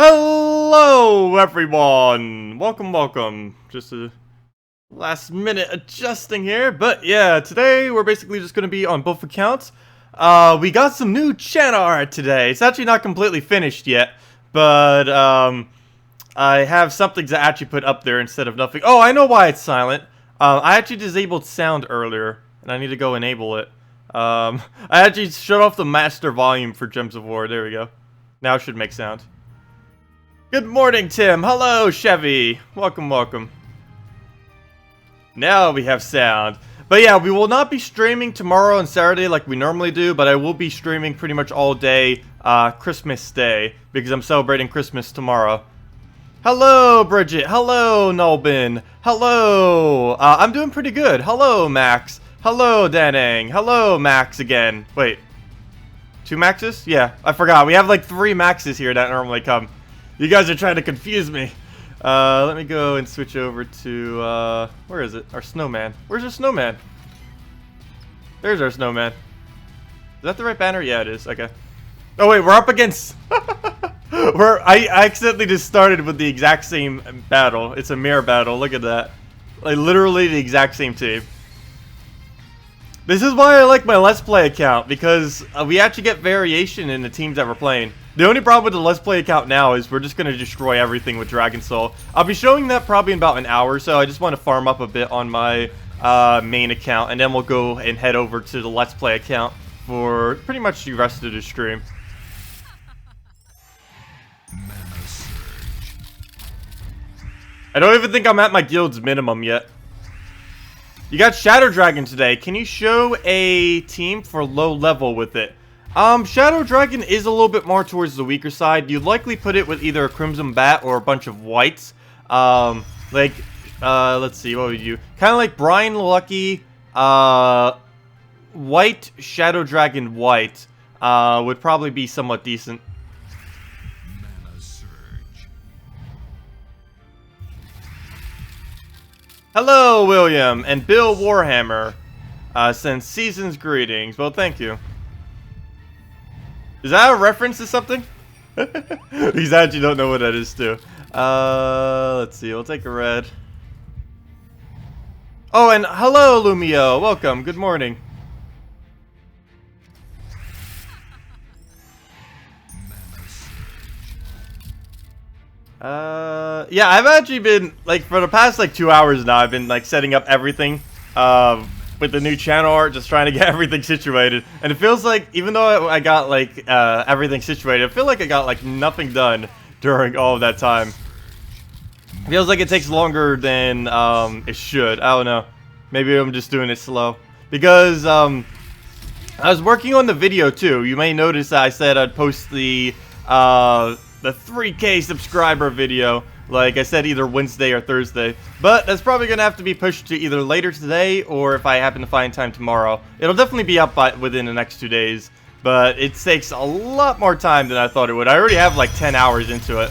Hello everyone! Welcome. Just a last minute adjusting here, but yeah, today we're basically just gonna be on both accounts. We got some new channel art today. It's actually not completely finished yet, but I have something to actually put up there instead of nothing. Oh, I know why it's silent. I actually disabled sound earlier, and I need to go enable it. I actually shut off the master volume for Gems of War. There we go. Now it should make sound. Good morning, Tim. Hello, Chevy. Welcome. Now we have sound. But yeah, we will not be streaming tomorrow and Saturday like we normally do, but I will be streaming pretty much all day Christmas Day because I'm celebrating Christmas tomorrow. Hello, Bridget. Hello, Nolbin. Hello. I'm doing pretty good. Hello, Max. Hello, Danang. Hello, Max again. Wait. 2 Maxes? Yeah, I forgot. We have like 3 Maxes here that normally come. You guys are trying to confuse me. Let me go and switch over to, where is it? Our snowman. Where's our snowman? There's our snowman. Is that the right banner? Yeah, it is. Okay. Oh, wait, we're up against... I accidentally just started with the exact same battle. It's a mirror battle. Look at that. Like, literally the exact same team. This is why I like my Let's Play account, because we actually get variation in the teams that we're playing. The only problem with the Let's Play account now is we're just going to destroy everything with Dragon Soul. I'll be showing that probably in about an hour, so I just want to farm up a bit on my main account, and then we'll go and head over to the Let's Play account for pretty much the rest of the stream. I don't even think I'm at my guild's minimum yet. You got Shadow Dragon today. Can you show a team for low level with it? Shadow Dragon is a little bit more towards the weaker side. You'd likely put it with either a Crimson Bat or a bunch of whites. Let's see, what would you... Kind of like Brian Lucky, white, Shadow Dragon white, would probably be somewhat decent. Hello, William, and Bill Warhammer sends season's greetings. Well, thank you. Is that a reference to something? These actually don't know what that is, too. Let's see. We'll take a red. Oh, and hello, Lumio. Welcome. Good morning. Yeah, I've actually been, like, for the past, like, 2 hours now, I've been, like, setting up everything, with the new channel art, just trying to get everything situated. And it feels like, even though I got, like, everything situated, I feel like I got, like, nothing done during all of that time. It feels like it takes longer than, it should. I don't know. Maybe I'm just doing it slow. Because, I was working on the video, too. You may notice that I said I'd post the 3K subscriber video, like I said, either Wednesday or Thursday. But that's probably going to have to be pushed to either later today, or if I happen to find time tomorrow. It'll definitely be up within the next 2 days, but it takes a lot more time than I thought it would. I already have like 10 hours into it,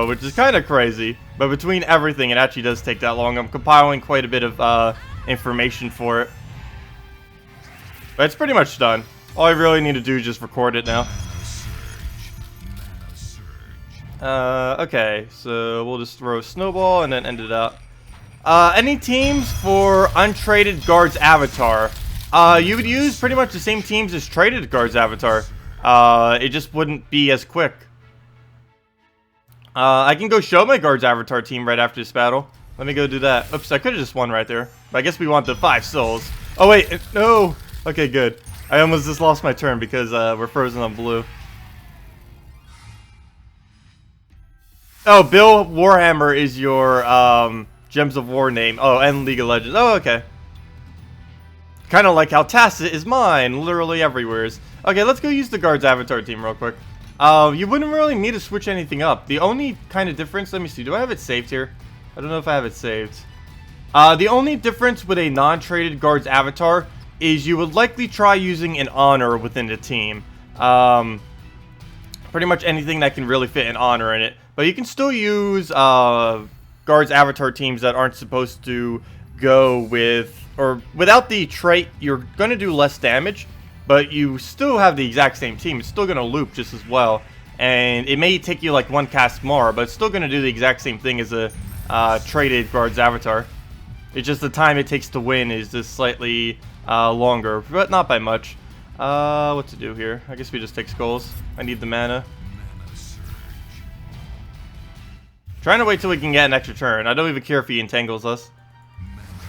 which is kind of crazy. But between everything, it actually does take that long. I'm compiling quite a bit of information for it. But it's pretty much done. All I really need to do is just record it now. Okay, so we'll just throw a snowball and then end it out. Any teams for untraded guards avatar? You would use pretty much the same teams as traded guards avatar. It just wouldn't be as quick. I can go show my guards avatar team right after this battle. Let me go do that. Oops, I could have just won right there. But I guess we want the 5 souls. Oh wait, no! Okay, good. I almost just lost my turn because we're frozen on blue. Oh, Bill Warhammer is your Gems of War name. Oh, and League of Legends. Oh, okay. Kind of like how Tacet is mine, literally everywhere. Okay, let's go use the guards avatar team real quick. You wouldn't really need to switch anything up. The only kind of difference, let me see, do I have it saved here? I don't know if I have it saved. The only difference with a non-traded guards avatar is you would likely try using an honor within the team. Pretty much anything that can really fit an honor in it. But you can still use guards avatar teams that aren't supposed to go with, or without the trait, you're going to do less damage, but you still have the exact same team. It's still going to loop just as well. and it may take you like one cast more, but it's still going to do the exact same thing as a traded guard's avatar. It's just the time it takes to win is just slightly longer, but not by much. What to do here? I guess we just take skulls. I need the mana. Trying to wait till we can get an extra turn. I don't even care if he entangles us.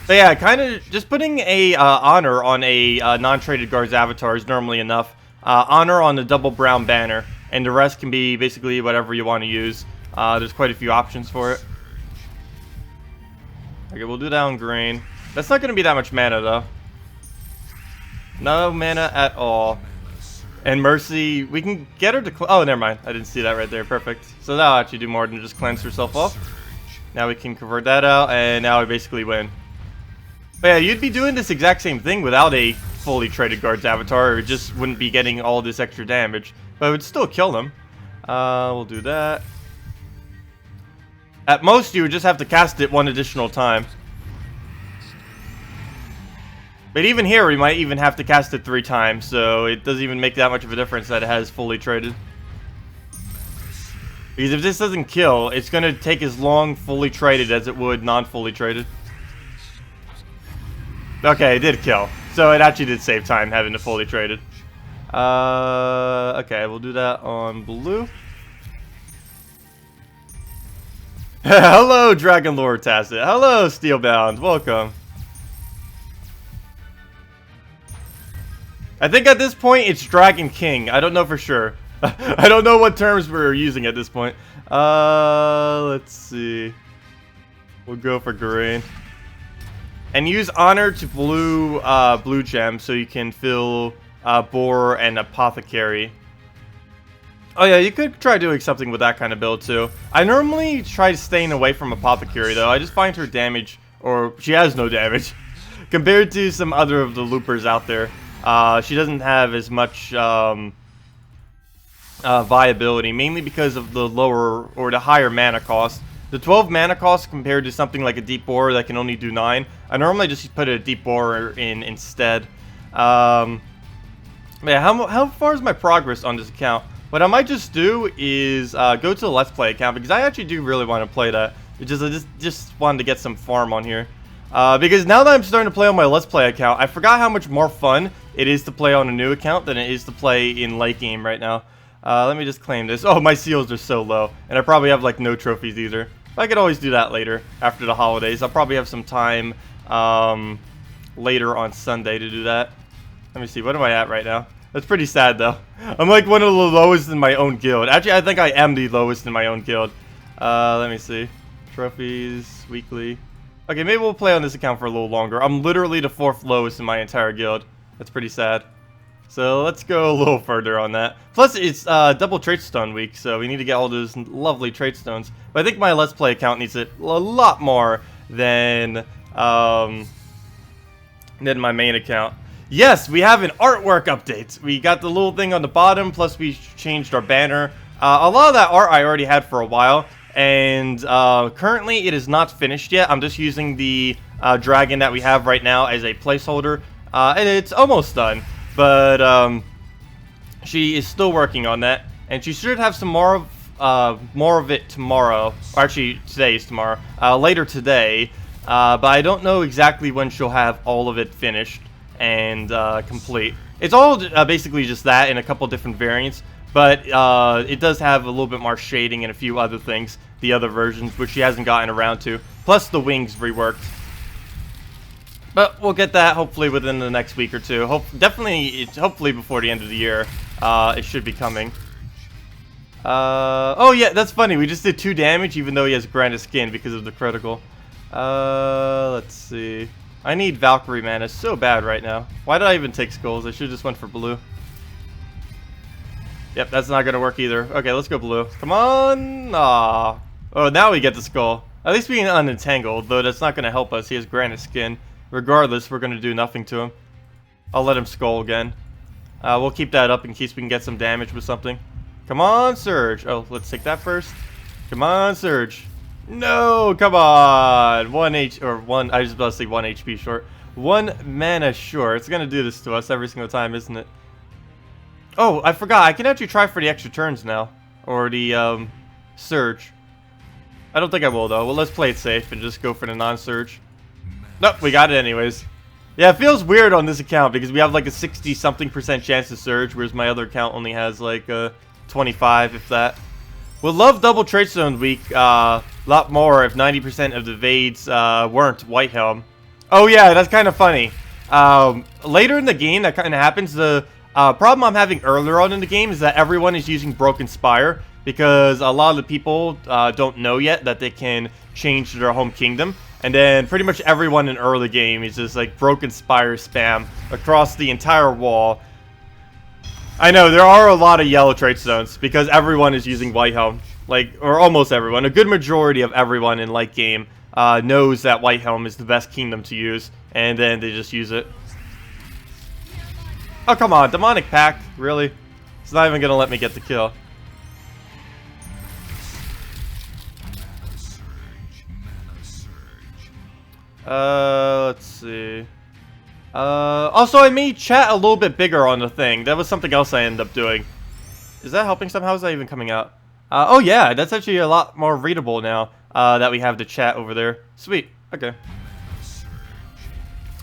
But yeah, kind of just putting a honor on a non-traded guard's avatar is normally enough. Honor on the double brown banner, and the rest can be basically whatever you want to use. There's quite a few options for it. Okay, we'll do that on green. That's not going to be that much mana though. No mana at all. And Mercy, we can get her to... Oh, never mind. I didn't see that right there. Perfect. So that'll actually do more than just cleanse herself off. Now we can convert that out, and now we basically win. But yeah, you'd be doing this exact same thing without a fully traded guard's avatar, or it just wouldn't be getting all this extra damage. But it would still kill them. We'll do that. At most, you would just have to cast it one additional time. But even here, we might even have to cast it 3 times, so it doesn't even make that much of a difference that it has fully traded. Because if this doesn't kill, it's going to take as long fully traded as it would non-fully traded. Okay, it did kill. So it actually did save time having to fully traded. Okay, we'll do that on blue. Hello, Dragon Lord Tacet. Hello, Steelbound. Welcome. I think at this point it's Dragon King. I don't know for sure. I don't know what terms we're using at this point. Let's see. We'll go for green. And use honor to blue gem so you can fill boar and apothecary. Oh yeah, you could try doing something with that kind of build too. I normally try staying away from apothecary though. I just find her damage, or she has no damage, compared to some other of the loopers out there. She doesn't have as much viability, mainly because of the lower or the higher mana cost. The 12 mana cost compared to something like a deep boar that can only do 9. I normally just put a deep boar in instead. Yeah, how far is my progress on this account? What I might just do is go to the Let's Play account, because I actually do really want to play that. I just wanted to get some farm on here. Because now that I'm starting to play on my Let's Play account, I forgot how much more fun it is to play on a new account than it is to play in late game right now. Let me just claim this. Oh, my seals are so low, and I probably have like no trophies either. But I could always do that later, after the holidays. I'll probably have some time later on Sunday to do that. Let me see, what am I at right now? That's pretty sad though. I'm like one of the lowest in my own guild. Actually, I think I am the lowest in my own guild. Let me see. Trophies, weekly. Okay, maybe we'll play on this account for a little longer. I'm literally the 4th lowest in my entire guild. That's pretty sad. So let's go a little further on that. Plus, it's double trait stone week, so we need to get all those lovely trait stones. But I think my Let's Play account needs it a lot more than my main account. Yes, we have an artwork update. We got the little thing on the bottom, plus we changed our banner. A lot of that art I already had for a while, and currently it is not finished yet. I'm just using the dragon that we have right now as a placeholder, and it's almost done. But she is still working on that, and she should have some more of it tomorrow. Or actually, today is tomorrow. Later today, but I don't know exactly when she'll have all of it finished and complete. It's all basically just that in a couple different variants, but it does have a little bit more shading and a few other things, the other versions, which she hasn't gotten around to. Plus the wings reworked. But we'll get that hopefully within the next week or two. Hopefully before the end of the year, it should be coming. Oh yeah, that's funny. We just did 2 damage even though he has granite skin because of the critical. Let's see. I need Valkyrie mana so bad right now. Why did I even take skulls? I should have just went for blue. Yep, that's not gonna work either. Okay, let's go blue. Come on! Aw. Oh, now we get the skull. At least being unentangled, though that's not gonna help us. He has granite skin. Regardless, we're gonna do nothing to him. I'll let him skull again. We'll keep that up in case we can get some damage with something. Come on, Surge. Oh, let's take that first. Come on, Surge. No, come on. I was just about to say 1 HP short. 1 mana short. It's gonna do this to us every single time, isn't it? Oh, I forgot. I can actually try for the extra turns now. or the surge. I don't think I will though. Well, let's play it safe and just go for the non-surge. Nope, we got it anyways. Yeah, it feels weird on this account because we have like a 60-something% chance to surge, whereas my other account only has like 25, if that. Would love double trade stone week lot more if 90% of the Vades weren't White Helm. Oh yeah, that's kind of funny. Later in the game, that kind of happens. The problem I'm having earlier on in the game is that everyone is using Broken Spire because a lot of the people don't know yet that they can change their home kingdom. And then pretty much everyone in early game is just like Broken Spire spam across the entire wall. I know, there are a lot of yellow trade stones because everyone is using White Helm. Like, or almost everyone. A good majority of everyone in late game knows that White Helm is the best kingdom to use. And then they just use it. Oh, come on. Demonic Pact? Really? It's not even going to let me get the kill. Let's see. Also, I made chat a little bit bigger on the thing. That was something else I ended up doing. Is that helping somehow? Is that even coming out? Oh yeah, that's actually a lot more readable now that we have the chat over there. Sweet. Okay.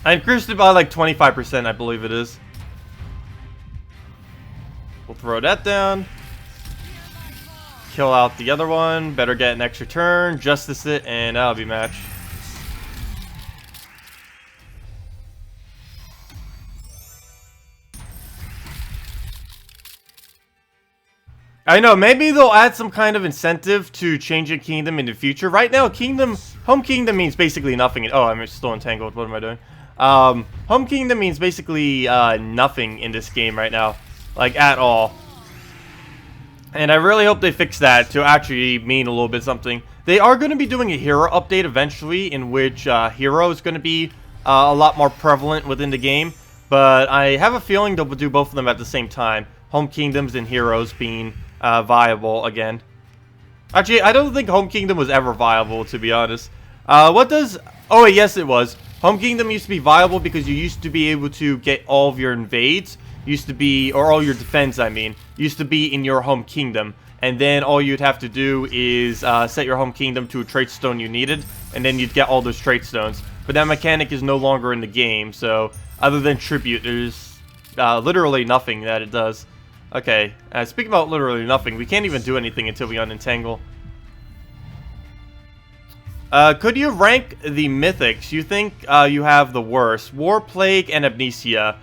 I increased it by like 25%, I believe it is. We'll throw that down. Kill out the other one. Better get an extra turn. Justice it, and that'll be match. I know, maybe they'll add some kind of incentive to changing kingdom in the future. Right now, home kingdom means basically nothing. Oh, I'm still entangled. What am I doing? Home kingdom means basically nothing in this game right now. Like, at all. And I really hope they fix that to actually mean a little bit something. They are going to be doing a hero update eventually, in which hero is going to be a lot more prevalent within the game. But I have a feeling they'll do both of them at the same time. Home kingdoms and heroes being viable again. Actually, I don't think Home Kingdom was ever viable, to be honest. What does... Oh, yes, it was. Home Kingdom used to be viable because you used to be able to get all of your invades. Used to be... Or all your defense, I mean. Used to be in your Home Kingdom. And then all you'd have to do is set your Home Kingdom to a trait stone you needed. And then you'd get all those trait stones. But that mechanic is no longer in the game. So, other than Tribute, there's literally nothing that it does. Okay, speaking about literally nothing, we can't even do anything until we unentangle. Could you rank the Mythics? You think you have the worst? War, Plague, and Amnesia.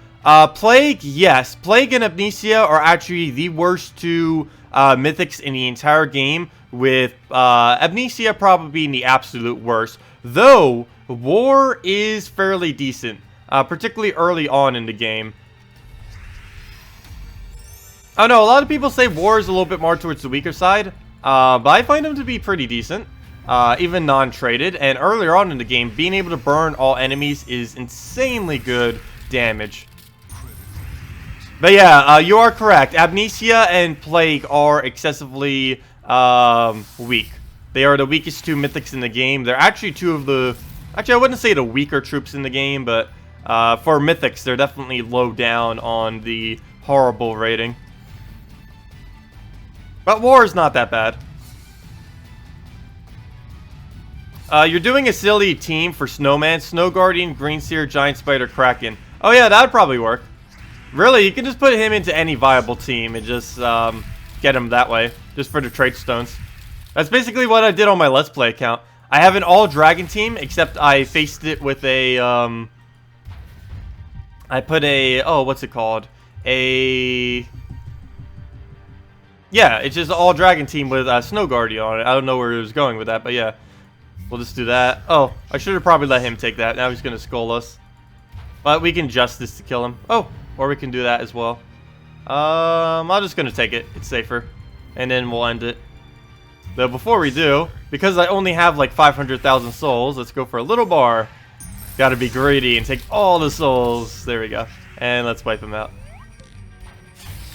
Plague, yes. Plague and Amnesia are actually the worst two Mythics in the entire game, with Amnesia probably being the absolute worst. Though, War is fairly decent, particularly early on in the game. Oh no, a lot of people say War is a little bit more towards the weaker side, but I find them to be pretty decent, even non-traded, and earlier on in the game, being able to burn all enemies is insanely good damage. But yeah, you are correct. Amnesia and Plague are excessively weak. They are the weakest two Mythics in the game. They're actually two of the... Actually, I wouldn't say the weaker troops in the game, but for Mythics, they're definitely low down on the horrible rating. But War is not that bad. You're doing a silly team for Snowman, Snow Guardian, Green Seer, Giant Spider, Kraken. Oh yeah, that would probably work. Really, you can just put him into any viable team and just get him that way. Just for the trait stones. That's basically what I did on my Let's Play account. I have an all-dragon team, except I faced it with a... I put a... Oh, what's it called? Yeah, it's just an all-dragon team with Snow Guardian on it. I don't know where it was going with that, but yeah. We'll just do that. Oh, I should have probably let him take that. Now he's going to skull us. But we can Justice to kill him. Oh, or we can do that as well. I'm just going to take it. It's safer. And then we'll end it. Though before we do, because I only have like 500,000 souls, let's go for a little bar. Gotta be greedy and take all the souls. There we go. And let's wipe him out.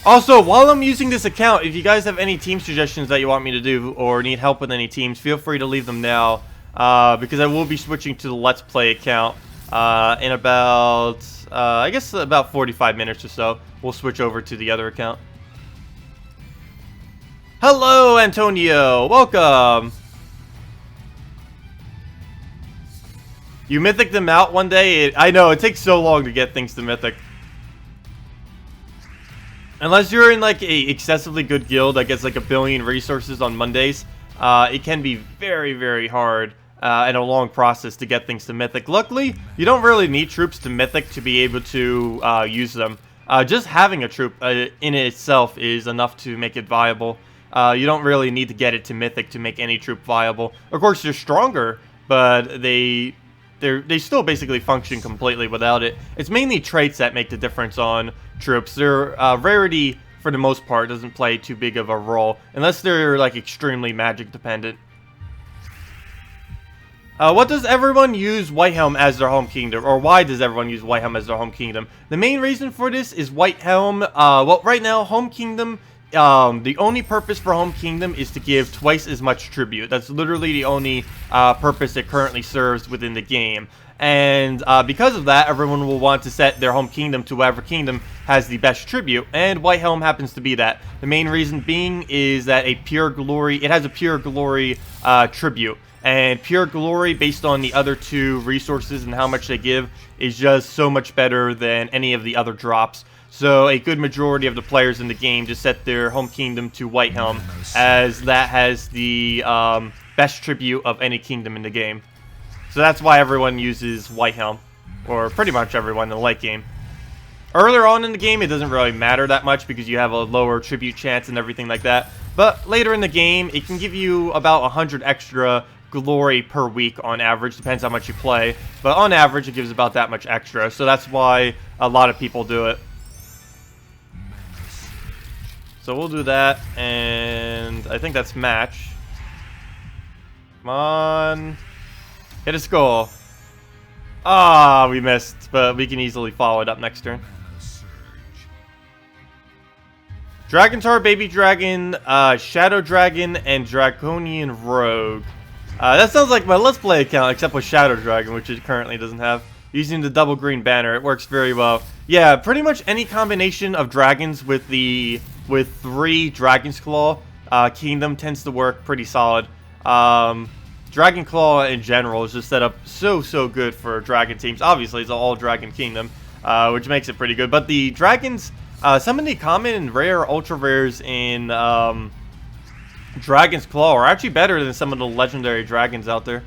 Also, while I'm using this account, if you guys have any team suggestions that you want me to do or need help with any teams, feel free to leave them now. Because I will be switching to the Let's Play account in about, I guess about 45 minutes or so. We'll switch over to the other account. Hello, Antonio. Welcome. You Mythic them out one day? I know, it takes so long to get things to Mythic. Unless you're in like a excessively good guild that gets like 1 billion resources on Mondays, it can be very, very hard and a long process to get things to Mythic. Luckily, you don't really need troops to Mythic to be able to use them. Just having a troop in itself is enough to make it viable. You don't really need to get it to Mythic to make any troop viable. Of course, they're stronger, but they still basically function completely without it. It's mainly traits that make the difference on troops. Their rarity, for the most part, doesn't play too big of a role, unless they're like extremely magic dependent. What does everyone use Whitehelm as their home kingdom? Or why does everyone use Whitehelm as their home kingdom? The main reason for this is Whitehelm, well, right now, home kingdom, the only purpose for home kingdom is to give twice as much tribute. That's literally the only purpose it currently serves within the game. And because of that, everyone will want to set their home kingdom to whatever kingdom has the best tribute, and Whitehelm happens to be that. The main reason being is that it has a pure glory tribute. And pure glory, based on the other two resources and how much they give, is just so much better than any of the other drops. So a good majority of the players in the game just set their home kingdom to Whitehelm, as that has the best tribute of any kingdom in the game. So that's why everyone uses Whitehelm, or pretty much everyone in the late game. Earlier on in the game, it doesn't really matter that much because you have a lower tribute chance and everything like that. But later in the game, it can give you about 100 extra glory per week on average. Depends how much you play, but on average it gives about that much extra, so that's why a lot of people do it. So we'll do that, and I think that's match. Come on, hit a skull. Ah, we missed, but we can easily follow it up next turn. Dragontar, Baby Dragon, Shadow Dragon, and Draconian Rogue. That sounds like my Let's Play account, except with Shadow Dragon, which it currently doesn't have. Using the double green banner, it works very well. Yeah, pretty much any combination of dragons with 3 Dragon's Claw kingdom tends to work pretty solid. Dragon Claw in general is just set up so good for dragon teams. Obviously, it's an all-dragon kingdom, which makes it pretty good. But the dragons, some of the common and rare ultra rares in Dragon's Claw are actually better than some of the legendary dragons out there.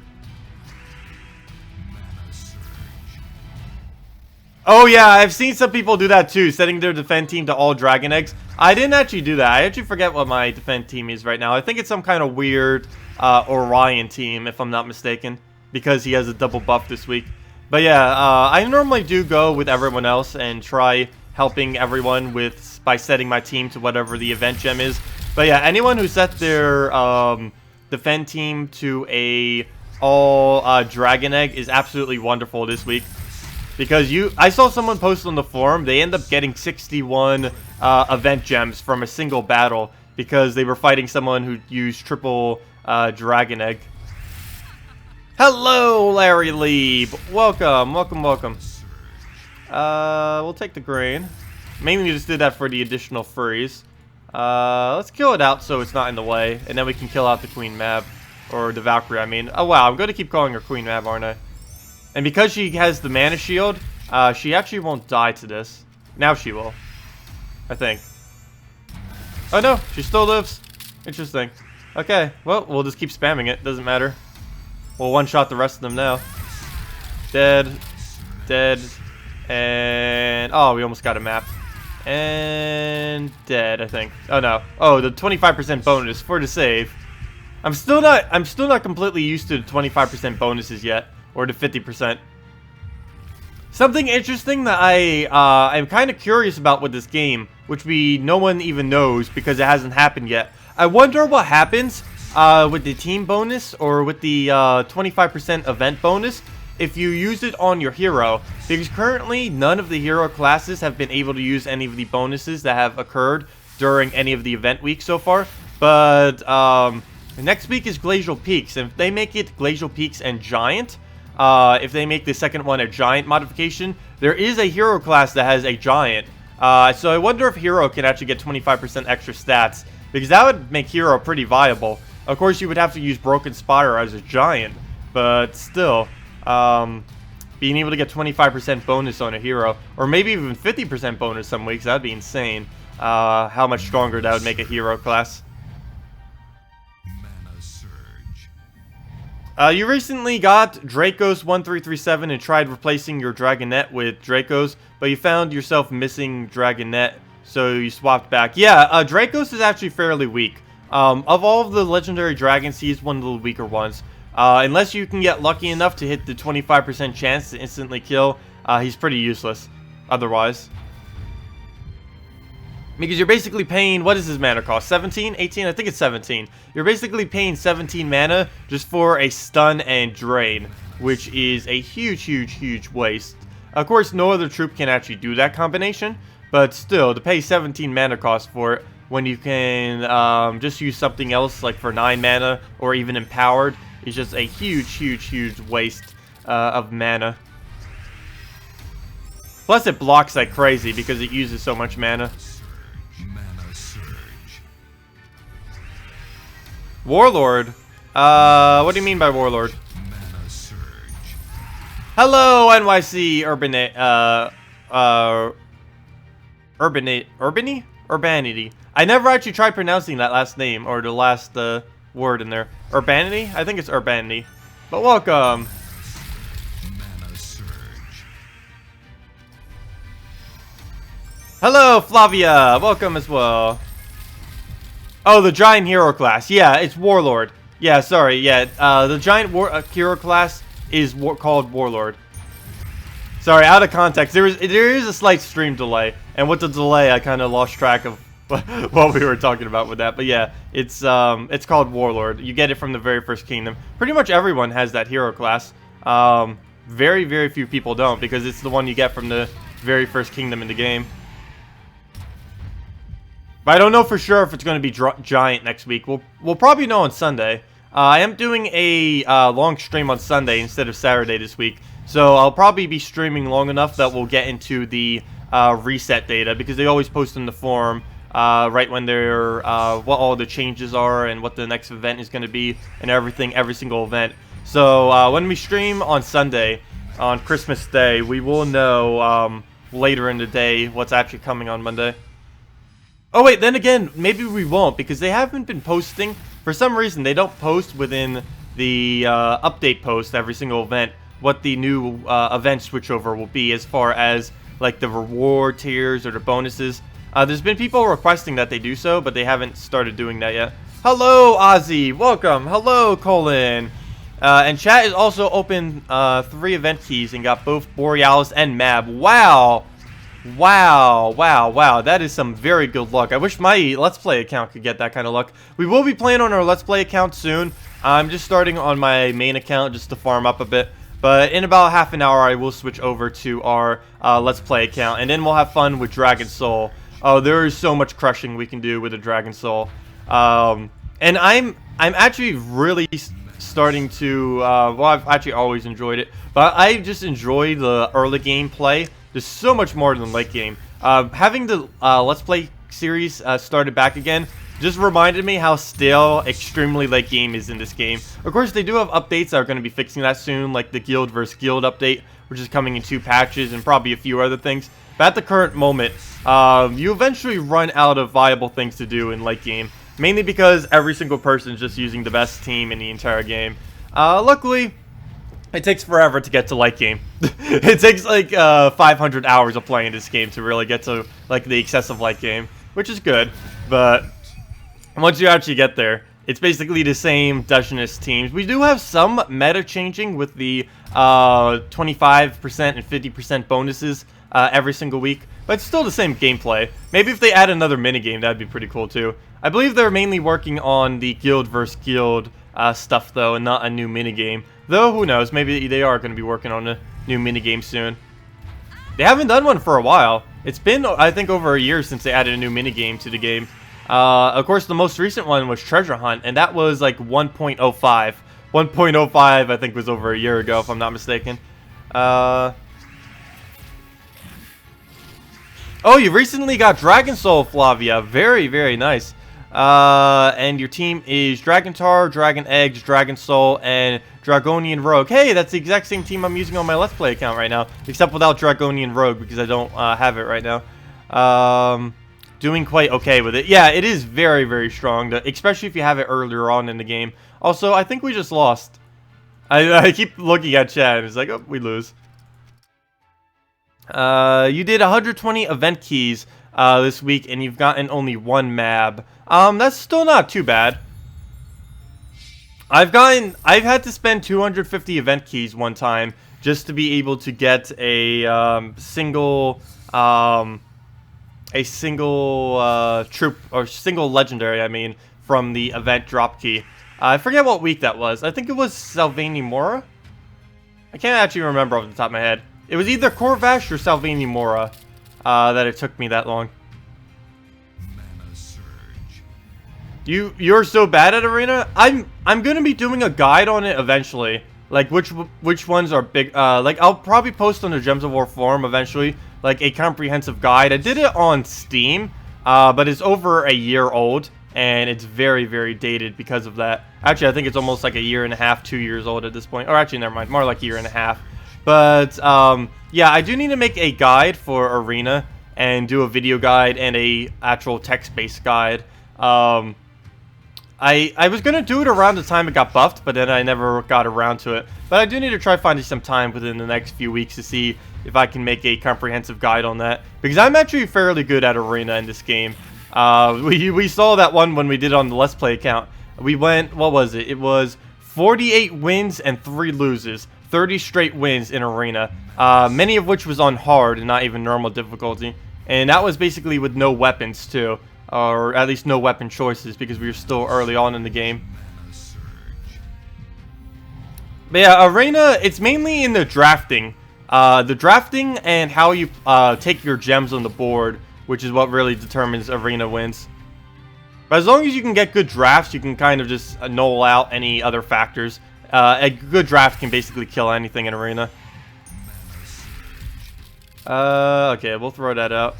Oh yeah, I've seen some people do that too, setting their defend team to all dragon eggs. I didn't actually do that. I actually forget what my defend team is right now. I think it's some kind of weird Orion team, if I'm not mistaken, because he has a double buff this week. But yeah, I normally do go with everyone else and try helping everyone by setting my team to whatever the event gem is. But yeah, anyone who set their defend team to a all dragon egg is absolutely wonderful this week. Because I saw someone post on the forum, they end up getting 61 event gems from a single battle because they were fighting someone who used triple dragon egg. Hello, Larry Lieb. Welcome, welcome, welcome. We'll take the grain. Mainly just did that for the additional freeze. Let's kill it out so it's not in the way, and then we can kill out the Queen Mab. Or the Valkyrie, I mean. Oh wow, I'm going to keep calling her Queen Mab, aren't I? And because she has the mana shield, she actually won't die to this. Now she will. I think. Oh no, she still lives. Interesting. Okay, well, we'll just keep spamming it. Doesn't matter. We'll one-shot the rest of them now. Dead. Dead. And... oh, we almost got a map. And... dead, I think. Oh no. Oh, the 25% bonus for the save. I'm still not completely used to the 25% bonuses yet. Or the 50%. Something interesting that I'm kind of curious about with this game, which no one even knows because it hasn't happened yet. I wonder what happens with the team bonus or with the 25% event bonus if you use it on your hero. Because currently, none of the hero classes have been able to use any of the bonuses that have occurred during any of the event weeks so far. But next week is Glacial Peaks, and if they make it Glacial Peaks and Giant... if they make the second one a giant modification, there is a hero class that has a giant. So I wonder if hero can actually get 25% extra stats because that would make hero pretty viable. Of course, you would have to use Broken Spire as a giant, but still, being able to get 25% bonus on a hero, or maybe even 50% bonus some weeks, that'd be insane. How much stronger that would make a hero class. You recently got Dracos 1337 and tried replacing your Dragonette with Dracos, but you found yourself missing Dragonette, so you swapped back. Yeah, Dracos is actually fairly weak. Of all of the legendary dragons, he's one of the weaker ones. Unless you can get lucky enough to hit the 25% chance to instantly kill, he's pretty useless otherwise. Because you're basically paying, what is his mana cost? 17? 18? I think it's 17. You're basically paying 17 mana just for a stun and drain, which is a huge waste. Of course, no other troop can actually do that combination, but still, to pay 17 mana cost for it, when you can just use something else, like for 9 mana, or even empowered, is just a huge waste of mana. Plus, it blocks like crazy because it uses so much mana. Warlord? What do you mean by Warlord? Hello, NYC Urbanity. I never actually tried pronouncing that last name, or the last word in there. Urbanity? I think it's Urbanity. But welcome. Hello, Flavia. Welcome as well. Oh, the giant hero class. Yeah, it's Warlord. Yeah, sorry. Yeah, the giant hero class is called Warlord. Sorry, out of context. There is a slight stream delay, and with the delay, I kind of lost track of what we were talking about with that. But yeah, it's called Warlord. You get it from the very first kingdom. Pretty much everyone has that hero class. Very few people don't, because it's the one you get from the very first kingdom in the game. But I don't know for sure if it's going to be giant next week. We'll probably know on Sunday. I am doing a long stream on Sunday instead of Saturday this week. So I'll probably be streaming long enough that we'll get into the reset data, because they always post in the forum right when they're what all the changes are and what the next event is going to be and everything, every single event. So when we stream on Sunday, on Christmas Day, we will know later in the day what's actually coming on Monday. Oh wait, then again, maybe we won't, because they haven't been posting. For some reason, they don't post within the update post every single event what the new event switchover will be, as far as like the reward tiers or the bonuses. There's been people requesting that they do so, but they haven't started doing that yet. Hello, Ozzy. Welcome. Hello, Colin. And chat is also open 3 event keys and got both Borealis and Mab. Wow. Wow. That is some very good luck. I wish my Let's Play account could get that kind of luck. We will be playing on our Let's Play account soon. I'm just starting on my main account just to farm up a bit. But in about half an hour, I will switch over to our Let's Play account. And then we'll have fun with Dragon Soul. Oh, there is so much crushing we can do with a Dragon Soul. And I'm actually really starting to... well, I've actually always enjoyed it. But I just enjoy the early game play. There's so much more than late game. Having the Let's Play series started back again just reminded me how stale extremely late game is in this game. Of course, they do have updates that are going to be fixing that soon, like the Guild vs. Guild update, which is coming in 2 patches, and probably a few other things. But at the current moment, you eventually run out of viable things to do in late game, mainly because every single person is just using the best team in the entire game. Luckily, it takes forever to get to late game. It takes like 500 hours of playing this game to really get to like the excessive late game, which is good. But once you actually get there, it's basically the same Dungeness teams. We do have some meta changing with the 25% and 50% bonuses every single week, but it's still the same gameplay. Maybe if they add another minigame, that'd be pretty cool too. I believe they're mainly working on the Guild vs. Guild stuff though, and not a new minigame. Though, who knows, maybe they are going to be working on a new minigame soon. They haven't done one for a while. It's been, I think, over a year since they added a new minigame to the game. Of course, the most recent one was Treasure Hunt, and that was like 1.05. 1.05, I think, was over a year ago, if I'm not mistaken. Oh, you recently got Dragon Soul, Flavia. Very nice. And your team is Dragon Tar, Dragon Eggs, Dragon Soul, and Dragonian Rogue. Hey, that's the exact same team I'm using on my Let's Play account right now, except without Dragonian Rogue because I don't have it right now. Doing quite okay with it. Yeah, it is very, very strong, especially if you have it earlier on in the game. Also, I think we just lost. I keep looking at chat and it's like, oh, we lose. You did 120 event keys this week, and you've gotten only 1 mab. That's still not too bad. I've had to spend 250 event keys one time just to be able to get a single troop, or single legendary, I mean, from the event drop key. I forget what week that was. I think it was Salvani Mora. I can't actually remember off the top of my head. It was either Corvash or Salvani Mora that it took me that long. You're so bad at Arena? I'm gonna be doing a guide on it eventually. Like which ones are big. Like I'll probably post on the Gems of War forum eventually, like a comprehensive guide. I did it on Steam, but it's over a year old. And it's very, very dated because of that. Actually, I think it's almost like a year and a half, 2 years old at this point. Or actually, never mind. More like a year and a half. But, yeah, I do need to make a guide for Arena. And do a video guide and a actual text-based guide. I was going to do it around the time it got buffed. But then I never got around to it. But I do need to try finding some time within the next few weeks to see if I can make a comprehensive guide on that. Because I'm actually fairly good at Arena in this game. We saw that one when we did it on the Let's Play account. We went, what was it? It was 48 wins and 3 loses. 30 straight wins in Arena. Many of which was on hard and not even normal difficulty. And that was basically with no weapons too. Or at least no weapon choices because we were still early on in the game. But yeah, Arena, it's mainly in the drafting. The drafting and how you take your gems on the board, which is what really determines Arena wins. But as long as you can get good drafts, you can kind of just null out any other factors. A good draft can basically kill anything in Arena. Okay, we'll throw that out.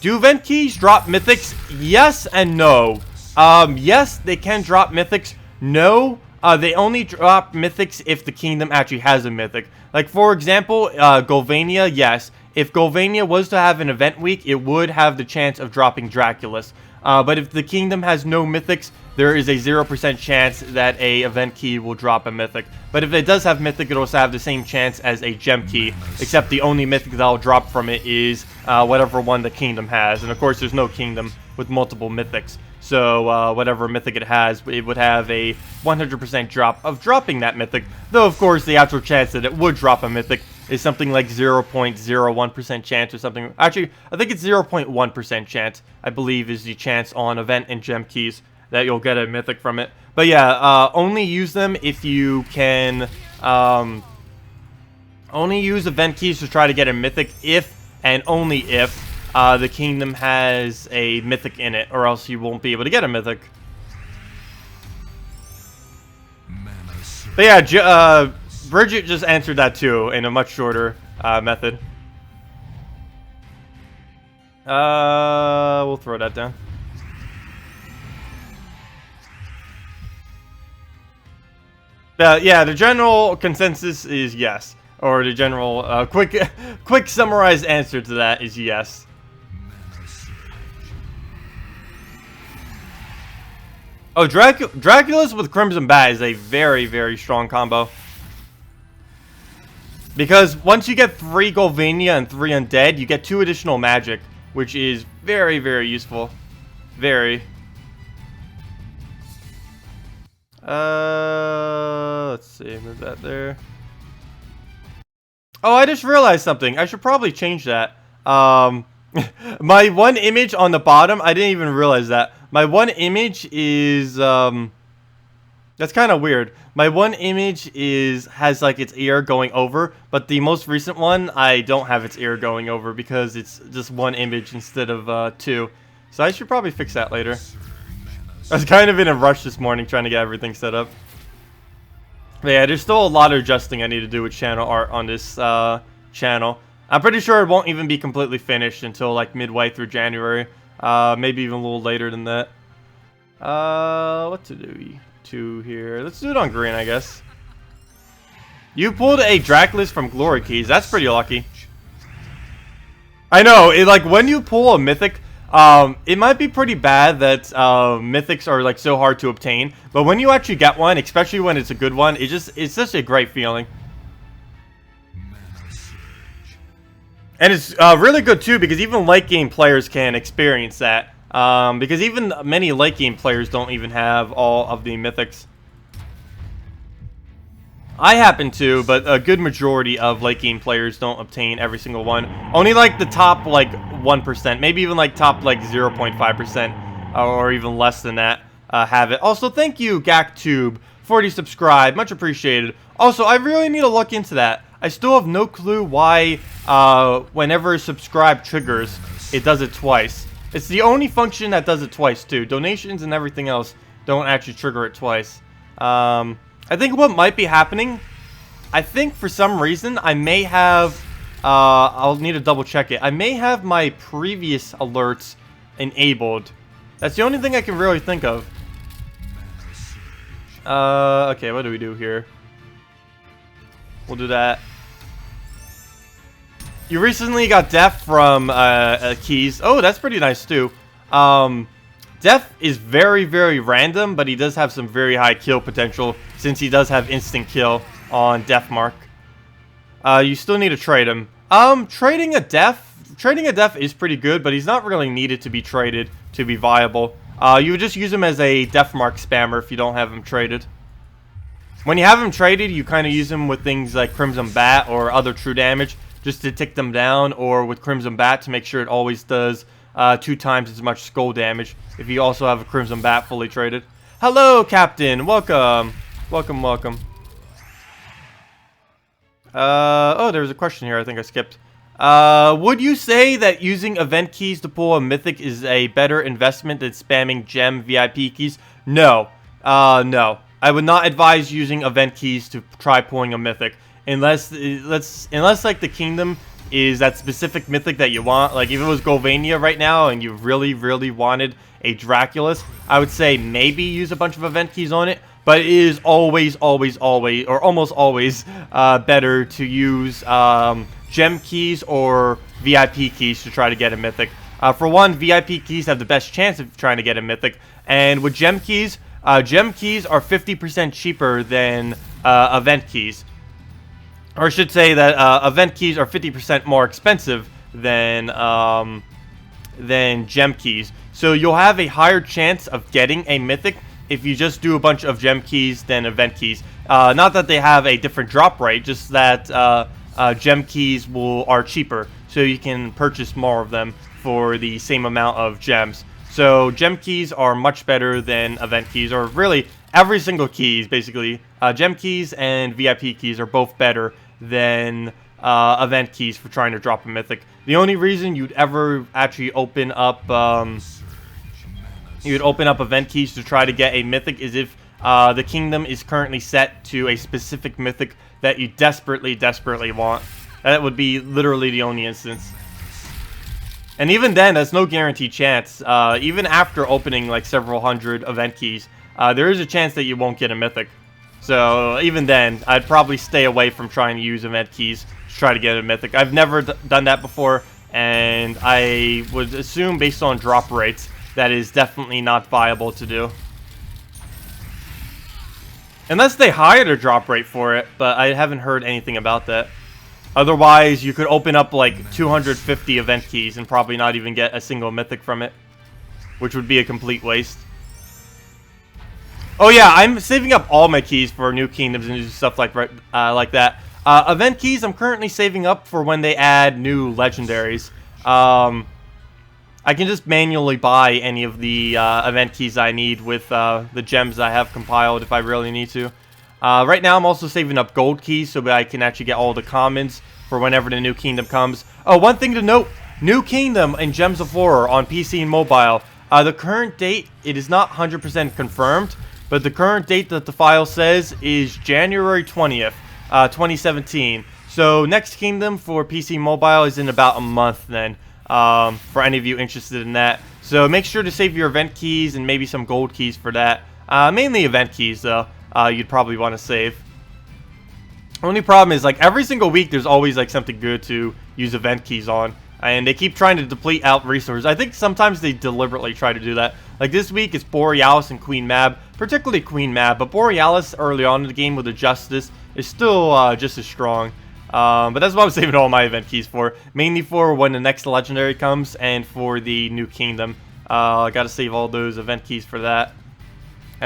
Do event keys drop mythics? Yes and no. Yes, they can drop mythics. No, they only drop mythics if the kingdom actually has a mythic. Like, for example, Golvania, yes. If Golvania was to have an event week, it would have the chance of dropping Draculus. But if the kingdom has no mythics, there is a 0% chance that a event key will drop a mythic. But if it does have mythic, it'll also have the same chance as a gem key, except the only mythic that'll drop from it is whatever one the kingdom has. And of course, there's no kingdom with multiple mythics. So whatever mythic it has, it would have a 100% drop of dropping that mythic. Though, of course, the actual chance that it would drop a mythic is something like 0.01% chance or something. Actually, I think it's 0.1% chance, I believe, is the chance on event and gem keys that you'll get a mythic from it. But yeah, only use them if you can, only use event keys to try to get a mythic if and only if the kingdom has a mythic in it, or else you won't be able to get a mythic. But yeah, Bridget just answered that too in a much shorter method. We'll throw that down. Yeah, the general consensus is yes. Or the general, quick summarized answer to that is yes. Oh, Draculus with Crimson Bat is a very, very strong combo. Because once you get 3 Golvania and 3 Undead, you get 2 additional magic, which is very, very useful. Very. Let's see, move that there. Oh, I just realized something. I should probably change that. My one image on the bottom, I didn't even realize that. My one image is, that's kind of weird. My one image has like its ear going over, but the most recent one, I don't have its ear going over because it's just one image instead of 2. So I should probably fix that later. I was kind of in a rush this morning trying to get everything set up. But yeah, there's still a lot of adjusting I need to do with channel art on this channel. I'm pretty sure it won't even be completely finished until like midway through January. Maybe even a little later than that. What to do here? Let's do it on green, I guess. You pulled a Draculus from Glory Keys. That's pretty lucky. I know, like, when you pull a Mythic, it might be pretty bad that Mythics are, like, so hard to obtain. But when you actually get one, especially when it's a good one, it's just a great feeling. And it's really good, too, because even late game players can experience that. Because even many late game players don't even have all of the Mythics. I happen to, but a good majority of late game players don't obtain every single one. Only like the top like 1%, maybe even like top like 0.5% or even less than that have it. Also, thank you GacTube for the subscribe, much appreciated. Also, I really need to look into that. I still have no clue why whenever subscribe triggers, it does it twice. It's the only function that does it twice too. Donations and everything else don't actually trigger it twice. I think what might be happening, I think for some reason, I may have, I'll need to double check it. I may have my previous alerts enabled. That's the only thing I can really think of. Okay, what do we do here? We'll do that. You recently got Death from Keys. Oh, that's pretty nice too. Death is very, very random, but he does have some very high kill potential since he does have instant kill on Death Mark. You still need to trade him. Trading a Death is pretty good, but he's not really needed to be traded to be viable. You would just use him as a Death Mark spammer if you don't have him traded. When you have him traded, you kind of use him with things like Crimson Bat or other true damage just to tick them down, or with Crimson Bat to make sure it always does 2 times as much skull damage if you also have a Crimson Bat fully traded. Hello, Captain. Welcome. Welcome, welcome. Oh, there's a question here I think I skipped. Would you say that using event keys to pull a Mythic is a better investment than spamming gem VIP keys? No. No. I would not advise using event keys to try pulling a Mythic. Unless like the kingdom is that specific Mythic that you want. Like if it was Golvania right now and you really, really wanted a Draculus, I would say maybe use a bunch of event keys on it. But it is always, always, always, or almost always better to use gem keys or VIP keys to try to get a Mythic. For one, VIP keys have the best chance of trying to get a Mythic. And with gem keys are 50% cheaper than event keys. Or I should say that event keys are 50% more expensive than gem keys. So you'll have a higher chance of getting a Mythic if you just do a bunch of gem keys than event keys. Not that they have a different drop rate, just that gem keys are cheaper. So you can purchase more of them for the same amount of gems. So gem keys are much better than event keys, or really every single keys basically. Gem keys and VIP keys are both better than event keys for trying to drop a Mythic. The only reason you'd ever actually open up event keys to try to get a Mythic is if the kingdom is currently set to a specific Mythic that you desperately, desperately want. That would be literally the only instance. And even then, that's no guaranteed chance. Even after opening like several hundred event keys, there is a chance that you won't get a Mythic. So even then, I'd probably stay away from trying to use event keys to try to get a Mythic. I've never done that before, and I would assume based on drop rates, that is definitely not viable to do. Unless they hired a drop rate for it, but I haven't heard anything about that. Otherwise, you could open up like 250 event keys and probably not even get a single Mythic from it, which would be a complete waste. Oh yeah, I'm saving up all my keys for new kingdoms and stuff like that. Event keys I'm currently saving up for when they add new legendaries. I can just manually buy any of the event keys I need with the gems I have compiled if I really need to. Right now I'm also saving up gold keys so that I can actually get all the commons for whenever the new kingdom comes. Oh, one thing to note, new kingdom in Gems of Horror on PC and mobile. The current date, it is not 100% confirmed, but the current date that the file says is January 20th, 2017. So next kingdom for PC and mobile is in about a month then. For any of you interested in that. So make sure to save your event keys and maybe some gold keys for that. Mainly event keys, though, you'd probably want to save. Only problem is, like, every single week there's always, like, something good to use event keys on. And they keep trying to deplete out resources. I think sometimes they deliberately try to do that. Like this week, it's Borealis and Queen Mab. Particularly Queen Mab. But Borealis, early on in the game with the Justice, is still just as strong. But that's what I'm saving all my event keys for. Mainly for when the next Legendary comes and for the New Kingdom. I gotta save all those event keys for that.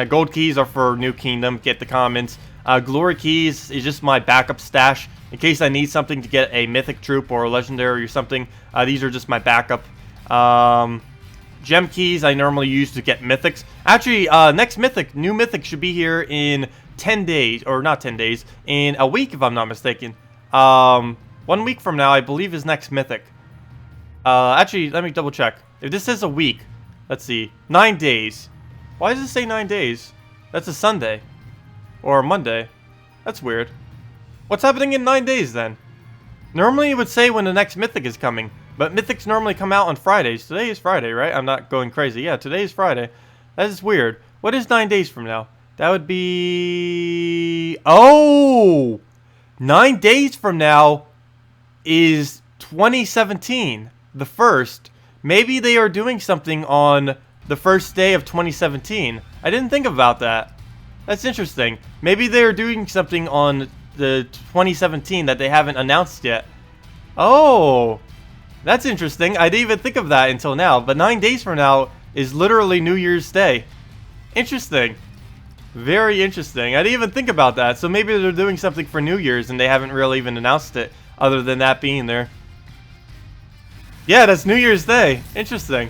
Gold keys are for New Kingdom. Get the commons. Glory keys is just my backup stash. In case I need something to get a Mythic troop or a Legendary or something. These are just my backup. Gem keys I normally use to get Mythics. Actually, next Mythic, new Mythic should be here in 10 days. Or not 10 days. In a week, if I'm not mistaken. 1 week from now, I believe, is next Mythic. Actually, let me double check. If this says a week, let's see. 9 days. Why does it say 9 days? That's a Sunday. Or a Monday. That's weird. What's happening in 9 days, then? Normally, it would say when the next Mythic is coming. But Mythics normally come out on Fridays. Today is Friday, right? I'm not going crazy. Yeah, today is Friday. That is weird. What is 9 days from now? That would be... Oh! 9 days from now is 2017. The first. Maybe they are doing something on the first day of 2017. I didn't think about that. That's interesting. Maybe they're doing something on the 2017 that they haven't announced yet. Oh, that's interesting. I didn't even think of that until now. But 9 days from now is literally New Year's Day. Interesting. Very interesting. I didn't even think about that. So maybe they're doing something for New Year's and they haven't really even announced it other than that being there. Yeah, that's New Year's Day. Interesting.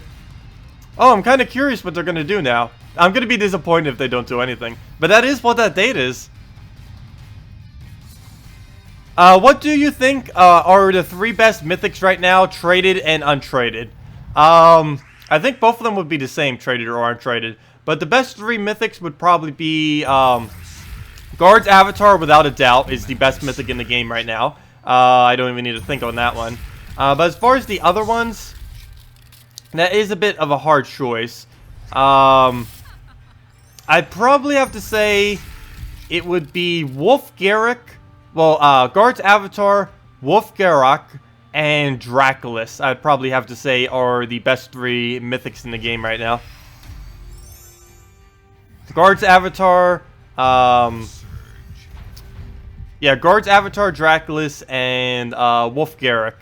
Oh, I'm kind of curious what they're going to do now. I'm going to be disappointed if they don't do anything. But that is what that date is. What do you think are the 3 best Mythics right now, traded and untraded? I think both of them would be the same, traded or untraded. But the best 3 Mythics would probably be... Guard's Avatar, without a doubt, is the best Mythic in the game right now. I don't even need to think on that one. But as far as the other ones, that is a bit of a hard choice. I'd probably have to say it would be Wolf Garrick. Well, Guard's Avatar, Wolf Garrock, and Draculus, I'd probably have to say, are the best 3 Mythics in the game right now. Guard's Avatar, yeah, Guard's Avatar, Draculus, and Wolf Garrick.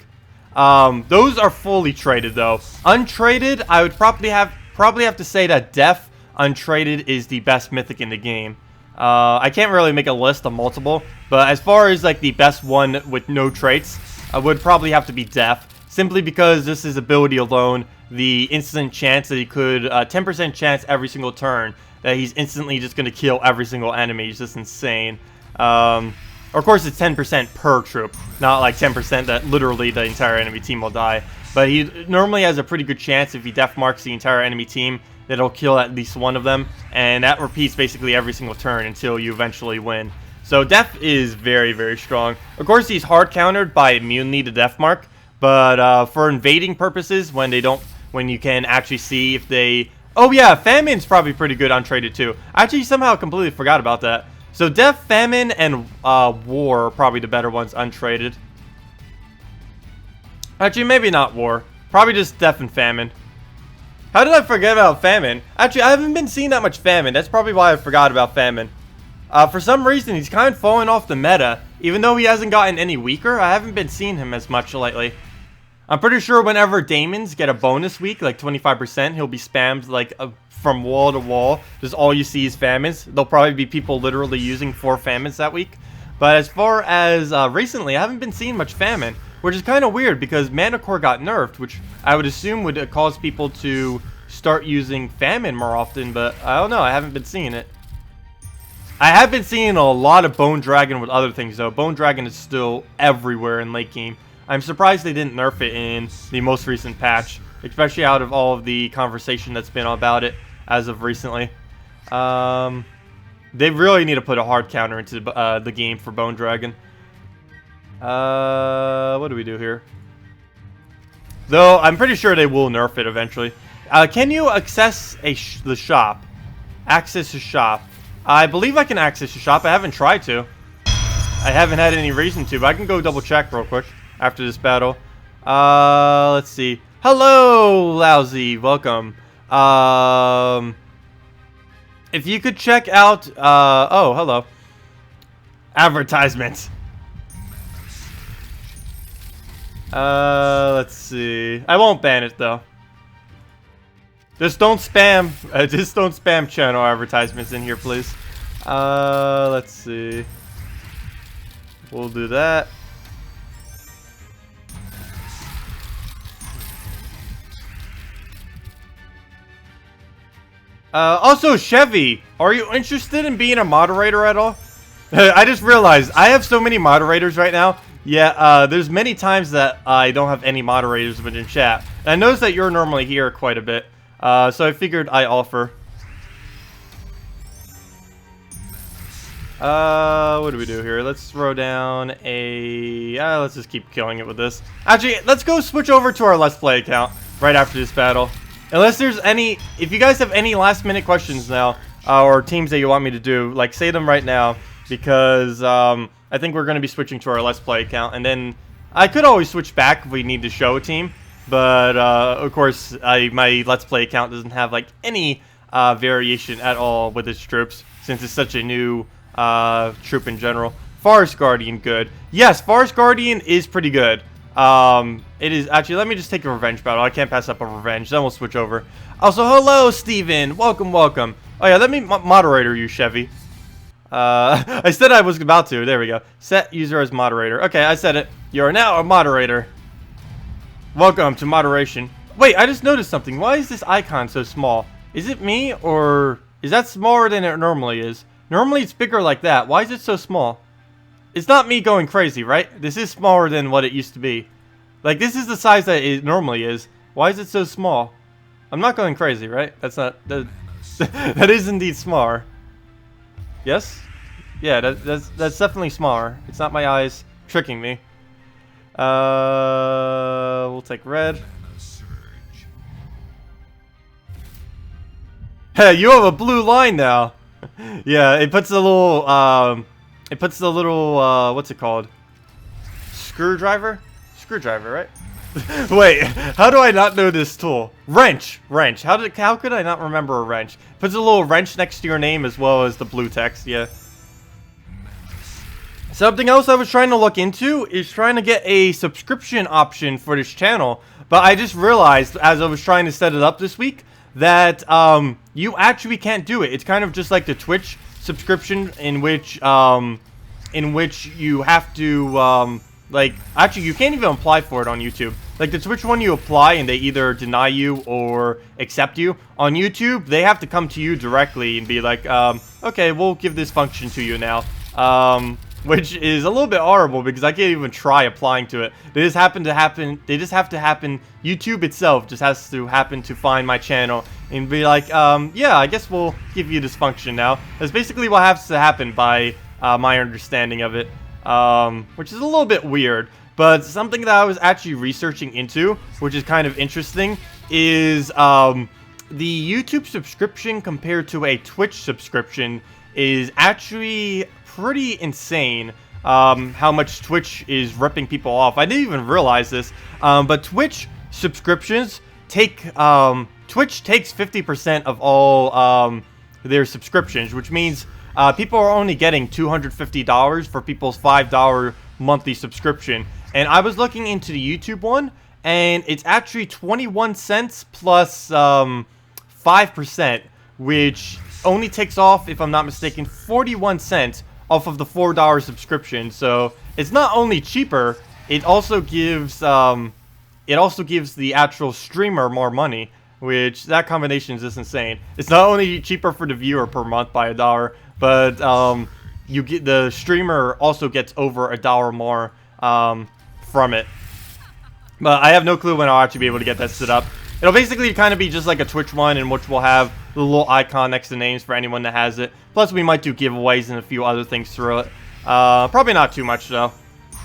Those are fully traded, though. Untraded, I would probably have to say that Def Untraded is the best Mythic in the game. I can't really make a list of multiple, but as far as like the best one with no traits, I would probably have to be Def, simply because this is ability alone, the instant chance that he could, 10% chance every single turn that he's instantly just going to kill every single enemy is just insane. Of course, it's 10% per troop, not like 10% that literally the entire enemy team will die. But he normally has a pretty good chance if he def marks the entire enemy team that he'll kill at least one of them. And that repeats basically every single turn until you eventually win. So def is very, very strong. Of course, he's hard countered by immunity to def mark. But for invading purposes, when you can actually see if they... Oh yeah, Famine's probably pretty good untraded too. I actually somehow completely forgot about that. So Def, Famine, and War are probably the better ones untraded. Actually, maybe not War. Probably just Def and Famine. How did I forget about Famine? Actually, I haven't been seeing that much Famine. That's probably why I forgot about Famine. For some reason, he's kind of falling off the meta. Even though he hasn't gotten any weaker, I haven't been seeing him as much lately. I'm pretty sure whenever Daemons get a bonus week, like 25%, he'll be spammed like from wall to wall. Just all you see is Famines. There'll probably be people literally using 4 Famines that week. But as far as recently, I haven't been seeing much Famine, which is kind of weird because Mana Core got nerfed, which I would assume would cause people to start using Famine more often, but I don't know, I haven't been seeing it. I have been seeing a lot of Bone Dragon with other things though. Bone Dragon is still everywhere in late game. I'm surprised they didn't nerf it in the most recent patch, especially out of all of the conversation that's been about it as of recently. They really need to put a hard counter into the game for Bone Dragon. What do we do here? Though, I'm pretty sure they will nerf it eventually. Can you access the shop? Access the shop. I believe I can access the shop. I haven't tried to. I haven't had any reason to, but I can go double check real quick after this battle. Let's see. Hello, Lousy. Welcome. If you could check out, oh, hello. Advertisements. Let's see. I won't ban it though. Just don't spam. Just don't spam channel advertisements in here, please. Let's see. We'll do that. Also, Chevy, are you interested in being a moderator at all? I just realized I have so many moderators right now. Yeah, there's many times that I don't have any moderators within chat. And I noticed that you're normally here quite a bit. So I figured I offer. What do we do here? Let's throw down a... let's just keep killing it with this. Actually, let's go switch over to our Let's Play account right after this battle. Unless there's any... If you guys have any last minute questions now, or teams that you want me to do, like, say them right now. Because, I think we're going to be switching to our Let's Play account. And then, I could always switch back if we need to show a team. But, of course, my Let's Play account doesn't have, like, any variation at all with its troops. Since it's such a new troop in general. Forest Guardian, good. Yes, Forest Guardian is pretty good. It is... Actually, let me just take a revenge battle. I can't pass up a revenge. Then we'll switch over. Also, hello, Steven. Welcome, welcome. Oh, yeah, let me moderator you, Chevy. I said I was about to. There we go. Set user as moderator. Okay, I said it. You are now a moderator. Welcome to moderation. Wait, I just noticed something. Why is this icon so small? Is it me, or is that smaller than it normally is? Normally it's bigger like that. Why is it so small? It's not me going crazy, right? This is smaller than what it used to be. Like, this is the size that it normally is. Why is it so small? I'm not going crazy, right? That's not... That is indeed smaller. Yes? Yeah, that's definitely smaller. It's not my eyes tricking me. We'll take red. Hey, you have a blue line now. Yeah, it puts the little, what's it called? Screwdriver? Screwdriver, right? Wait, how do I not know this tool? Wrench! Wrench. How could I not remember a wrench? Puts a little wrench next to your name as well as the blue text, yeah. Something else I was trying to look into is trying to get a subscription option for this channel. But I just realized, as I was trying to set it up this week, that you actually can't do it. It's kind of just like the Twitch subscription in which you have to... like, actually, you can't even apply for it on YouTube. Like, the Twitch one, you apply and they either deny you or accept you. On YouTube, they have to come to you directly and be like, okay, we'll give this function to you now. Which is a little bit horrible because I can't even try applying to it. They just have to happen. YouTube itself just has to happen to find my channel and be like, yeah, I guess we'll give you this function now. That's basically what has to happen by my understanding of it. Which is a little bit weird, but something that I was actually researching into, which is kind of interesting, is the YouTube subscription compared to a Twitch subscription is actually pretty insane. How much Twitch is ripping people off. I didn't even realize this, but Twitch subscriptions take Twitch takes 50% of all their subscriptions, which means people are only getting $250 for people's $5 monthly subscription. And I was looking into the YouTube one, and it's actually 21 cents plus 5%, which only takes off, if I'm not mistaken, 41 cents off of the $4 subscription. So it's not only cheaper, it also gives the actual streamer more money, which that combination is just insane. It's not only cheaper for the viewer per month by $1, but you get the streamer also gets over $1 more from it. But I have no clue when I'll actually be able to get that set up. It'll basically kind of be just like a Twitch one, in which we'll have the little icon next to names for anyone that has it. Plus, we might do giveaways and a few other things through it. Probably not too much though.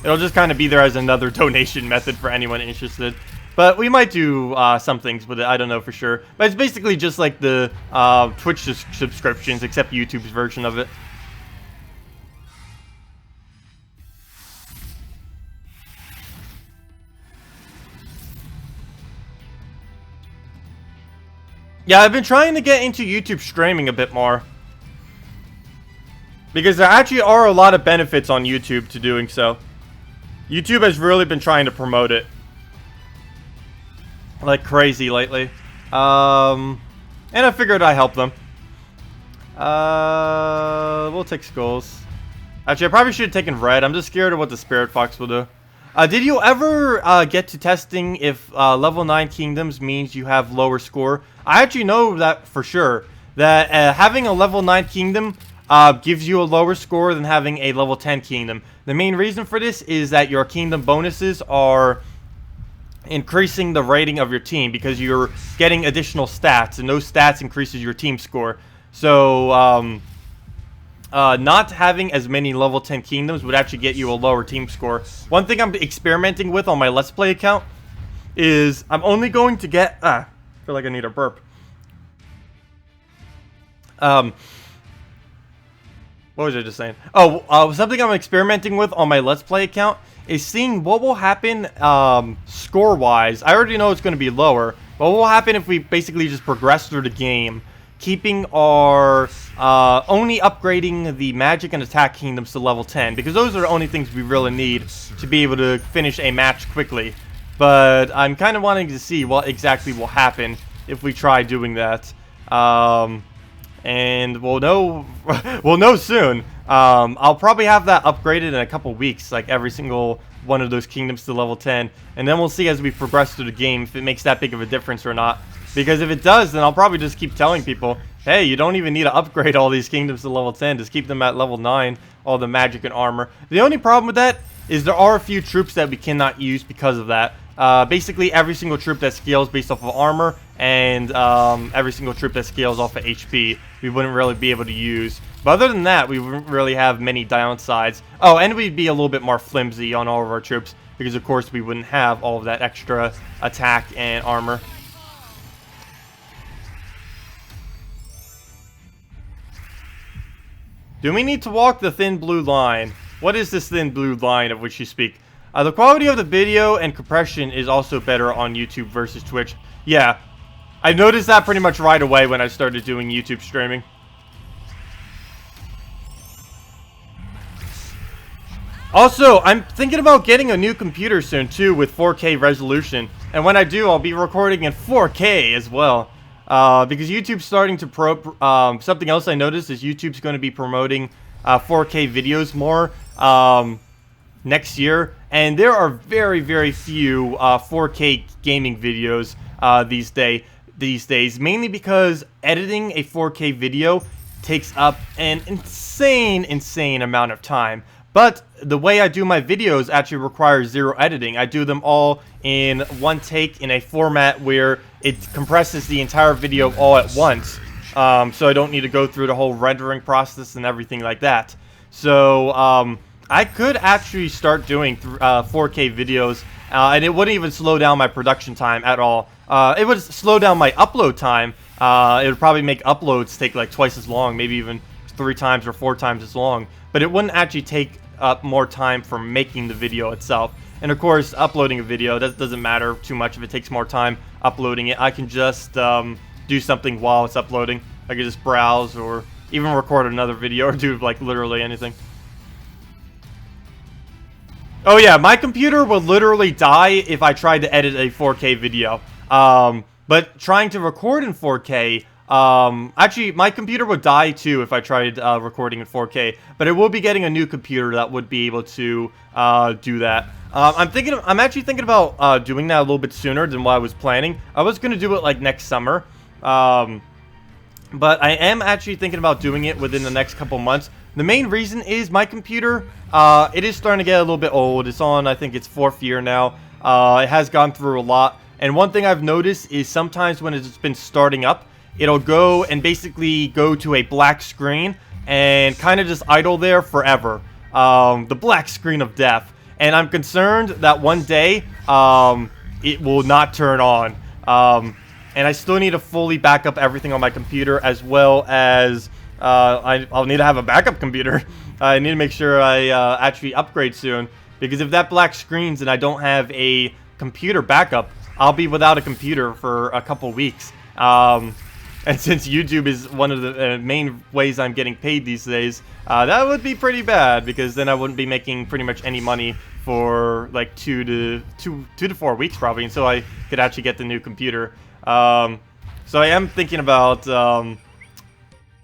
It'll just kind of be there as another donation method for anyone interested. But we might do some things with it. I don't know for sure. But it's basically just like the Twitch subscriptions, except YouTube's version of it. Yeah, I've been trying to get into YouTube streaming a bit more. Because there actually are a lot of benefits on YouTube to doing so. YouTube has really been trying to promote it like crazy lately. And I figured I'd help them. We'll take skulls. Actually, I probably should have taken red. I'm just scared of what the Spirit Fox will do. Did you ever get to testing if level 9 kingdoms means you have lower score? I actually know that for sure. That having a level 9 kingdom gives you a lower score than having a level 10 kingdom. The main reason for this is that your kingdom bonuses are increasing the rating of your team because you're getting additional stats, and those stats increases your team score. So not having as many level 10 kingdoms would actually get you a lower team score. One thing I'm experimenting with on my Let's Play account is I'm only going to get... I feel like I need a burp. What was I just saying? Oh, something I'm experimenting with on my Let's Play account is seeing what will happen score-wise. I already know it's going to be lower, but what will happen if we basically just progress through the game, keeping our... only upgrading the magic and attack kingdoms to level 10, because those are the only things we really need to be able to finish a match quickly. But I'm kind of wanting to see what exactly will happen if we try doing that. And we'll know soon. I'll probably have that upgraded in a couple weeks, like every single one of those kingdoms to level 10. And then we'll see as we progress through the game if it makes that big of a difference or not. Because if it does, then I'll probably just keep telling people, hey, you don't even need to upgrade all these kingdoms to level 10. Just keep them at level 9, all the magic and armor. The only problem with that is there are a few troops that we cannot use because of that. Basically, every single troop that scales based off of armor and every single troop that scales off of HP, we wouldn't really be able to use. But other than that, we wouldn't really have many downsides. Oh, and we'd be a little bit more flimsy on all of our troops because, of course, we wouldn't have all of that extra attack and armor. Do we need to walk the thin blue line? What is this thin blue line of which you speak? The quality of the video and compression is also better on YouTube versus Twitch. Yeah, I noticed that pretty much right away when I started doing YouTube streaming. Also, I'm thinking about getting a new computer soon too with 4K resolution. And when I do, I'll be recording in 4K as well. Because YouTube's starting to something else I noticed is YouTube's going to be promoting 4K videos more next year. And there are very, very few 4K gaming videos these days. Mainly because editing a 4K video takes up an insane amount of time. But the way I do my videos actually requires zero editing. I do them all in one take in a format where it compresses the entire video all at once. So I don't need to go through the whole rendering process and everything like that. So I could actually start doing 4K videos, and it wouldn't even slow down my production time at all. It would slow down my upload time. It would probably make uploads take like twice as long, maybe even 3 times or 4 times as long. But it wouldn't actually take up more time for making the video itself. And of course, uploading a video, that doesn't matter too much if it takes more time uploading it. I can just do something while it's uploading. I can just browse or even record another video or do like literally anything. Oh yeah, my computer would literally die if I tried to edit a 4K video. But trying to record in 4K, actually, my computer would die too if I tried recording in 4K. But I will be getting a new computer that would be able to do that. I'm actually thinking about doing that a little bit sooner than what I was planning. I was gonna do it like next summer, but I am actually thinking about doing it within the next couple months. The main reason is my computer, it is starting to get a little bit old. It's on, I think it's 4th year now. It has gone through a lot. And one thing I've noticed is sometimes when it's been starting up, it'll go and basically go to a black screen and kind of just idle there forever. The black screen of death. And I'm concerned that one day, it will not turn on. And I still need to fully back up everything on my computer, as well as I'll need to have a backup computer. I need to make sure I actually upgrade soon, because if that black screens and I don't have a computer backup, I'll be without a computer for a couple weeks. And since YouTube is one of the main ways I'm getting paid these days, that would be pretty bad, because then I wouldn't be making pretty much any money for like 2 to 4 weeks probably, until I could actually get the new computer. So I am thinking about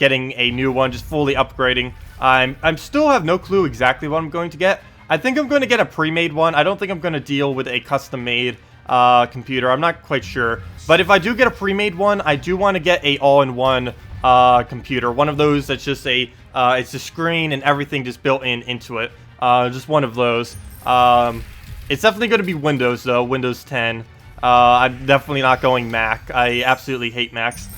getting a new one, just fully upgrading. I'm still have no clue exactly what I'm going to get. I think I'm going to get a pre-made one. I don't think I'm going to deal with a custom-made computer. I'm not quite sure. But if I do get a pre-made one, I do want to get a all-in-one computer. One of those that's just a, it's a screen and everything just built into it. Just one of those. It's definitely going to be Windows, though. Windows 10. I'm definitely not going Mac. I absolutely hate Macs.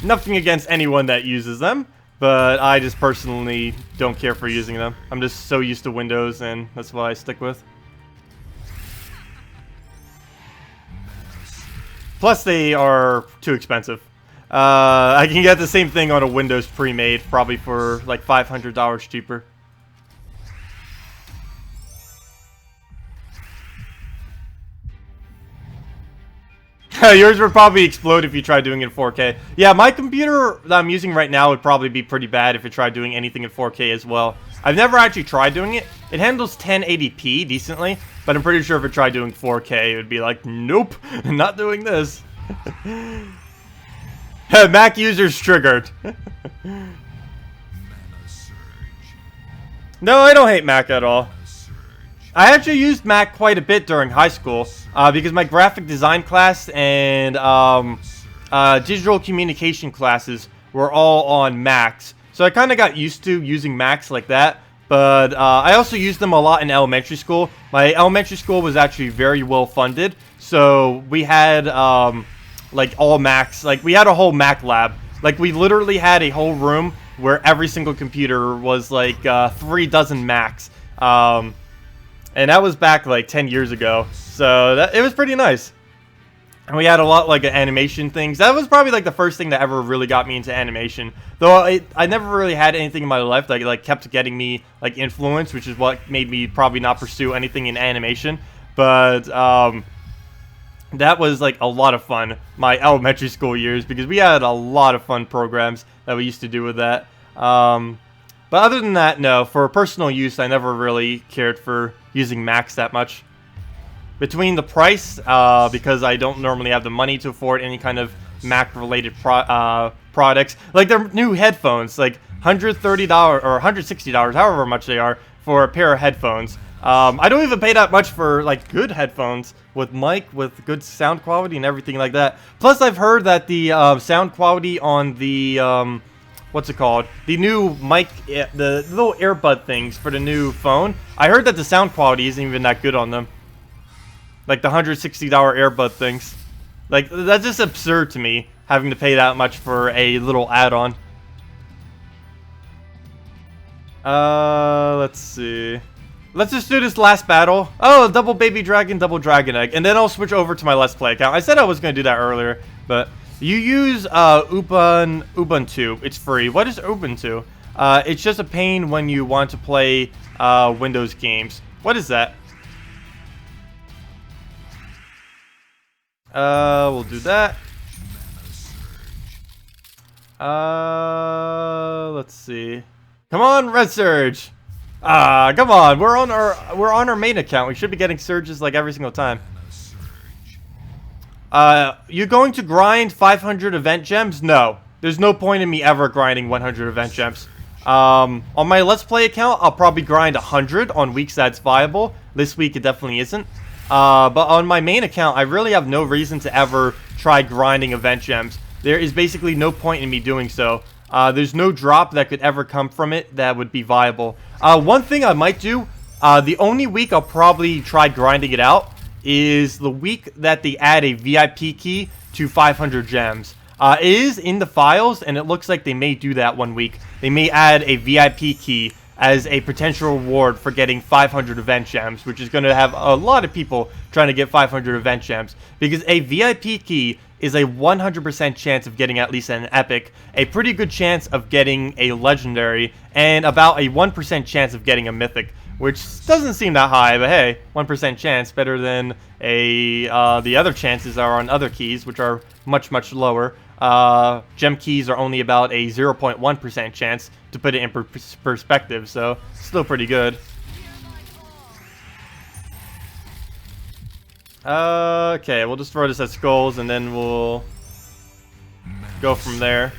Nothing against anyone that uses them, but I just personally don't care for using them. I'm just so used to Windows, and that's what I stick with. Plus, they are too expensive. I can get the same thing on a Windows pre-made, probably for like $500 cheaper. Yours would probably explode if you tried doing it in 4K. Yeah, my computer that I'm using right now would probably be pretty bad if it tried doing anything in 4K as well. I've never actually tried doing it. It handles 1080p decently, but I'm pretty sure if it tried doing 4K, it would be like, nope, not doing this. Mac users triggered. No, I don't hate Mac at all. I actually used Mac quite a bit during high school, because my graphic design class and digital communication classes were all on Macs. So I kind of got used to using Macs like that, but I also used them a lot in elementary school. My elementary school was actually very well funded, so we had like all Macs. Like, we had a whole Mac lab. Like, we literally had a whole room where every single computer was like 3 dozen Macs. And that was back like 10 years ago, so it was pretty nice. And we had a lot like animation things. That was probably like the first thing that ever really got me into animation. Though I never really had anything in my life that like kept getting me like influence, which is what made me probably not pursue anything in animation. But that was like a lot of fun, my elementary school years, because we had a lot of fun programs that we used to do with that. But other than that, no, for personal use, I never really cared for using Macs that much. Between the price, because I don't normally have the money to afford any kind of Mac-related products, like their new headphones, like $130 or $160, however much they are, for a pair of headphones. I don't even pay that much for like good headphones with mic, with good sound quality and everything like that. Plus, I've heard that the sound quality on the what's it called? The new mic, the little earbud things for the new phone. I heard that the sound quality isn't even that good on them. Like the $160 earbud things. Like, that's just absurd to me, having to pay that much for a little add-on. Let's see. Let's just do this last battle. Oh, double baby dragon, double dragon egg. And then I'll switch over to my Let's Play account. I said I was going to do that earlier, but... You use Ubuntu. It's free. What is Ubuntu? It's just a pain when you want to play Windows games. What is that? We'll do that. Let's see. Come on, Red Surge. Come on. We're on our main account. We should be getting surges like every single time. You going to grind 500 event gems? No. There's no point in me ever grinding 100 event gems. On my Let's Play account, I'll probably grind 100 on weeks that's viable. This week, it definitely isn't. But on my main account, I really have no reason to ever try grinding event gems. There is basically no point in me doing so. There's no drop that could ever come from it that would be viable. One thing I might do, the only week I'll probably try grinding it out is the week that they add a VIP key to 500 gems. It is in the files, and it looks like they may do that one week. They may add a VIP key as a potential reward for getting 500 event gems, which is going to have a lot of people trying to get 500 event gems, because a VIP key is a 100% chance of getting at least an epic, a pretty good chance of getting a legendary, and about a 1% chance of getting a mythic, which doesn't seem that high, but hey, 1% chance, better than the other chances are on other keys, which are much, much lower. Gem keys are only about a 0.1% chance, to put it in perspective, so still pretty good. Okay, we'll just throw this at skulls, and then we'll go from there.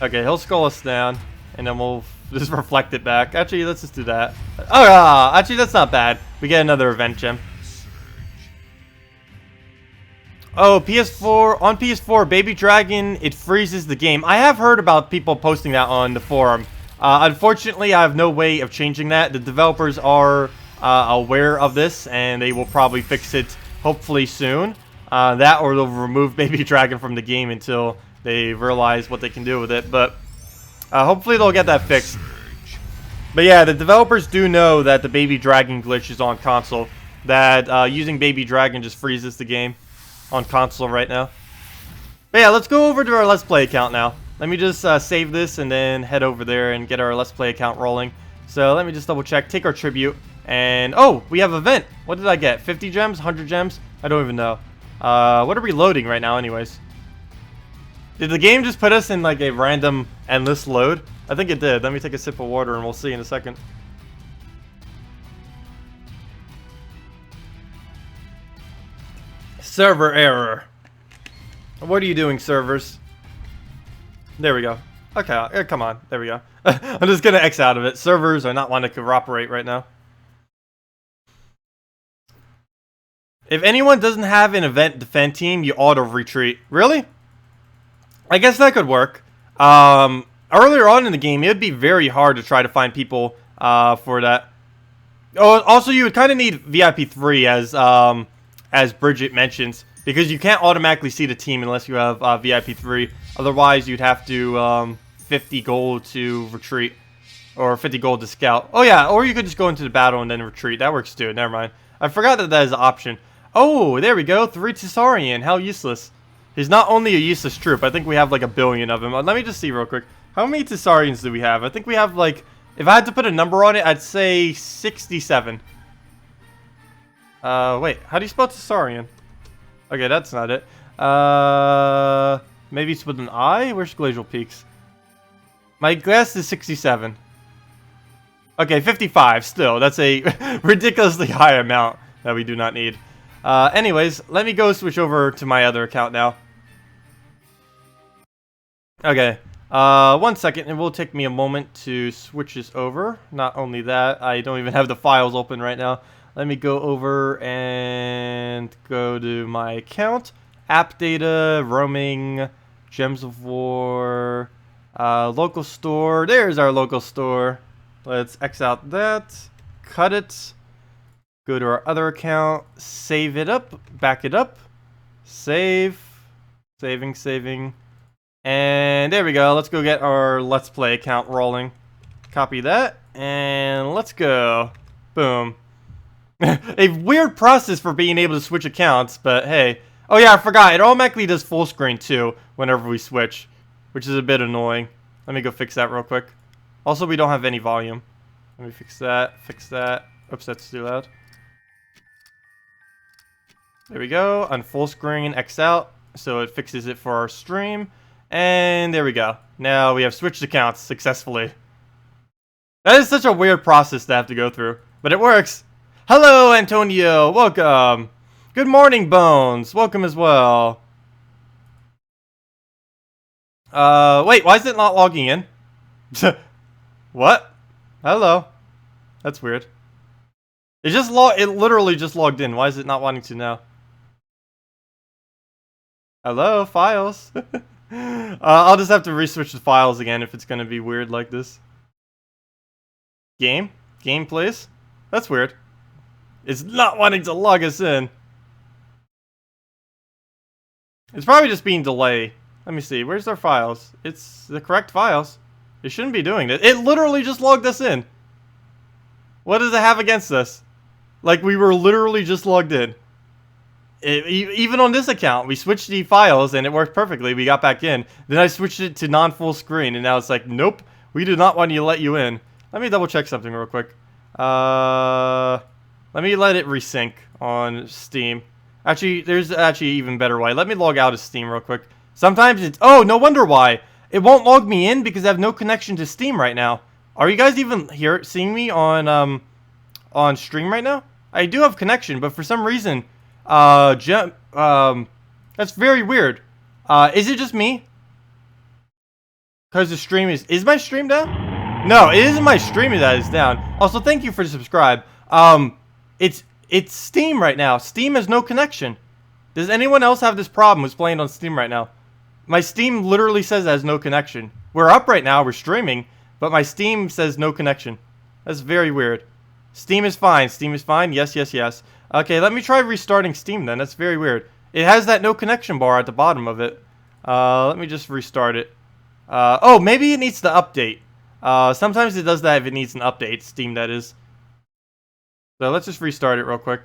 Okay, he'll skull us down, and then we'll just reflect it back. Actually, let's just do that. Oh, actually, that's not bad. We get another event gem. Oh, PS4, on PS4, Baby Dragon, it freezes the game. I have heard about people posting that on the forum. Unfortunately, I have no way of changing that. The developers are aware of this, and they will probably fix it hopefully soon. That, or they'll remove Baby Dragon from the game until they realize what they can do with it. But hopefully they'll get that fixed. But yeah, the developers do know that the Baby Dragon glitch is on console. That using Baby Dragon just freezes the game on console right now. But yeah, let's go over to our Let's Play account now. Let me just save this and then head over there and get our Let's Play account rolling. So let me just double check, take our tribute, and oh, we have event. What did I get? 50 gems? 100 gems? I don't even know. What are we loading right now anyways? Did the game just put us in like a random endless load? I think it did. Let me take a sip of water and we'll see in a second. Server error. What are you doing, servers? There we go. Okay, come on. There we go. I'm just gonna X out of it. Servers are not wanting to cooperate right now. If anyone doesn't have an event defend team, you auto retreat. Really? I guess that could work. Earlier on in the game, it would be very hard to try to find people for that. Oh, also, you would kind of need VIP 3 as Bridget mentions, because you can't automatically see the team unless you have VIP 3. Otherwise, you'd have to 50 gold to retreat, or 50 gold to scout. Oh yeah, or you could just go into the battle and then retreat. That works too. Never mind. I forgot that that is an option. Oh, there we go. 3 Tsarian. How useless. He's not only a useless troop. I think we have like a billion of him. Let me just see real quick. How many Tsarians do we have? I think we have like, if I had to put a number on it, I'd say 67. Wait, how do you spell Tsarian? Okay, that's not it. Maybe it's with an I? Where's Glacial Peaks? My guess is 67. Okay, 55 still. That's a ridiculously high amount that we do not need. Anyways, let me go switch over to my other account now. Okay, 1 second. It will take me a moment to switch this over. Not only that, I don't even have the files open right now. Let me go over and go to my account. App data, roaming, Gems of War, local store. There's our local store. Let's X out that, cut it, go to our other account, save it up, back it up, save, saving, and there we go. Let's go get our Let's Play account rolling. Copy that, and let's go. Boom. A weird process for being able to switch accounts, but hey. Oh yeah, I forgot. It automatically does full screen too whenever we switch, which is a bit annoying. Let me go fix that real quick. Also, we don't have any volume. Let me fix that, Oops, that's too loud. There we go. On full screen, X out, so it fixes it for our stream. And there we go. Now we have switched accounts successfully. That is such a weird process to have to go through, but it works. Hello, Antonio. Welcome. Good morning, Bones. Welcome as well. Wait, why is it not logging in? What? Hello. That's weird. It literally just logged in. Why is it not wanting to now? Hello, files. I'll just have to re-switch the files again if it's gonna be weird like this. Game, please. That's weird. It's not wanting to log us in. It's probably just being delayed. Let me see. Where's our files? It's the correct files. It shouldn't be doing this. It literally just logged us in. What does it have against us? Like, we were literally just logged in. Even on this account, we switched the files and it worked perfectly. We got back in. Then I switched it to non-full screen and now it's like, nope, we do not want to let you in. Let me double check something real quick. Let me let it resync on Steam. Actually, there's actually an even better way. Let me log out of Steam real quick. Sometimes it's... Oh, no wonder why. It won't log me in because I have no connection to Steam right now. Are you guys even here seeing me on stream right now? I do have connection, but for some reason... that's very weird. Is it just me? Because the stream is my stream down? No, it isn't my stream that is down. Also, thank you for the subscribe. It's Steam right now. Steam has no connection. Does anyone else have this problem who's playing on Steam right now? My Steam literally says it has no connection. We're up right now, we're streaming, but my Steam says no connection. That's very weird. Steam is fine. Steam is fine. Yes, yes, yes. Okay, let me try restarting Steam then. That's very weird. It has that no connection bar at the bottom of it. Let me just restart it. Oh, maybe it needs to update. Sometimes it does that if it needs an update. Steam, that is. So let's just restart it real quick.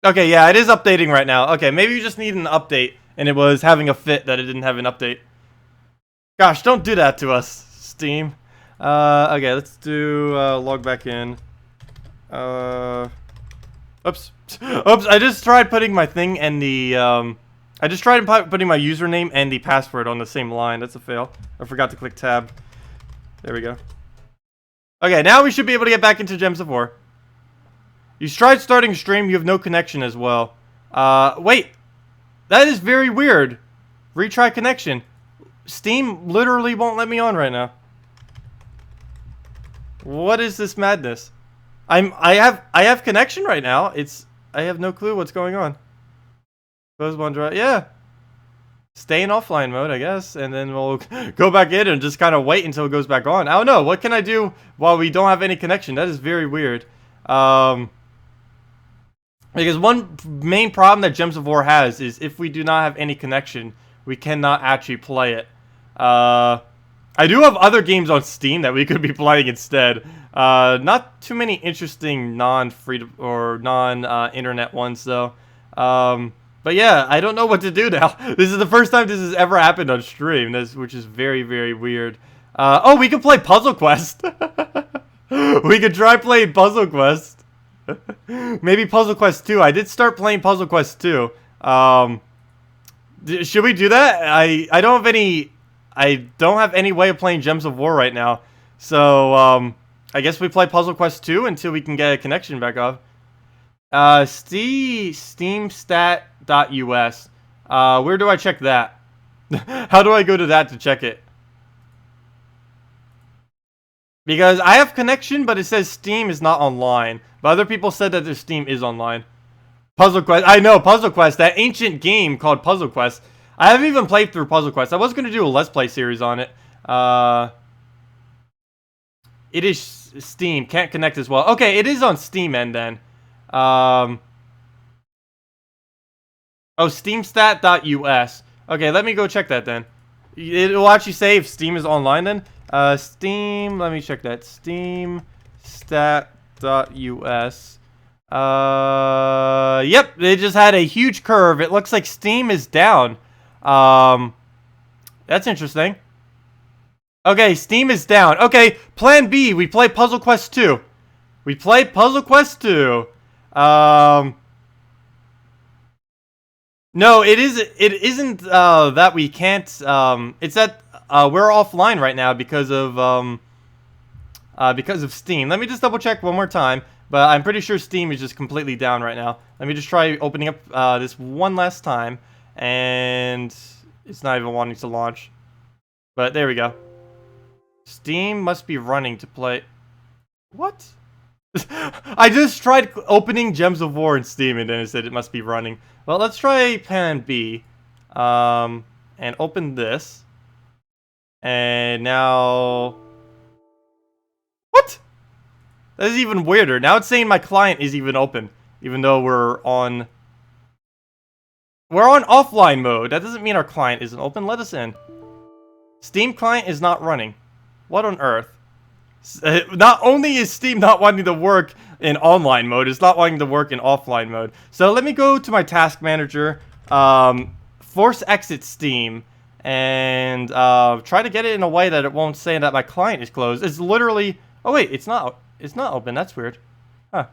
Okay, yeah, it is updating right now. Okay, maybe you just need an update, and it was having a fit that it didn't have an update. Gosh, don't do that to us, Steam. Okay, let's do log back in. Oops. Oops, I just tried putting my thing and the, I just tried putting my username and the password on the same line. That's a fail. I forgot to click tab. There we go. Okay, now we should be able to get back into Gems of War. You tried starting a stream, you have no connection as well. Wait. That is very weird. Retry connection. Steam literally won't let me on right now. What is this madness? I have connection right now. I have no clue what's going on. Close OneDrive. Yeah. Stay in offline mode, I guess, and then we'll go back in and just kind of wait until it goes back on. I don't know. What can I do while we don't have any connection? That is very weird. Because one main problem that Gems of War has is if we do not have any connection, we cannot actually play it. I do have other games on Steam that we could be playing instead. Not too many interesting non-free or non-internet ones though. But yeah, I don't know what to do now. This is the first time this has ever happened on stream, which is very, very weird. Oh, we could play Puzzle Quest. We could try playing Puzzle Quest. Maybe Puzzle Quest 2. I did start playing Puzzle Quest 2. Should we do that? I don't have any way of playing Gems of War right now. So, I guess we play Puzzle Quest 2 until we can get a connection back up. Steamstat.us. Where do I check that? How do I go to that to check it? Because I have connection, but it says Steam is not online. But other people said that their Steam is online. Puzzle Quest. I know, Puzzle Quest. That ancient game called Puzzle Quest. I haven't even played through Puzzle Quest. I was going to do a Let's Play series on it. It is Steam. Can't connect as well. Okay, it is on Steam end then. Oh, steamstat.us. Okay, let me go check that then. It will actually say if Steam is online then. Steam, let me check that. Steamstat.us. Yep, they just had a huge curve. It looks like Steam is down. That's interesting. Okay, Steam is down. Okay, plan B, we play Puzzle Quest 2. We play Puzzle Quest 2. No, it isn't that we can't, it's that we're offline right now because of Steam. Let me just double check one more time, but I'm pretty sure Steam is just completely down right now. Let me just try opening up this one last time, and it's not even wanting to launch. But there we go. Steam must be running to play. What? I just tried opening Gems of War in Steam and then it said it must be running. Well, let's try plan B. And open this. And now... What? That is even weirder. Now it's saying my client is even open. Even though we're on offline mode. That doesn't mean our client isn't open. Let us in. Steam client is not running. What on earth? Not only is Steam not wanting to work in online mode, it's not wanting to work in offline mode. So let me go to my task manager, force exit Steam, and try to get it in a way that it won't say that my client is closed. It's literally... Oh wait, it's not open. That's weird. Huh.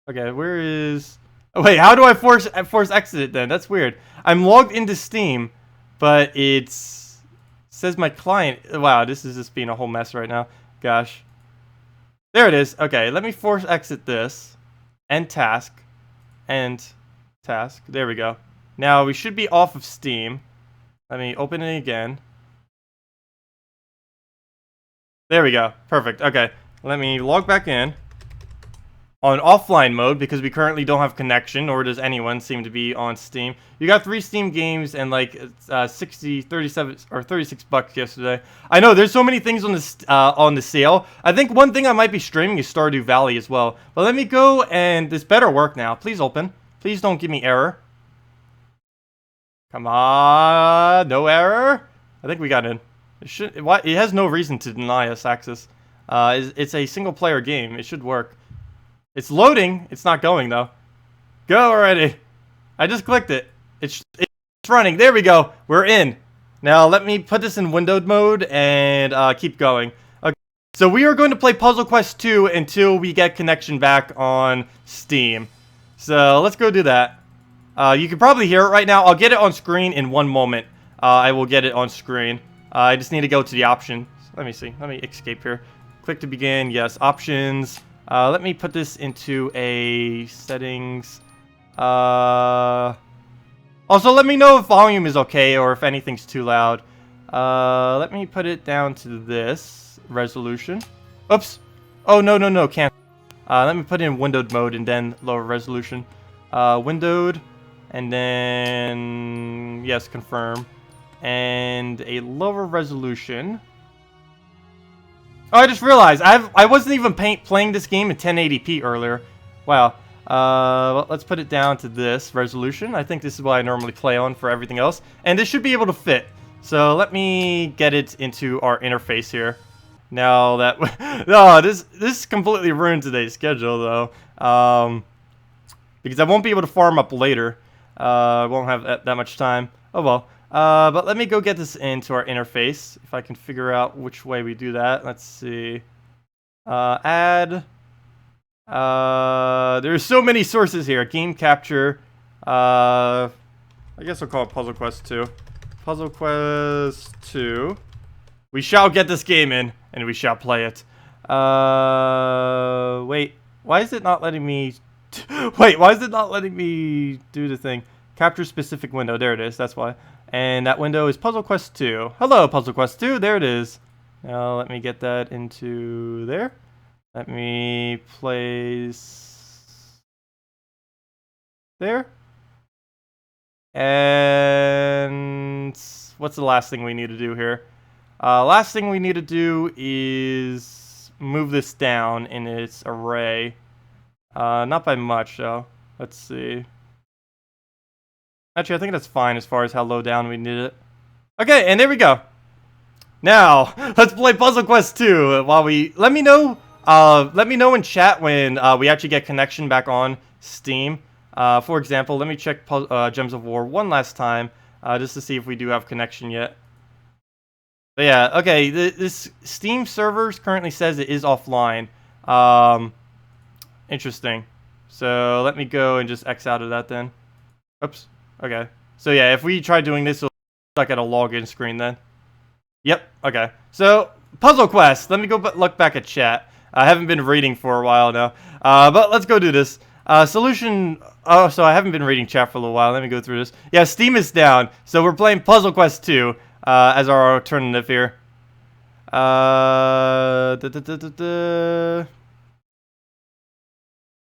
Okay, where is... Oh wait, how do I force exit it then? That's weird. I'm logged into Steam, but it says my client... Wow, this is just being a whole mess right now. Gosh. There it is. Okay, let me force exit this. End task. End task. There we go. Now, we should be off of Steam. Let me open it again. There we go. Perfect. Okay. Let me log back in. On offline mode, because we currently don't have connection, nor does anyone seem to be on Steam. You got 3 Steam games and like 37 or 36 bucks yesterday. I know there's so many things on the sale. I think one thing I might be streaming is Stardew Valley as well. But let me go, and this better work now. Please open. Please don't give me error. Come on, no error. I think we got in. It has no reason to deny us access. It's a single player game. It should work. It's loading. It's not going, though. Go already. I just clicked it. It's running. There we go. We're in. Now, let me put this in windowed mode and keep going. Okay. So, we are going to play Puzzle Quest 2 until we get connection back on Steam. So, let's go do that. You can probably hear it right now. I'll get it on screen in one moment. I will get it on screen. I just need to go to the options. Let me see. Let me escape here. Click to begin. Yes, options. Let me put this into a settings. Also, let me know if volume is okay or if anything's too loud. Let me put it down to this resolution. Oops. Oh, no, can't. Let me put it in windowed mode and then lower resolution. Windowed, and then, yes, confirm. And a lower resolution. Oh, I just realized I wasn't even playing this game in 1080p earlier. Wow. Well, let's put it down to this resolution. I think this is what I normally play on for everything else. And this should be able to fit. So let me get it into our interface here. Now that... oh, this completely ruined today's schedule, though. Because I won't be able to farm up later. I won't have that much time. Oh, well. But let me go get this into our interface. If I can figure out which way we do that. Let's see. Add. There's so many sources here. Game capture. I guess I'll call it Puzzle Quest 2. Puzzle Quest 2. We shall get this game in, and we shall play it. Wait. Why is it not letting me... Wait, why is it not letting me do the thing? Capture specific window. There it is. That's why. And that window is Puzzle Quest 2. Hello, Puzzle Quest 2. There it is. Now, let me get that into there. Let me place... there. And... what's the last thing we need to do here? Last thing we need to do is move this down in its array. Not by much, though. Let's see. Actually, I think that's fine as far as how low down we need it. Okay, and there we go. Now, let's play Puzzle Quest 2 while we... Let me know in chat when we actually get connection back on Steam. For example, let me check Gems of War one last time, just to see if we do have connection yet. But yeah, okay, this Steam servers currently says it is offline. Interesting. So let me go and just X out of that then. Oops. Okay. So yeah, if we try doing this, we'll be stuck at a login screen then. Yep. Okay. So Puzzle Quest. Let me go look back at chat. I haven't been reading for a while now. But let's go do this. Solution. Oh, so I haven't been reading chat for a little while. Let me go through this. Yeah, Steam is down. So we're playing Puzzle Quest 2 as our alternative here.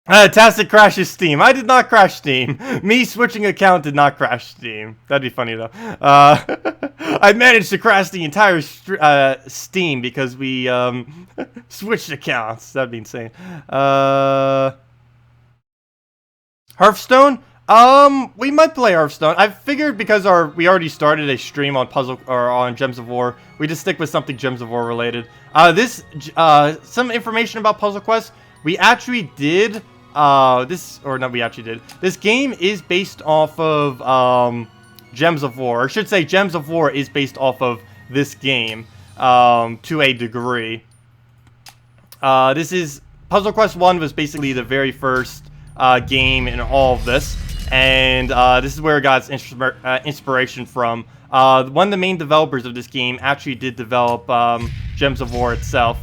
Tacet crashes Steam. I did not crash Steam. Me switching account did not crash Steam. That'd be funny though. I managed to crash the entire Steam because we switched accounts. That'd be insane. Hearthstone? We might play Hearthstone. I figured because we already started a stream on puzzle or on Gems of War, we just stick with something Gems of War related. Some information about Puzzle Quest. We actually did This game is based off of Gems of War. Or I should say Gems of War is based off of this game to a degree. Puzzle Quest 1 was basically the very first game in all of this. And this is where it got its inspiration from. One of the main developers of this game actually did develop Gems of War itself.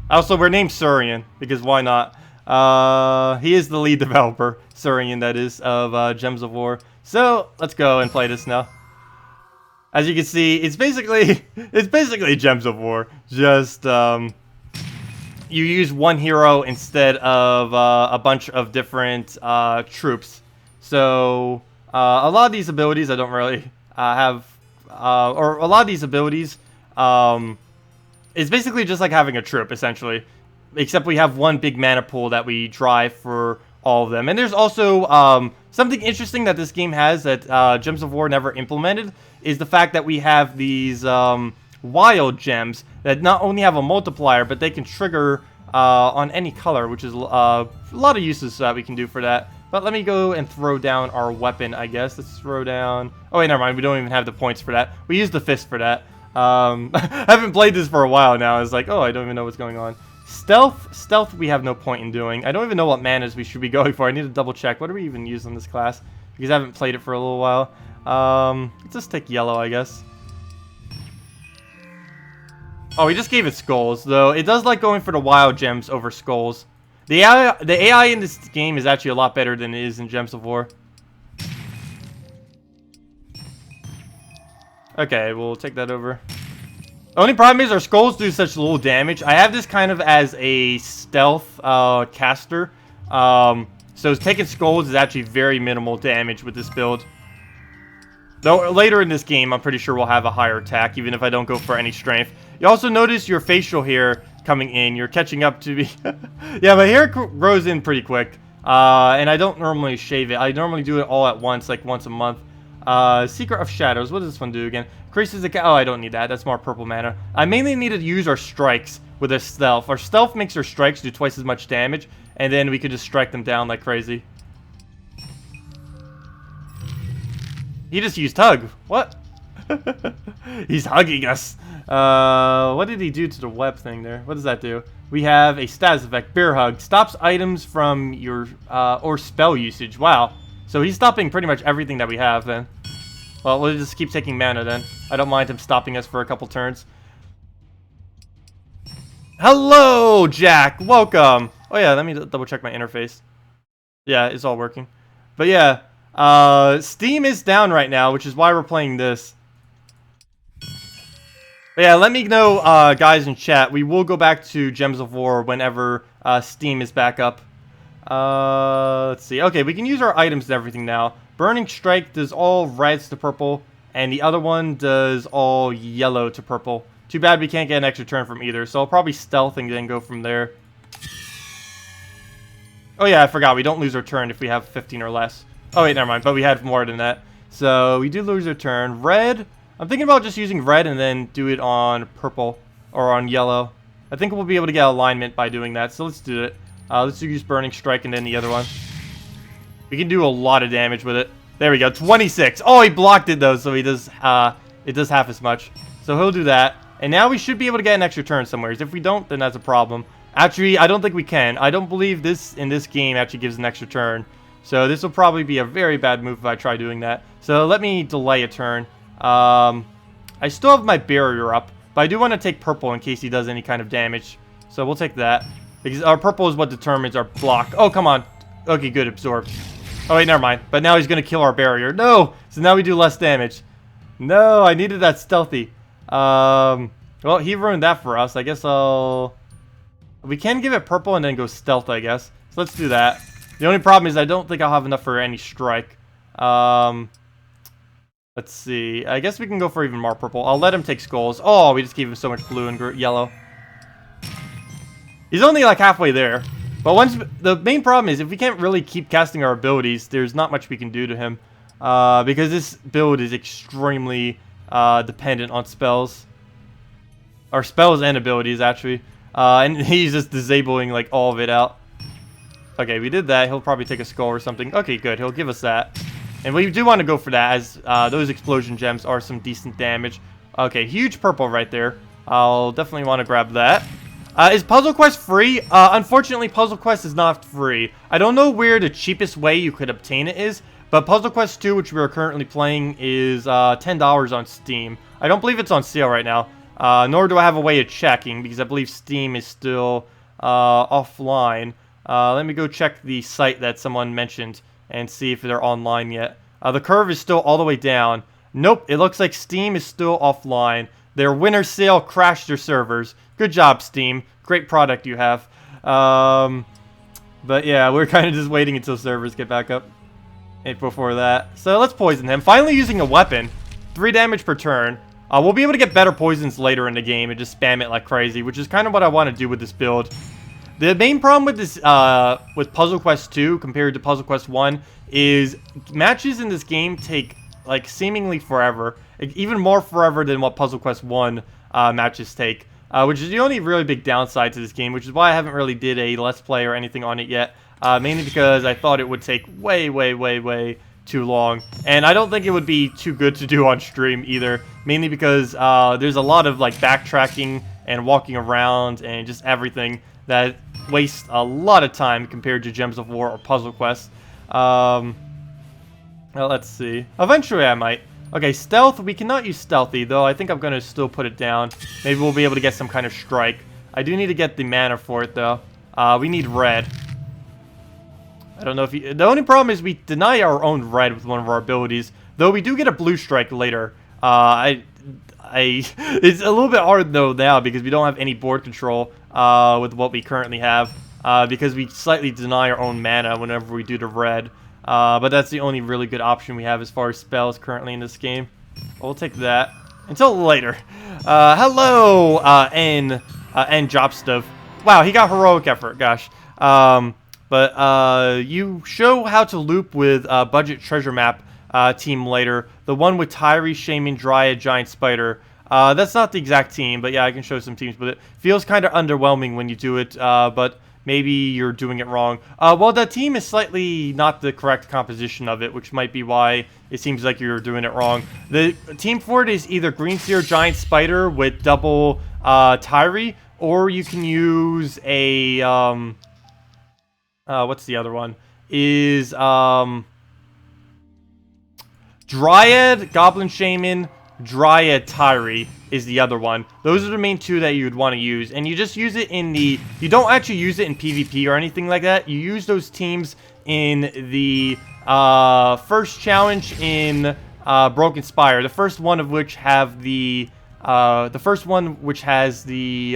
Also, we're named Surian, because why not? He is the lead developer, Surian, that is, of Gems of War. So, let's go and play this now. As you can see, it's basically Gems of War. Just, you use one hero instead of a bunch of different troops. So, a lot of these abilities I don't really have, or a lot of these abilities, it's basically just like having a troop, essentially. Except we have one big mana pool that we drive for all of them. And there's also something interesting that this game has that Gems of War never implemented, is the fact that we have these wild gems that not only have a multiplier, but they can trigger on any color, which is a lot of uses that we can do for that. But let me go and throw down our weapon, I guess. Let's throw down... Oh, wait, never mind. We don't even have the points for that. We use the fist for that. I haven't played this for a while now. It's like, oh, I don't even know what's going on. Stealth, we have no point in doing. I don't even know what manas we should be going for. I need to double check. What do we even use in this class? Because I haven't played it for a little while. Let's just take yellow, I guess. Oh, we just gave it skulls, though. It does like going for the wild gems over skulls. The AI in this game is actually a lot better than it is in Gems of War. Okay, we'll take that over. The only problem is our skulls do such little damage. I have this kind of as a stealth caster. So taking skulls is actually very minimal damage with this build. Though later in this game, I'm pretty sure we'll have a higher attack, even if I don't go for any strength. You also notice your facial hair coming in. You're catching up to me. Yeah, my hair grows in pretty quick. And I don't normally shave it. I normally do it all at once, like once a month. Secret of Shadows. What does this one do again? Increases the... Oh, I don't need that. That's more purple mana. I mainly need to use our strikes with our stealth. Our stealth makes our strikes do twice as much damage. And then we could just strike them down like crazy. He just used hug. What? He's hugging us. What did he do to the web thing there? What does that do? We have a status effect. Bear Hug. Stops items from your... or spell usage. Wow. So he's stopping pretty much everything that we have then. Well, we'll just keep taking mana then. I don't mind him stopping us for a couple turns. Hello, Jack. Welcome. Oh yeah, let me double check my interface. Yeah, it's all working. But yeah, Steam is down right now, which is why we're playing this. But yeah, let me know, guys in chat. We will go back to Gems of War whenever Steam is back up. Let's see. Okay, we can use our items and everything now. Burning Strike does all reds to purple, and the other one does all yellow to purple. Too bad we can't get an extra turn from either, so I'll probably stealth and then go from there. Oh yeah, I forgot. We don't lose our turn if we have 15 or less. Oh wait, never mind. But we had more than that. So we do lose our turn. Red. I'm thinking about just using red and then do it on purple or on yellow. I think we'll be able to get alignment by doing that, so let's do it. Let's use Burning Strike and then the other one. We can do a lot of damage with it. There we go, 26. Oh, he blocked it though, so he does. It does half as much. So he'll do that, and now we should be able to get an extra turn somewhere. If we don't, then that's a problem. Actually, I don't think we can. I don't believe this in this game actually gives an extra turn. So this will probably be a very bad move if I try doing that. So let me delay a turn. I still have my barrier up, but I do want to take purple in case he does any kind of damage. So we'll take that. Because our purple is what determines our block. Oh, come on. Okay, good. Absorbed. Oh, wait, never mind. But now he's going to kill our barrier. No! So now we do less damage. No, I needed that stealthy. Well, he ruined that for us. I guess I'll... We can give it purple and then go stealth, I guess. So let's do that. The only problem is I don't think I'll have enough for any strike. Let's see. I guess we can go for even more purple. I'll let him take skulls. Oh, we just gave him so much blue and yellow. He's only like halfway there. But the main problem is if we can't really keep casting our abilities, there's not much we can do to him. Because this build is extremely dependent on spells. Or spells and abilities, actually. And he's just disabling, like, all of it out. Okay, we did that. He'll probably take a skull or something. Okay, good. He'll give us that. And we do want to go for that, as those explosion gems are some decent damage. Okay, huge purple right there. I'll definitely want to grab that. Is Puzzle Quest free? Unfortunately, Puzzle Quest is not free. I don't know where the cheapest way you could obtain it is, but Puzzle Quest 2, which we are currently playing, is $10 on Steam. I don't believe it's on sale right now, nor do I have a way of checking, because I believe Steam is still offline. Let me go check the site that someone mentioned and see if they're online yet. The curve is still all the way down. Nope, it looks like Steam is still offline. Their winter sale crashed their servers. Good job, Steam. Great product you have. But yeah, we're kind of just waiting until servers get back up before that. So let's poison him. Finally using a weapon. 3 damage per turn. We'll be able to get better poisons later in the game and just spam it like crazy, which is kind of what I want to do with this build. The main problem with this, with Puzzle Quest 2 compared to Puzzle Quest 1 is matches in this game take, like, seemingly forever. Even more forever than what Puzzle Quest 1 matches take. Which is the only really big downside to this game, which is why I haven't really did a Let's Play or anything on it yet. Mainly because I thought it would take way too long. And I don't think it would be too good to do on stream either. Mainly because there's a lot of, like, backtracking and walking around and just everything that wastes a lot of time compared to Gems of War or Puzzle Quest. Well, let's see. Eventually I might. Okay, stealth. We cannot use stealthy, though. I think I'm going to still put it down. Maybe we'll be able to get some kind of strike. I do need to get the mana for it, though. We need red. I don't know if you... The only problem is we deny our own red with one of our abilities, though we do get a blue strike later. It's a little bit hard, though, now, because we don't have any board control with what we currently have, because we slightly deny our own mana whenever we do the red. But that's the only really good option we have as far as spells currently in this game. We'll take that until later. Hello, N Jobstuff. Wow, he got heroic effort, gosh. But you show how to loop with budget treasure map team later. The one with Tyree, Shaman, Dryad, Giant Spider. That's not the exact team, but yeah, I can show some teams with it. Feels kind of underwhelming when you do it, but maybe you're doing it wrong. Well, the team is slightly not the correct composition of it, which might be why it seems like you're doing it wrong. The team for it is either Green Seer, Giant Spider with double Tyree, or you can use a... what's the other one? Is Dryad, Goblin Shaman, Dryad, Tyree is the other one. Those are the main two that you would want to use. And you just use it in the... You don't actually use it in PvP or anything like that. You use those teams in the first challenge in Broken Spire. The first one of which have the... the first one which has the...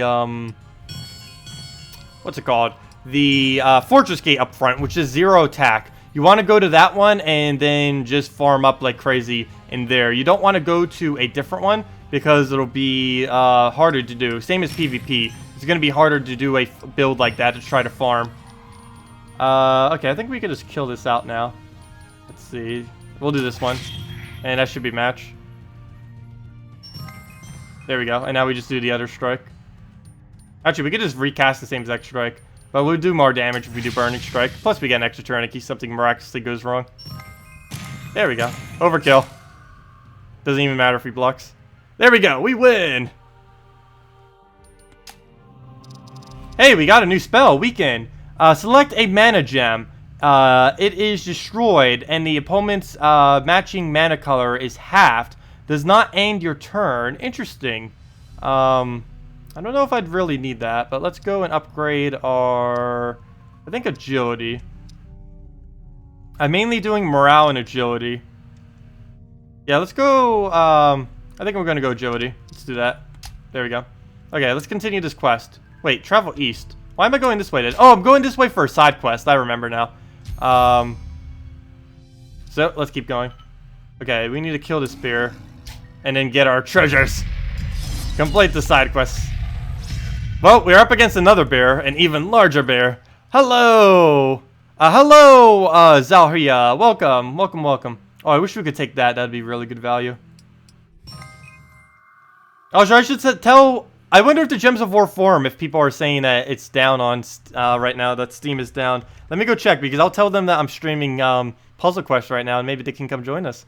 what's it called? The Fortress Gate up front, which is 0 attack. You want to go to that one and then just farm up like crazy in there. You don't want to go to a different one because it'll be harder to do. Same as PvP. It's going to be harder to do a build like that to try to farm. Okay, I think we can just kill this out now. Let's see. We'll do this one. And that should be match. There we go. And now we just do the other strike. Actually, we could just recast the same exact strike. But we'll do more damage if we do Burning Strike. Plus, we get an extra turn in case something miraculously goes wrong. There we go. Overkill. Doesn't even matter if he blocks. There we go. We win! Hey, we got a new spell. Weekend. Select a mana gem. It is destroyed, and the opponent's matching mana color is halved. Does not end your turn. Interesting. I don't know if I'd really need that, but let's go and upgrade our, I think, agility. I'm mainly doing morale and agility. Yeah, let's go, I think we're going to go agility. Let's do that. There we go. Okay, let's continue this quest. Wait, travel east. Why am I going this way then? Oh, I'm going this way for a side quest. I remember now. So, let's keep going. Okay, we need to kill this bear and then get our treasures. Complete the side quest. Well, we're up against another bear, an even larger bear. Hello! Hello, Zalhria. Welcome, welcome, welcome. Oh, I wish we could take that. That'd be really good value. Oh, sure, I should tell... I wonder if the Gems of War forum, if people are saying that it's down on right now, that Steam is down. Let me go check, because I'll tell them that I'm streaming Puzzle Quest right now, and maybe they can come join us.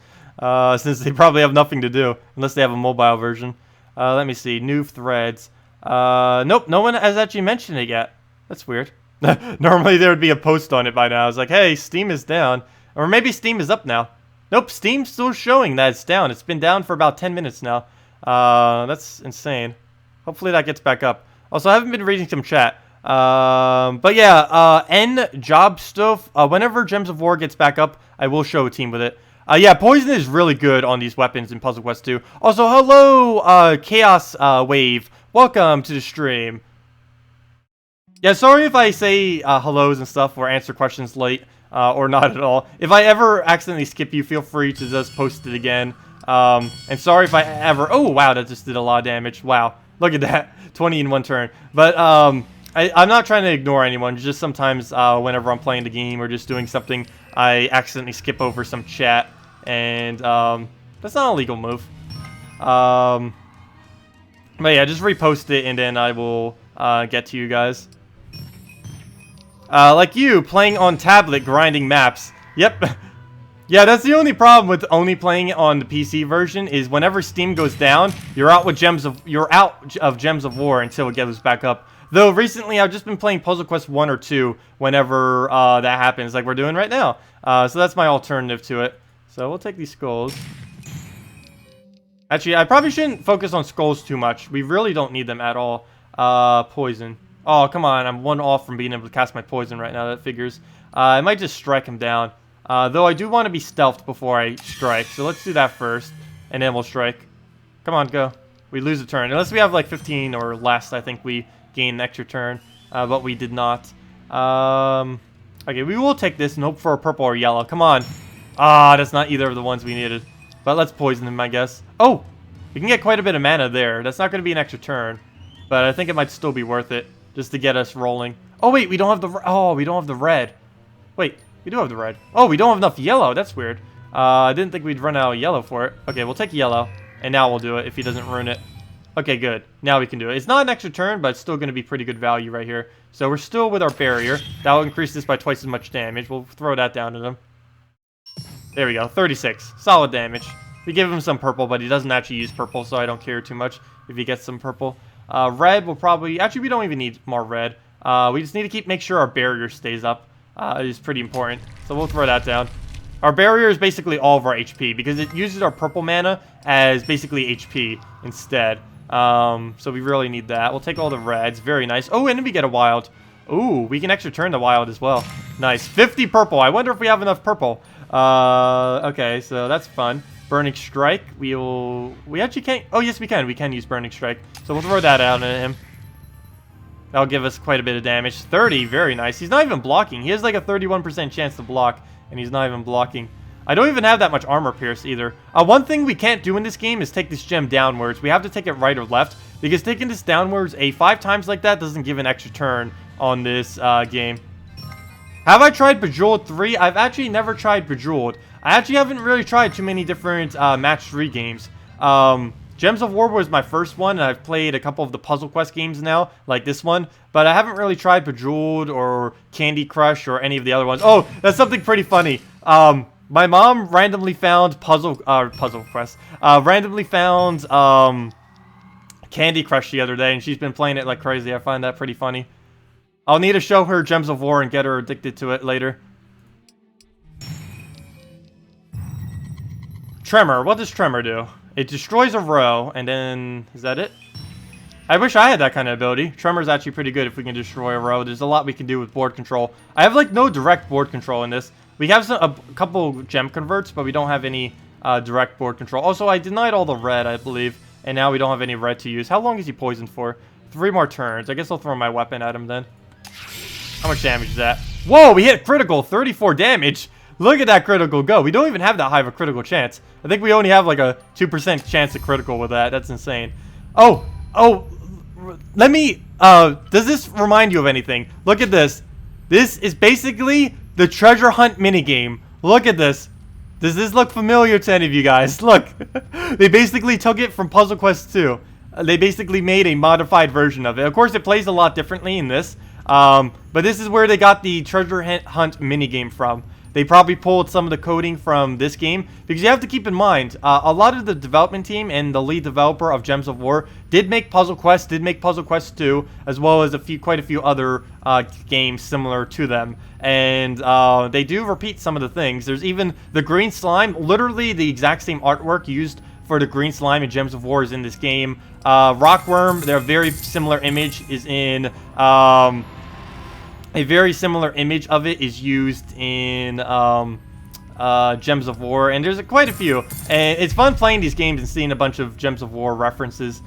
Since they probably have nothing to do, unless they have a mobile version. Let me see. New threads. Nope, no one has actually mentioned it yet. That's weird. Normally there would be a post on it by now. It's like, hey, Steam is down. Or maybe Steam is up now. Nope, Steam's still showing that it's down. It's been down for about 10 minutes now. That's insane. Hopefully that gets back up. Also, I haven't been reading some chat. But yeah, N job stuff. Whenever Gems of War gets back up, I will show a team with it. Yeah, poison is really good on these weapons in Puzzle Quest 2. Also, hello, Chaos Wave. Welcome to the stream. Yeah, sorry if I say hellos and stuff or answer questions late or not at all. If I ever accidentally skip you, feel free to just post it again. And sorry if I ever... Oh, wow, that just did a lot of damage. Wow, look at that. 20 in one turn. But I'm not trying to ignore anyone. Just sometimes whenever I'm playing the game or just doing something, I accidentally skip over some chat. And that's not a legal move. But yeah, just repost it and then I will get to you guys. Like you, playing on tablet, grinding maps. Yep. Yeah, that's the only problem with only playing on the PC version is whenever Steam goes down, you're out of Gems of War until it goes back up. Though recently I've just been playing Puzzle Quest 1 or 2 whenever that happens, like we're doing right now. So that's my alternative to it. So we'll take these skulls. Actually, I probably shouldn't focus on skulls too much. We really don't need them at all. Poison. Oh, come on. I'm one off from being able to cast my poison right now. That figures. I might just strike him down. Though I do want to be stealthed before I strike. So let's do that first. And then we'll strike. Come on, go. We lose a turn. Unless we have like 15 or less, I think we gain an extra turn. But we did not. Okay, we will take this and hope for a purple or yellow. Come on. Ah, that's not either of the ones we needed. But let's poison him, I guess. Oh! We can get quite a bit of mana there. That's not going to be an extra turn. But I think it might still be worth it. Just to get us rolling. Oh, wait, we don't have the... Oh, we don't have the red. Wait, we do have the red. Oh, we don't have enough yellow. That's weird. I didn't think we'd run out of yellow for it. Okay, we'll take yellow. And now we'll do it if he doesn't ruin it. Okay, good. Now we can do it. It's not an extra turn, but it's still going to be pretty good value right here. So we're still with our barrier. That will increase this by twice as much damage. We'll throw that down to them. There we go. 36. Solid damage. We give him some purple, but he doesn't actually use purple, so I don't care too much if he gets some purple. Red will probably... Actually, we don't even need more red. We just need to make sure our barrier stays up. It is pretty important. So we'll throw that down. Our barrier is basically all of our HP because it uses our purple mana as basically HP instead. So we really need that. We'll take all the reds. Very nice. Oh, and then we get a wild. Ooh, we can extra turn the wild as well. Nice. 50 purple. I wonder if we have enough purple. Okay, so that's fun. Burning Strike. We actually can't... Oh, yes, we can. We can use Burning Strike. So we'll throw that out at him. That'll give us quite a bit of damage. 30. Very nice. He's not even blocking. He has like a 31% chance to block, and he's not even blocking. I don't even have that much armor pierce either. One thing we can't do in this game is take this gem downwards. We have to take it right or left, because taking this downwards 5 times like that doesn't give an extra turn on this game. Have I tried Bejeweled 3? I've actually never tried Bejeweled. I actually haven't really tried too many different Match 3 games. Gems of War was my first one, and I've played a couple of the Puzzle Quest games now, like this one. But I haven't really tried Bejeweled or Candy Crush or any of the other ones. Oh, that's something pretty funny. My mom randomly found Puzzle Quest. Randomly found Candy Crush the other day, and she's been playing it like crazy. I find that pretty funny. I'll need to show her Gems of War and get her addicted to it later. Tremor. What does Tremor do? It destroys a row, and then... Is that it? I wish I had that kind of ability. Tremor is actually pretty good if we can destroy a row. There's a lot we can do with board control. I have, like, no direct board control in this. We have a couple gem converts, but we don't have any direct board control. Also, I denied all the red, I believe, and now we don't have any red to use. How long is he poisoned for? 3 more turns. I guess I'll throw my weapon at him then. How much damage is that? Whoa, we hit critical. 34 damage. Look at that critical go. We don't even have that high of a critical chance. I think we only have like a 2% chance of critical with that. That's insane. Oh, let me, does this remind you of anything? Look at this. This is basically the treasure hunt minigame. Look at this. Does this look familiar to any of you guys? Look. They basically took it from Puzzle Quest 2. They basically made a modified version of it. Of course, it plays a lot differently in this. But this is where they got the treasure hunt minigame from. They probably pulled some of the coding from this game, because you have to keep in mind, a lot of the development team and the lead developer of Gems of War did make Puzzle Quest, did make Puzzle Quest 2, as well as quite a few other games similar to them. And they do repeat some of the things. There's even the green slime, literally the exact same artwork used for the green slime in Gems of War is in this game. Rockworm, their very similar image is in... a very similar image of it is used in Gems of War, and there's quite a few. And it's fun playing these games and seeing a bunch of Gems of War references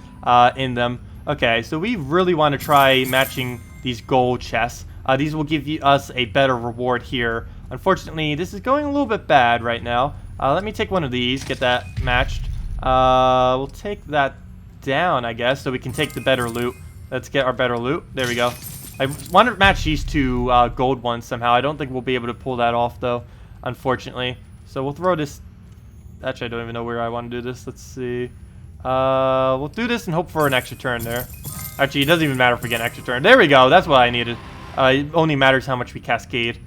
in them. Okay, so we really want to try matching these gold chests. These will give us a better reward here. Unfortunately, this is going a little bit bad right now. Let me take one of these, get that matched. We'll take that down, I guess, so we can take the better loot. Let's get our better loot. There we go. I want to match these two gold ones somehow. I don't think we'll be able to pull that off, though, unfortunately. So we'll throw this... Actually, I don't even know where I want to do this. Let's see. We'll do this and hope for an extra turn there. Actually, it doesn't even matter if we get an extra turn. There we go. That's what I needed. It only matters how much we cascade.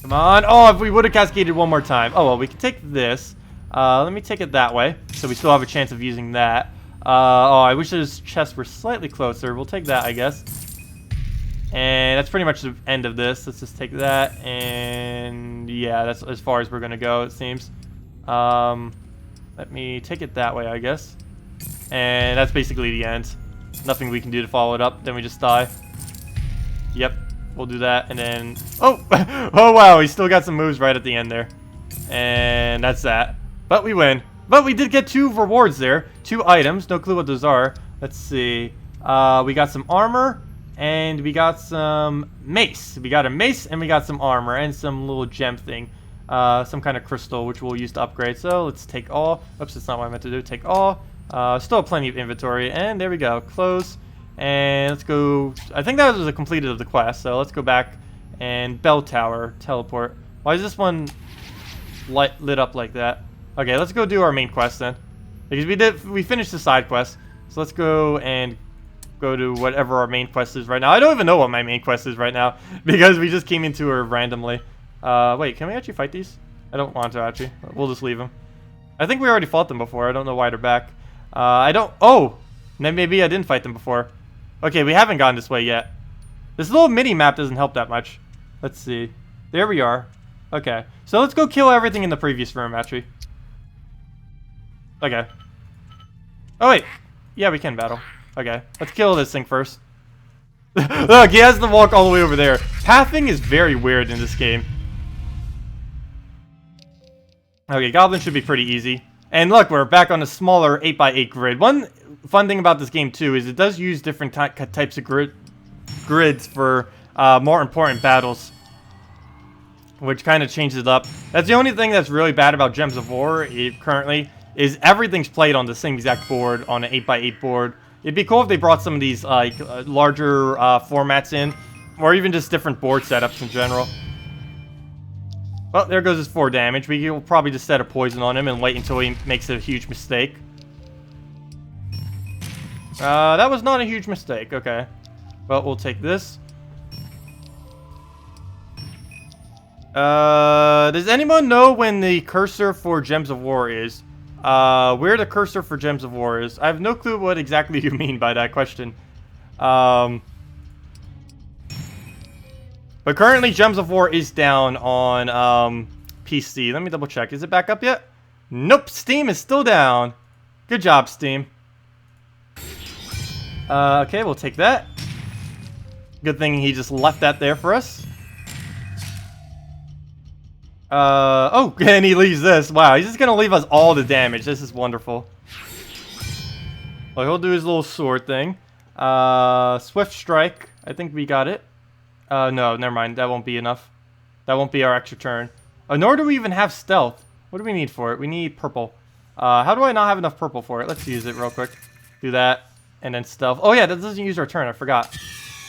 Come on. Oh, if we would have cascaded one more time. Oh, well, we can take this. Let me take it that way, so we still have a chance of using that. Oh, I wish those chests were slightly closer. We'll take that, I guess. And that's pretty much the end of this. Let's just take that, and yeah, that's as far as we're gonna go, it seems. Let me take it that way, I guess. And that's basically the end. Nothing we can do to follow it up. Then we just die. Yep, we'll do that, and then... Oh! Oh, wow, we still got some moves right at the end there. And that's that. But we win. But we did get 2 rewards there. 2 items. No clue what those are. Let's see. We got some armor. And we got some mace. We got a mace and we got some armor. And some little gem thing. Some kind of crystal which we'll use to upgrade. So let's take all. Oops, that's not what I meant to do. Take all. Still have plenty of inventory. And there we go. Close. And let's go. I think that was a completed of the quest. So let's go back. And bell tower. Teleport. Why is this one lit up like that? Okay, let's go do our main quest then, because we finished the side quest. So let's go and go to whatever our main quest is right now. I don't even know what my main quest is right now because we just came into her randomly. Wait, can we actually fight these? I don't want to actually. We'll just leave them. I think we already fought them before. I don't know why they're back. I don't. Oh, maybe I didn't fight them before. Okay, we haven't gone this way yet. This little mini map doesn't help that much. Let's see. There we are. Okay, so let's go kill everything in the previous room actually. Okay. Oh, wait. Yeah, we can battle. Okay. Let's kill this thing first. Look, he has to walk all the way over there. Pathing is very weird in this game. Okay, Goblin should be pretty easy. And look, we're back on a smaller 8x8 grid. One fun thing about this game, too, is it does use different types of grids for more important battles, which kind of changes it up. That's the only thing that's really bad about Gems of War currently. Is everything's played on the same exact board, on an 8x8 board. It'd be cool if they brought some of these like larger formats in, or even just different board setups in general. Well, there goes his 4 damage. We'll probably just set a poison on him and wait until he makes a huge mistake. That was not a huge mistake. Okay. Well, we'll take this. Does anyone know when the cursor for Gems of War is? Where the cursor for Gems of War is. I have no clue what exactly you mean by that question. But currently Gems of War is down on PC. Let me double check. Is it back up yet? Nope, Steam is still down. Good job, Steam. Okay, we'll take that. Good thing he just left that there for us. Oh, and he leaves this. Wow, he's just gonna leave us all the damage. This is wonderful. Well, he'll do his little sword thing. Swift Strike. I think we got it. No, never mind. That won't be enough. That won't be our extra turn. Nor do we even have Stealth. What do we need for it? We need Purple. How do I not have enough Purple for it? Let's use it real quick. Do that. And then Stealth. Oh, yeah, that doesn't use our turn. I forgot.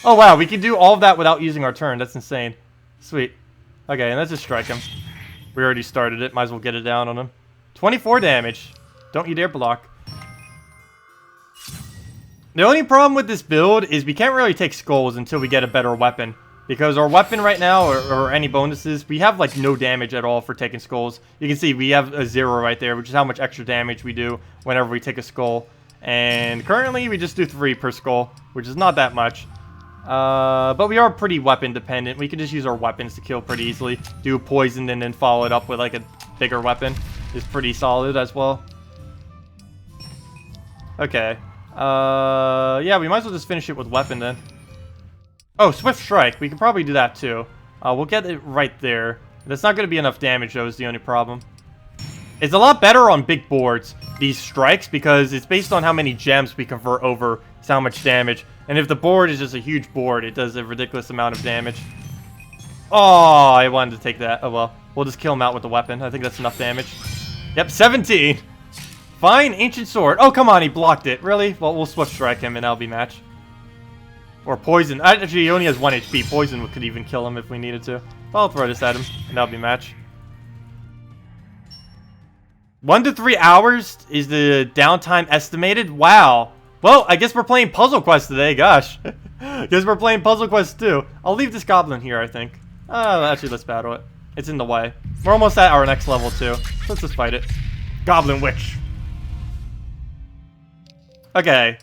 Oh, wow. We can do all of that without using our turn. That's insane. Sweet. Okay, and let's just strike him. We already started it. Might as well get it down on him. 24 damage. Don't you dare block. The only problem with this build is we can't really take skulls until we get a better weapon. Because our weapon right now, or any bonuses, we have like no damage at all for taking skulls. You can see we have a 0 right there, which is how much extra damage we do whenever we take a skull. And currently we just do 3 per skull, which is not that much. But we are pretty weapon dependent. We can just use our weapons to kill pretty easily. Do poison and then follow it up with like a bigger weapon. Is pretty solid as well. Okay. Yeah, we might as well just finish it with weapon then. Oh, Swift Strike. We can probably do that too. We'll get it right there. That's not going to be enough damage though, is the only problem. It's a lot better on big boards, these strikes, because it's based on how many gems we convert over to how much damage. And if the board is just a huge board, it does a ridiculous amount of damage. Oh, I wanted to take that. Oh well. We'll just kill him out with the weapon. I think that's enough damage. Yep, 17. Fine, Ancient Sword. Oh, come on, he blocked it. Really? Well, we'll Swift Strike him and that'll be match. Or Poison. Actually, he only has 1 HP. Poison could even kill him if we needed to. I'll throw this at him and that'll be match. 1 to 3 hours is the downtime estimated? Wow. Well, I guess we're playing Puzzle Quest today. Gosh. Guess we're playing Puzzle Quest too. I'll leave this goblin here, I think. Actually, let's battle it. It's in the way. We're almost at our next level too. Let's just fight it. Goblin Witch. Okay.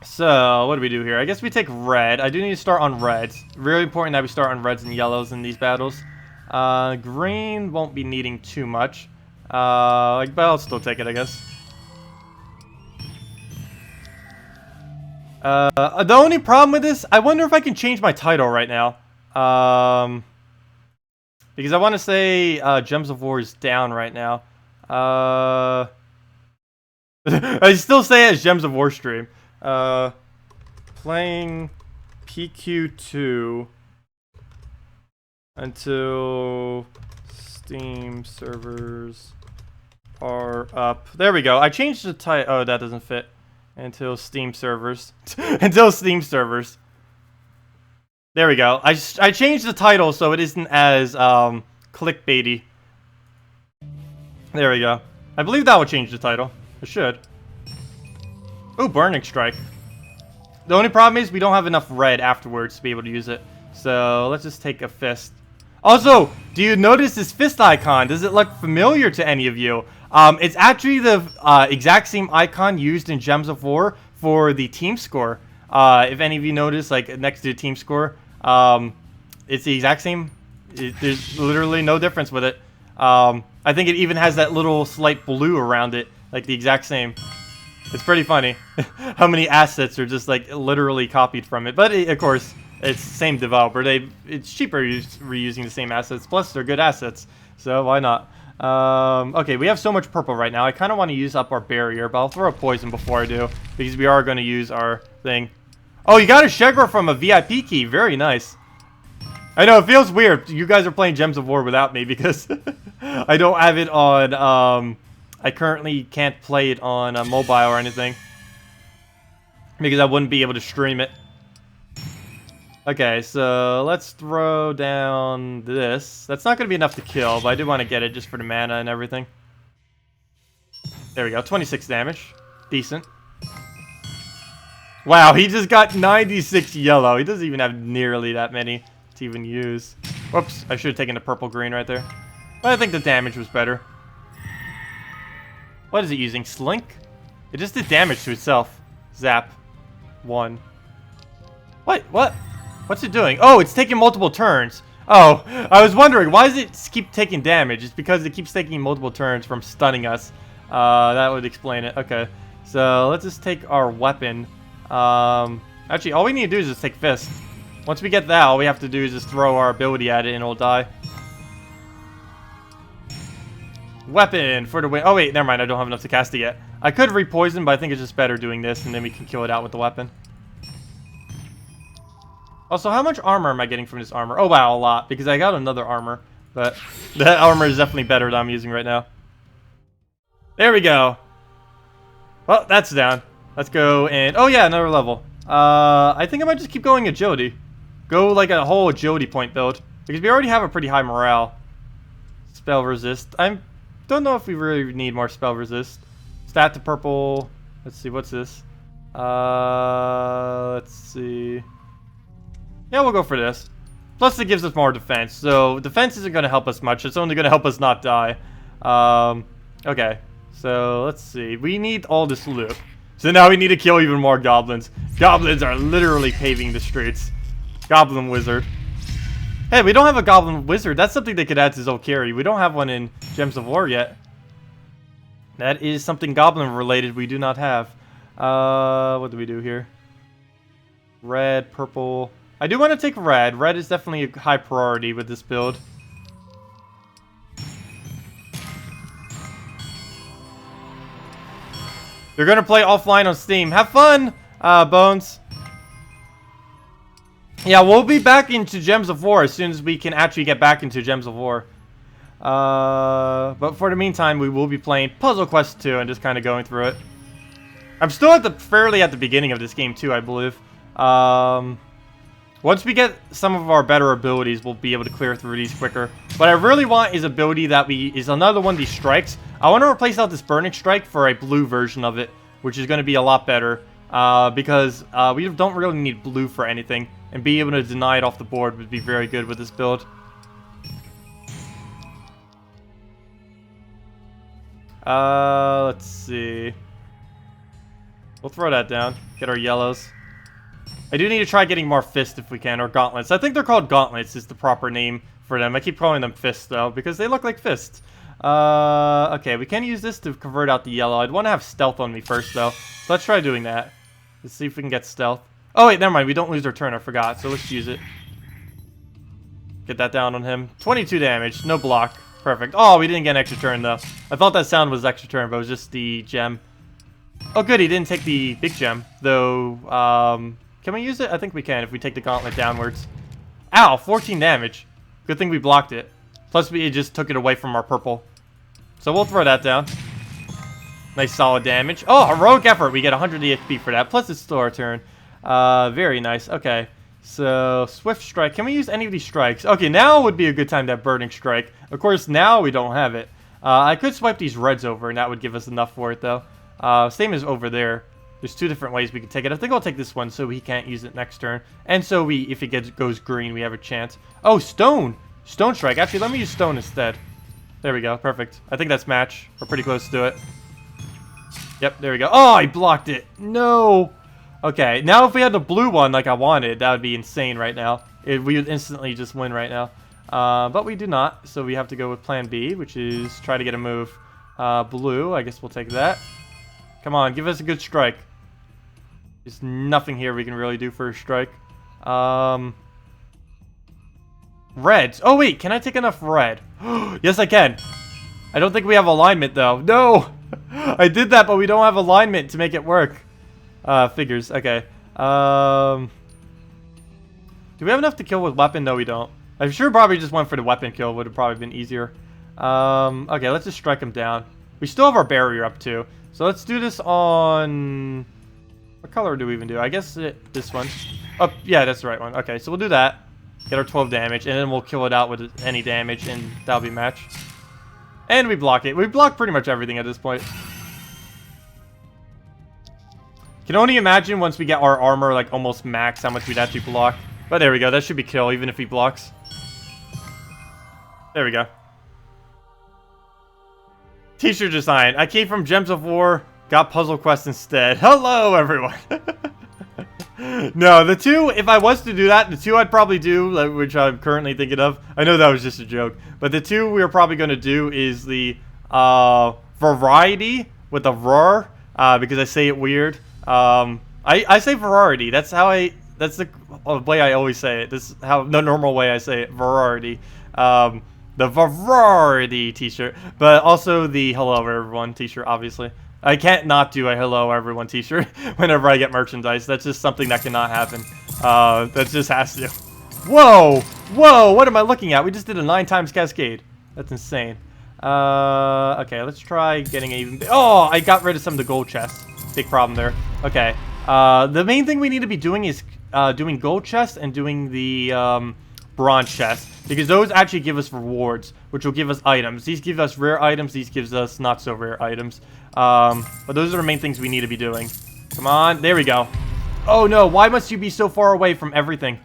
So, what do we do here? I guess we take red. I do need to start on reds. Really important that we start on reds and yellows in these battles. Green won't be needing too much. But I'll still take it, I guess. The only problem with this, I wonder if I can change my title right now. Because I want to say Gems of War is down right now. I still say it as Gems of War stream. Playing PQ2 until Steam servers are up. There we go. I changed the title. Oh, that doesn't fit. Until Steam servers. Until Steam servers. There we go. I changed the title so it isn't as clickbaity. There we go. I believe that will change the title. It should. Ooh, Burning Strike. The only problem is we don't have enough red afterwards to be able to use it. So let's just take a fist. Also, do you notice this fist icon? Does it look familiar to any of you? It's actually the exact same icon used in Gems of War for the team score. If any of you notice, like next to the team score, it's the exact same. There's literally no difference with it. I think it even has that little slight blue around it, like the exact same. It's pretty funny how many assets are just like literally copied from it. But of course, it's the same developer. It's cheaper reusing the same assets. Plus, they're good assets, so why not? Okay, we have so much purple right now. I kind of want to use up our barrier, but I'll throw a poison before I do, because we are going to use our thing. Oh, you got a Shegra from a VIP key. Very nice. I know, it feels weird. You guys are playing Gems of War without me, because I don't have it on, I currently can't play it on mobile or anything, because I wouldn't be able to stream it. Okay, so let's throw down this. That's not going to be enough to kill, but I do want to get it just for the mana and everything. There we go, 26 damage. Decent. Wow, he just got 96 yellow. He doesn't even have nearly that many to even use. Whoops, I should have taken the purple-green right there. But I think the damage was better. What is it using? Slink? It just did damage to itself. Zap. 1. What? What? What's it doing? Oh, it's taking multiple turns. Oh, I was wondering, why does it keep taking damage? It's because it keeps taking multiple turns from stunning us. That would explain it. Okay, so let's just take our weapon. Actually, all we need to do is just take Fist. Once we get that, all we have to do is just throw our ability at it and it'll die. Weapon for the win. Oh wait, never mind, I don't have enough to cast it yet. I could re-poison, but I think it's just better doing this and then we can kill it out with the weapon. Also, how much armor am I getting from this armor? Oh wow, a lot, because I got another armor. But that armor is definitely better than I'm using right now. There we go. Well, that's down. Let's go and... Oh yeah, another level. I think I might just keep going agility. Go like a whole agility point build. Because we already have a pretty high morale. Spell resist. I don't know if we really need more spell resist. Stat to purple. Let's see, what's this? Let's see. Yeah, we'll go for this. Plus it gives us more defense. So defense isn't going to help us much. It's only going to help us not die. Okay. So let's see. We need all this loot. So now we need to kill even more goblins. Goblins are literally paving the streets. Goblin wizard. Hey, we don't have a goblin wizard. That's something they could add to Zolkiri. We don't have one in Gems of War yet. That is something goblin related we do not have. What do we do here? Red, purple. I do want to take red. Red is definitely a high priority with this build. They're going to play offline on Steam. Have fun, Bones. Yeah, we'll be back into Gems of War as soon as we can actually get back into Gems of War. But for the meantime, we will be playing Puzzle Quest 2 and just kind of going through it. I'm still fairly at the beginning of this game too, I believe. Once we get some of our better abilities, we'll be able to clear through these quicker. What I really want is ability that is another one of these strikes. I want to replace out this Burning Strike for a blue version of it, which is going to be a lot better. Because we don't really need blue for anything. And being able to deny it off the board would be very good with this build. Let's see. We'll throw that down. Get our yellows. I do need to try getting more fists if we can, or gauntlets. I think they're called gauntlets is the proper name for them. I keep calling them fists, though, because they look like fists. Okay, we can use this to convert out the yellow. I'd want to have stealth on me first, though. So let's try doing that. Let's see if we can get stealth. Oh, wait, never mind. We don't lose our turn. I forgot. So let's use it. Get that down on him. 22 damage. No block. Perfect. Oh, we didn't get an extra turn, though. I thought that sound was extra turn, but it was just the gem. Oh, good. He didn't take the big gem, though. Can we use it? I think we can if we take the gauntlet downwards. Ow, 14 damage. Good thing we blocked it. Plus, we just took it away from our purple. So we'll throw that down. Nice solid damage. Oh, heroic effort. We get 100 EXP for that. Plus, it's still our turn. Very nice. Okay. So, Swift Strike. Can we use any of these strikes? Okay, now would be a good time to have Burning Strike. Of course, now we don't have it. I could swipe these reds over, and that would give us enough for it, though. Same as over there. There's two different ways we can take it. I think I'll take this one so he can't use it next turn. And so if it goes green, we have a chance. Oh, Stone! Stone Strike. Actually, let me use Stone instead. There we go. Perfect. I think that's match. We're pretty close to it. Yep, there we go. Oh, I blocked it. No! Okay, now if we had the blue one like I wanted, that would be insane right now. We would instantly just win right now. But we do not, so we have to go with plan B, which is try to get a move. Blue, I guess we'll take that. Come on, give us a good strike. There's nothing here we can really do for a strike. Reds. Oh, wait, can I take enough red? Yes, I can. I don't think we have alignment, though. No! I did that, but we don't have alignment to make it work. Figures. Okay. Do we have enough to kill with weapon? No, we don't. I'm sure probably just went for the weapon kill. Would have probably been easier. Okay, let's just strike him down. We still have our barrier up, too. So let's do this on... What color do we even do? I guess this one. Oh, yeah, that's the right one. Okay, so we'll do that. Get our 12 damage, and then we'll kill it out with any damage, and that'll be match. And we block it. We block pretty much everything at this point. Can only imagine once we get our armor like almost max how much we'd actually block. But there we go. That should be kill even if he blocks. There we go. T-shirt design. I came from Gems of War. Got Puzzle Quest instead. Hello, everyone. No, the two, if I was to do that, the two I'd probably do, which I'm currently thinking of. I know that was just a joke. But the two we're probably going to do is the variety with the roar. Because I say it weird. I say variety. That's the way I always say it. This is how the normal way I say it. Variety. The variety t-shirt, but also the hello everyone t-shirt, obviously. I can't not do a hello everyone t-shirt whenever I get merchandise. That's just something that cannot happen. That just has to. Whoa! Whoa! What am I looking at? We just did a 9 times cascade. That's insane. Okay, let's try getting a even... Oh! I got rid of some of the gold chests. Big problem there. Okay. The main thing we need to be doing is doing gold chests and doing the bronze chests, because those actually give us rewards, which will give us items. These give us rare items, these gives us not so rare items. But those are the main things we need to be doing. Come on, there we go. Oh no, why must you be so far away from everything?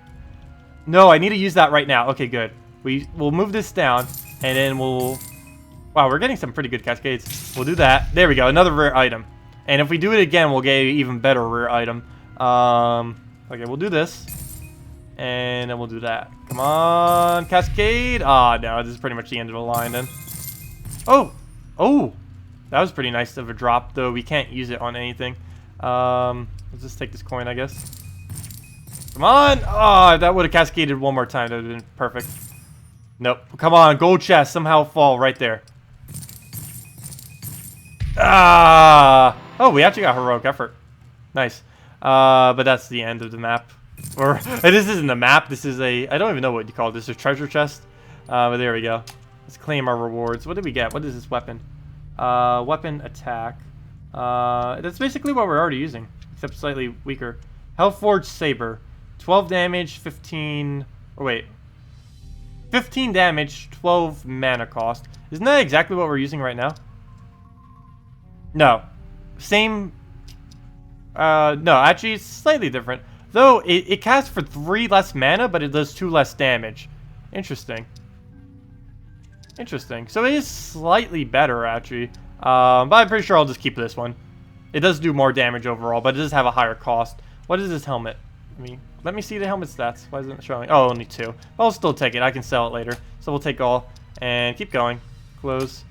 No, I need to use that right now. Okay, good. We'll move this down, and then we'll... Wow, we're getting some pretty good cascades. We'll do that. There we go, another rare item. And if we do it again, we'll get an even better rare item. Okay, we'll do this. And then we'll do that. Come on, cascade. Ah, no, this is pretty much the end of the line then. Oh, oh, that was pretty nice of a drop, though we can't use it on anything. Let's just take this coin, I guess. Come on. Oh, that would have cascaded one more time. That would have been perfect. Nope. Come on, gold chest. Somehow fall right there. Ah. Oh, we actually got heroic effort. Nice. But that's the end of the map. Or, this isn't a map. This is a, I don't even know what you call this. A treasure chest. But there we go. Let's claim our rewards. What did we get? What is this weapon? Weapon attack. That's basically what we're already using, except slightly weaker. Hellforged Saber. 12 damage, 15... Oh, wait. 15 damage, 12 mana cost. Isn't that exactly what we're using right now? No. Same... no, actually, it's slightly different. Though, it casts for 3 less mana, but it does 2 less damage. Interesting. Interesting. So it is slightly better, actually. But I'm pretty sure I'll just keep this one. It does do more damage overall, but it does have a higher cost. What is this helmet? I mean, let me see the helmet stats. Why isn't it showing? Oh, only 2. I'll still take it. I can sell it later. So we'll take all and keep going. Close.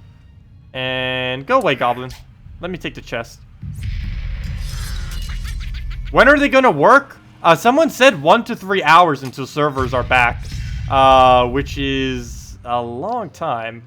And go away, goblin. Let me take the chest. When are they going to work? Someone said 1 to 3 hours until servers are back. Which is a long time.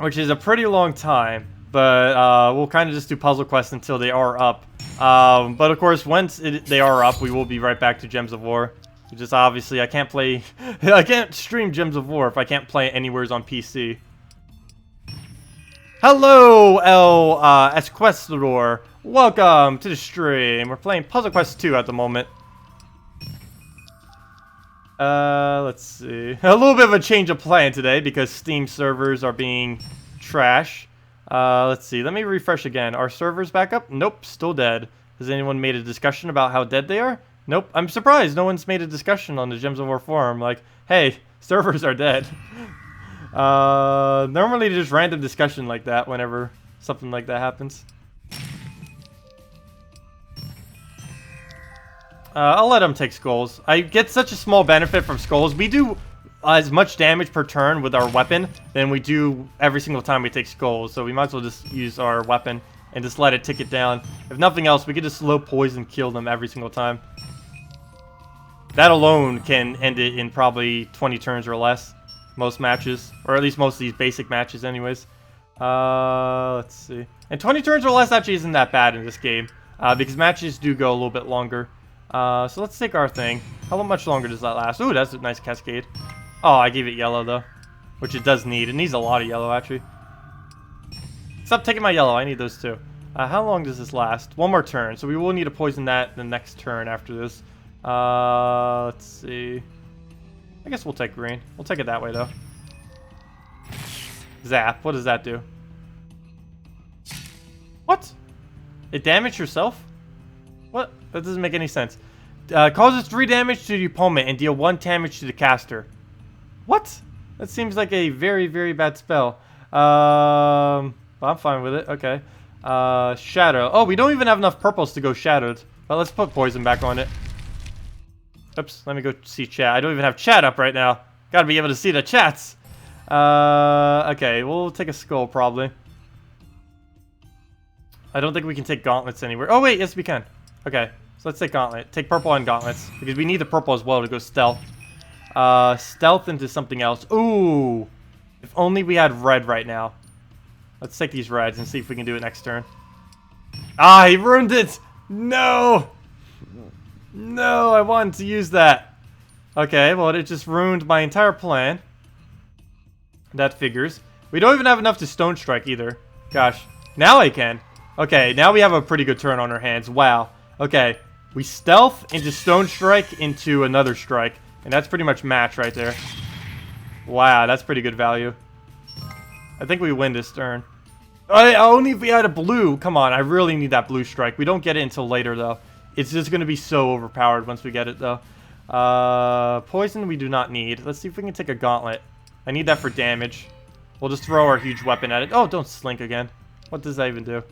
Which is a pretty long time. But we'll kind of just do puzzle quests until they are up. But of course, once they are up, we will be right back to Gems of War. Just obviously, I can't play... I can't stream Gems of War if I can't play it anywhere on PC. Hello, ssaszix. Welcome to the stream. We're playing Puzzle Quest 2 at the moment. Let's see. A little bit of a change of plan today because Steam servers are being trash. Let's see. Let me refresh again. Are servers back up? Nope, still dead. Has anyone made a discussion about how dead they are? Nope. I'm surprised no one's made a discussion on the Gems of War forum. Like, hey, servers are dead. Normally just random discussion like that whenever something like that happens. I'll let them take skulls. I get such a small benefit from skulls. We do as much damage per turn with our weapon than we do every single time we take skulls. So we might as well just use our weapon and just let it tick it down. If nothing else, we could just slow poison kill them every single time. That alone can end it in probably 20 turns or less. Most matches. Or at least most of these basic matches anyways. Let's see. And 20 turns or less actually isn't that bad in this game. Because matches do go a little bit longer. So let's take our thing. How much longer does that last? Ooh, that's a nice cascade. Oh, I gave it yellow, though. Which it does need. It needs a lot of yellow, actually. Stop taking my yellow. I need those, too. How long does this last? One more turn. So we will need to poison that the next turn after this. Let's see. I guess we'll take green. We'll take it that way, though. Zap. What does that do? What? It damaged yourself? What? That doesn't make any sense. Causes 3 damage to the opponent and deal 1 damage to the caster. What? That seems like a very, very bad spell. But I'm fine with it. Okay. Shadow. Oh, we don't even have enough purples to go shadowed. But let's put poison back on it. Oops. Let me go see chat. I don't even have chat up right now. Gotta be able to see the chats. Okay. We'll take a skull, probably. I don't think we can take gauntlets anywhere. Oh, wait. Yes, we can. Okay. So let's take gauntlet. Take purple and gauntlets. Because we need the purple as well to go stealth. Stealth into something else. Ooh. If only we had red right now. Let's take these reds and see if we can do it next turn. Ah, he ruined it! No! No, I wanted to use that. Okay, well, it just ruined my entire plan. That figures. We don't even have enough to stone strike either. Gosh. Now I can. Okay, now we have a pretty good turn on our hands. Wow. Okay, we stealth into Stone Strike into another strike. And that's pretty much match right there. Wow, that's pretty good value. I think we win this turn. Only if we had a blue. Come on, I really need that blue strike. We don't get it until later, though. It's just going to be so overpowered once we get it, though. Poison we do not need. Let's see if we can take a gauntlet. I need that for damage. We'll just throw our huge weapon at it. Oh, don't slink again. What does that even do?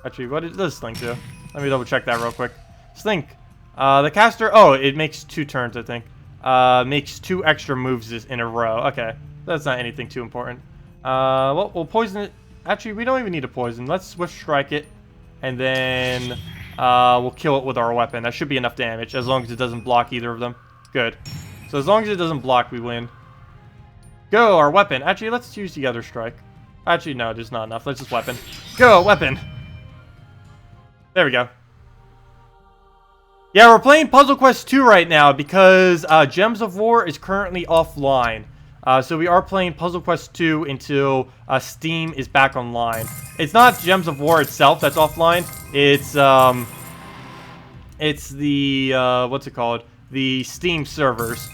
Actually, what does slink do? Let me double check that real quick. Slink. The caster... Oh, it makes 2 turns, I think. Makes 2 extra moves in a row. Okay. That's not anything too important. Well, we'll poison it. Actually, we don't even need to poison. Let's Swift Strike it. And then... we'll kill it with our weapon. That should be enough damage, as long as it doesn't block either of them. Good. So as long as it doesn't block, we win. Go, our weapon. Actually, let's use the other strike. Actually, no, there's not enough. Let's just weapon. Go, weapon. There we go. Yeah, we're playing Puzzle Quest 2 right now because Gems of War is currently offline. So we are playing Puzzle Quest 2 until Steam is back online. It's not Gems of War itself that's offline. It's the what's it called? The Steam servers.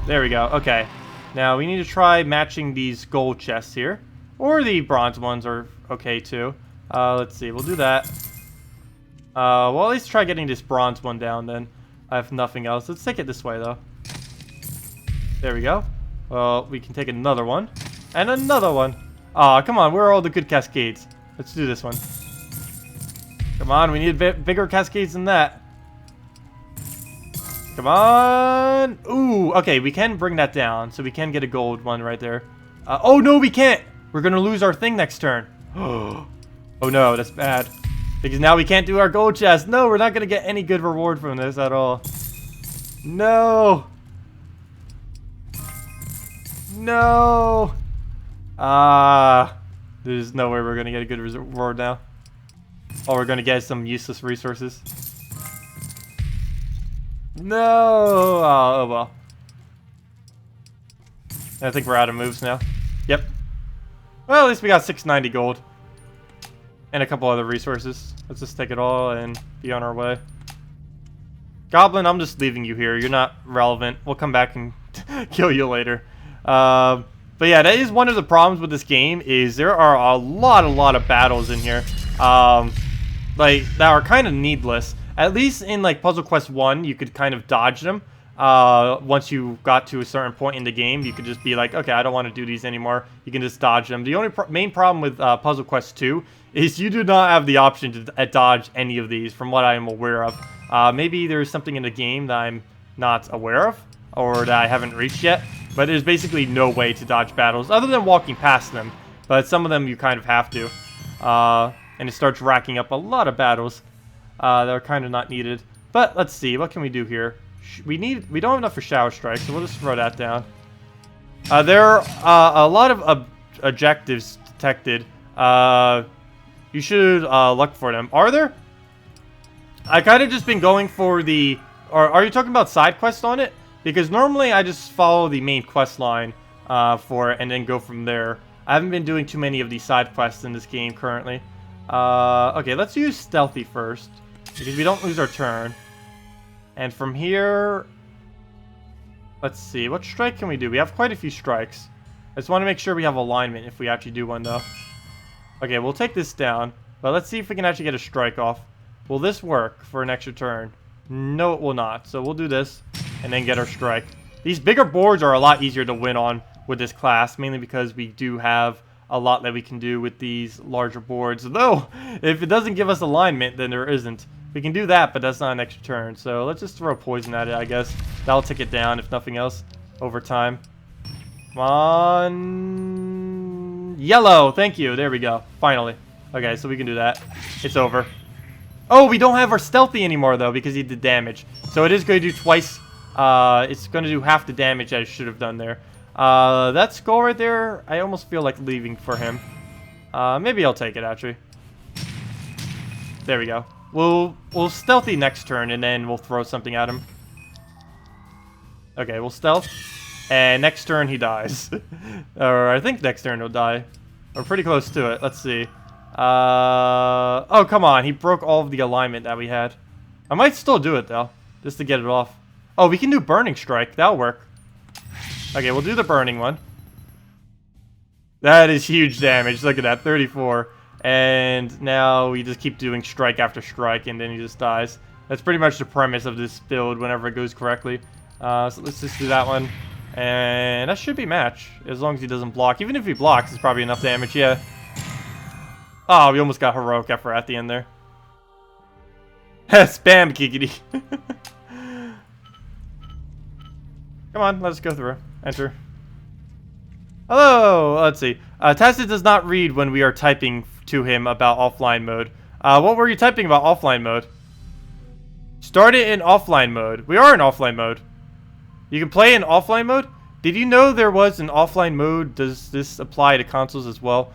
There we go. Okay. Now we need to try matching these gold chests here, or the bronze ones are okay too. Let's see. We'll do that. Well, at least try getting this bronze one down then. I have nothing else. Let's take it this way though. There we go. Well, we can take another one. And another one. Aw, come on. Where are all the good cascades? Let's do this one. Come on. We need bigger cascades than that. Come on. Ooh. Okay, we can bring that down. So we can get a gold one right there. Oh, no, we can't. We're going to lose our thing next turn. Oh, no. That's bad. Because now we can't do our gold chest. No, we're not going to get any good reward from this at all. No. No. There's no way we're going to get a good reward now. Oh, we're going to get some useless resources. No. Oh, well. I think we're out of moves now. Yep. Well, at least we got 690 gold. And a couple other resources. Let's just take it all and be on our way. Goblin, I'm just leaving you here. You're not relevant. We'll come back and kill you later. But yeah, that is one of the problems with this game, is there are a lot of battles in here. Like, that are kind of needless. At least in, like, Puzzle Quest 1, you could kind of dodge them. Once you got to a certain point in the game, you could just be like, okay, I don't want to do these anymore. You can just dodge them. The only main problem with Puzzle Quest 2 is you do not have the option to dodge any of these, from what I am aware of. Maybe there's something in the game that I'm not aware of, or that I haven't reached yet. But there's basically no way to dodge battles, other than walking past them. But some of them you kind of have to. And it starts racking up a lot of battles that are kind of not needed. But let's see, what can we do here? We don't have enough for Shower Strike, so we'll just throw that down. There are a lot of objectives detected. You should look for them. Are there? I kind of just been going for the... Or are you talking about side quests on it? Because normally I just follow the main quest line for it and then go from there. I haven't been doing too many of these side quests in this game currently. Okay, let's use Stealthy first, because we don't lose our turn. And from here... Let's see, what strike can we do? We have quite a few strikes. I just want to make sure we have alignment if we actually do one, though. Okay, we'll take this down, but let's see if we can actually get a strike off. Will this work for an extra turn? No, it will not. So we'll do this and then get our strike. These bigger boards are a lot easier to win on with this class, mainly because we do have a lot that we can do with these larger boards. Though, if it doesn't give us alignment, then there isn't. We can do that, but that's not an extra turn. So let's just throw poison at it, I guess. That'll take it down, if nothing else, over time. Come on. Yellow. Thank you. There we go. Finally. Okay, so we can do that. It's over. Oh, we don't have our stealthy anymore, though, because he did damage. So it is going to do twice. It's going to do half the damage I should have done there. That skull right there, I almost feel like leaving for him. Maybe I'll take it, actually. There we go. We'll stealthy next turn, and then we'll throw something at him. Okay, we'll stealth. And next turn, he dies. Or I think next turn he'll die. We're pretty close to it. Let's see. Oh, come on. He broke all of the alignment that we had. I might still do it, though, just to get it off. Oh, we can do Burning Strike. That'll work. Okay, we'll do the Burning one. That is huge damage. Look at that, 34. And now we just keep doing strike after strike, and then he just dies. That's pretty much the premise of this build whenever it goes correctly. So let's just do that one. And that should be match, as long as he doesn't block. Even if he blocks, it's probably enough damage, yeah. Oh, we almost got heroic effort at the end there. Spam Kikity. Come on, let's go through. Enter. Hello! Let's see. Tacet does not read when we are typing to him about offline mode. What were you typing about offline mode? Start it in offline mode. We are in offline mode. You can play in offline mode? Did you know there was an offline mode? Does this apply to consoles as well?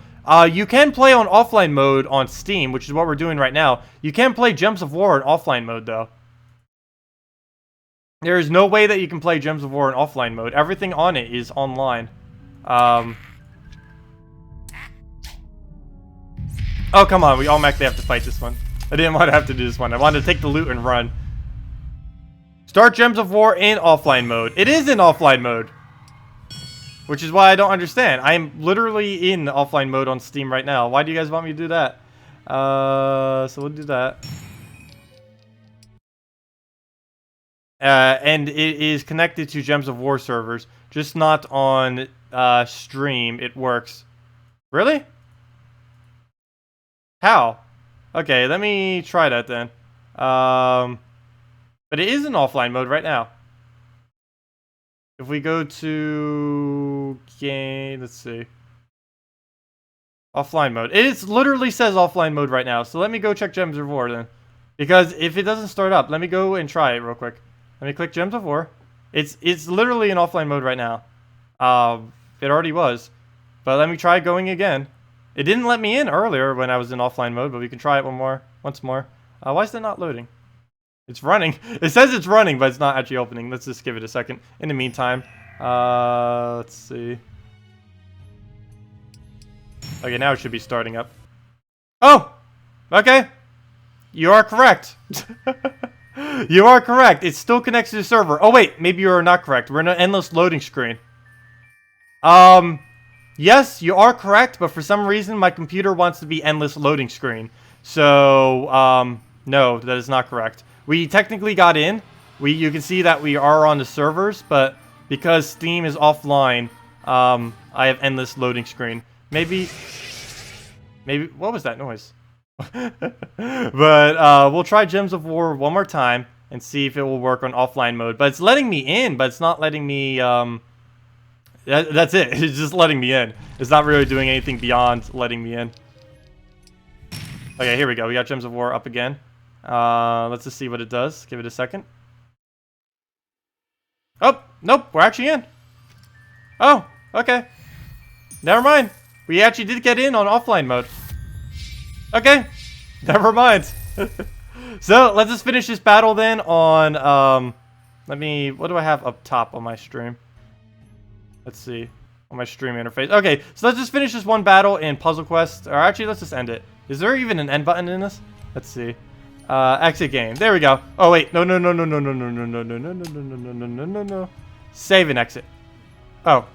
You can play on offline mode on Steam, which is what we're doing right now. You can play Gems of War in offline mode, though. There is no way that you can play Gems of War in offline mode. Everything on it is online. Oh, come on. We automatically have to fight this one. I didn't want to have to do this one. I wanted to take the loot and run. Start Gems of War in offline mode. It is in offline mode. Which is why I don't understand. I am literally in offline mode on Steam right now. Why do you guys want me to do that? So we'll do that. And it is connected to Gems of War servers. Just not on stream. It works. Really? How? Okay, let me try that then. But it is in offline mode right now. If we go to game, let's see. Offline mode. It literally says offline mode right now. So let me go check Gems of War then. Because if it doesn't start up, let me go and try it real quick. Let me click Gems of War. It's literally in offline mode right now. It already was. But let me try going again. It didn't let me in earlier when I was in offline mode, but we can try it once more. Why is that not loading? It's running. It says it's running, but it's not actually opening. Let's just give it a second. In the meantime, let's see. Okay, now it should be starting up. Oh! Okay. You are correct. You are correct. It still connects to the server. Oh, wait. Maybe you are not correct. We're in an endless loading screen. Yes, you are correct, but for some reason, my computer wants to be endless loading screen. So, no, that is not correct. We technically got in. You can see that we are on the servers, but because Steam is offline, I have endless loading screen. Maybe, what was that noise? But we'll try Gems of War one more time and see if it will work on offline mode. But it's letting me in, but it's not letting me, that's it. It's just letting me in. It's not really doing anything beyond letting me in. Okay, here we go. We got Gems of War up again. Let's just see what it does. Give it a second. Oh, nope, we're actually in. Oh, okay. Never mind. We actually did get in on offline mode. Okay, never mind. So, let's just finish this battle then on, what do I have up top on my stream? Let's see. On my stream interface. Okay, so let's just finish this one battle in Puzzle Quest. Or actually, let's just end it. Is there even an end button in this? Let's see. Exit game. There we go. Oh wait, no. Save and exit. Oh,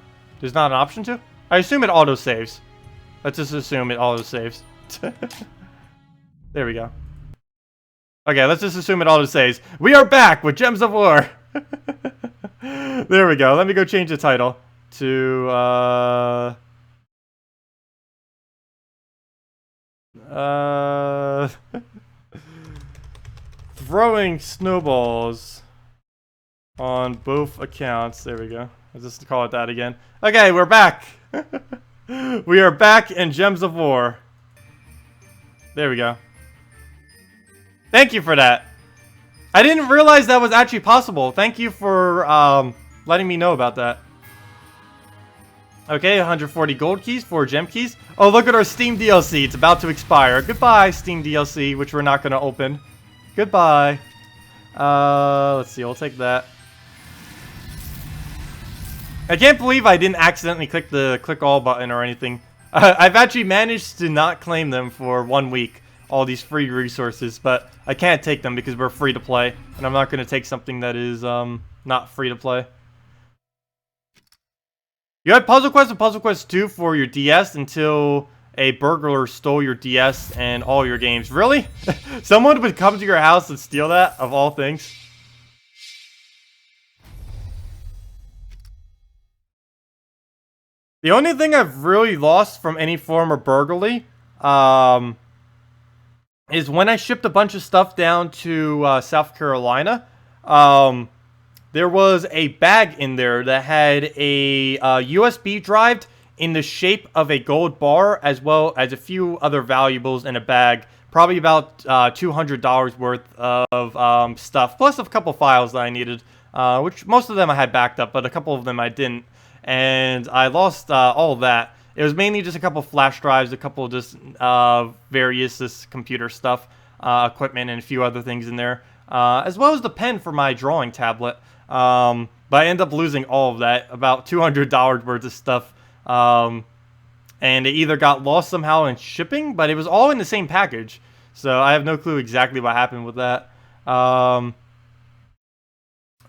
there's not an option to? I assume it auto saves. Let's just assume it auto saves. There we go. Okay, let's just assume it auto saves. We are back with Gems of War. There we go. Let me go change the title to throwing snowballs on both accounts. There we go. I'll just call it that again. Okay, we're back. We are back in Gems of War. There we go. Thank you for that. I didn't realize that was actually possible. Thank you for letting me know about that. Okay, 140 gold keys, 4 gem keys. Oh, look at our Steam DLC. It's about to expire. Goodbye, Steam DLC, which we're not going to open. Goodbye. Let's see. I'll take that. I can't believe I didn't accidentally click the click all button or anything. I've actually managed to not claim them for 1 week, all these free resources, but I can't take them because we're free to play, and I'm not going to take something that is not free to play. You had Puzzle Quest and Puzzle Quest 2 for your DS until a burglar stole your DS and all your games. Really? Someone would come to your house and steal that, of all things? The only thing I've really lost from any form of burglary is when I shipped a bunch of stuff down to South Carolina. There was a bag in there that had a USB drive in the shape of a gold bar, as well as a few other valuables in a bag. Probably about $200 worth of stuff, plus a couple files that I needed, which most of them I had backed up, but a couple of them I didn't. And I lost all of that. It was mainly just a couple flash drives, a couple just various computer stuff, equipment, and a few other things in there, as well as the pen for my drawing tablet. But I ended up losing all of that, about $200 worth of stuff. And it either got lost somehow in shipping, but it was all in the same package. So I have no clue exactly what happened with that.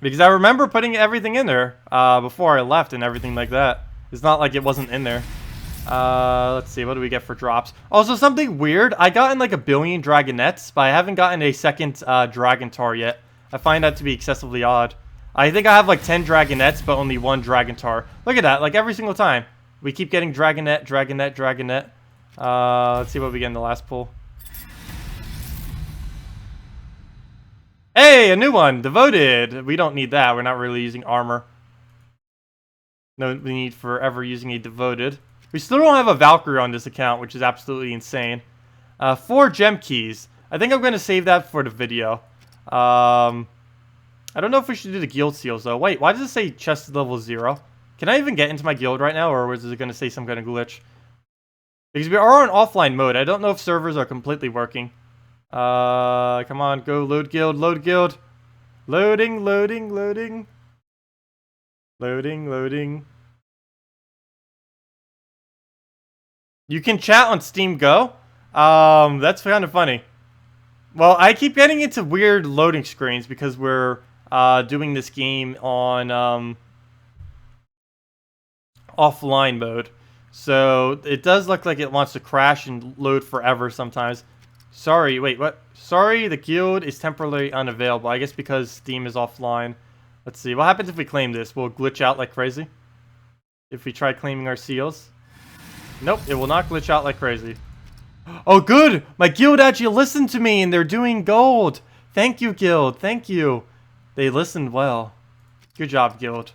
Because I remember putting everything in there before I left and everything like that. It's not like it wasn't in there. Let's see, what do we get for drops? Also, something weird. I gotten like 1 billion dragonettes, but I haven't gotten a second dragon tar yet. I find that to be excessively odd. I think I have like 10 dragonettes, but only 1 dragon tar. Look at that, like every single time. We keep getting dragonette, dragonette, dragonette. Let's see what we get in the last pull. Hey, a new one, devoted. We don't need that. We're not really using armor. No need for ever using a devoted. We still don't have a Valkyrie on this account, which is absolutely insane. 4 gem keys. I think I'm going to save that for the video. I don't know if we should do the guild seals, though. Wait, why does it say chest level 0? Can I even get into my guild right now, or is it going to say some kind of glitch? Because we are on offline mode. I don't know if servers are completely working. Come on, go load guild, load guild. Loading, loading, loading. Loading, loading. You can chat on Steam Go? That's kind of funny. Well, I keep getting into weird loading screens because we're doing this game on offline mode. So it does look like it wants to crash and load forever sometimes. Sorry, wait, what? Sorry, the guild is temporarily unavailable. I guess because Steam is offline. Let's see, what happens if we claim this? Will it glitch out like crazy? If we try claiming our seals? Nope, it will not glitch out like crazy. Oh, good! My guild actually listened to me and they're doing gold! Thank you, guild, thank you. They listened well. Good job, guild.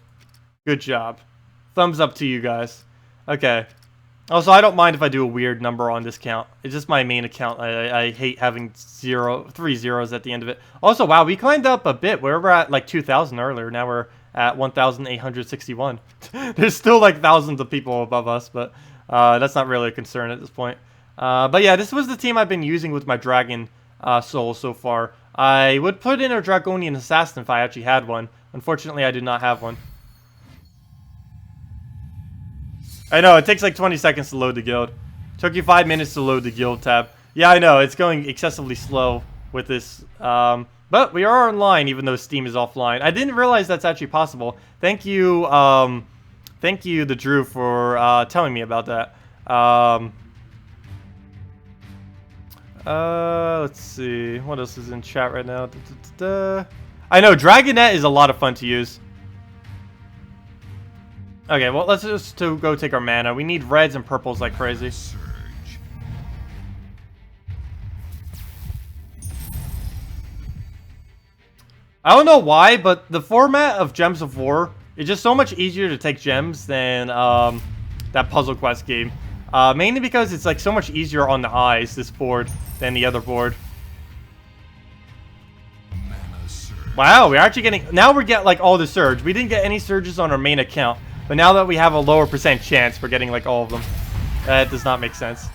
Good job. Thumbs up to you guys. Okay. Also, I don't mind if I do a weird number on this count. It's just my main account. I hate having 3 zeros at the end of it. Also, wow, we climbed up a bit. We were at like 2,000 earlier. Now we're at 1,861. There's still like thousands of people above us, but that's not really a concern at this point. But yeah, this was the team I've been using with my dragon soul so far. I would put in a dragonian assassin if I actually had one. Unfortunately, I did not have one. I know, it takes like 20 seconds to load the guild. Took you 5 minutes to load the guild tab. Yeah, I know, it's going excessively slow with this. But we are online, even though Steam is offline. I didn't realize that's actually possible. Thank you, the Drew, for telling me about that. Let's see. What else is in chat right now? I know, Dragonette is a lot of fun to use. Okay, well, let's just go take our mana. We need reds and purples like crazy. I don't know why, but the format of Gems of War is just so much easier to take gems than that Puzzle Quest game. Mainly because it's like so much easier on the eyes, this board, than the other board. Wow, we're actually getting... Now we get like all the surge. We didn't get any surges on our main account. But now that we have a lower % chance, we're getting like all of them. That does not make sense.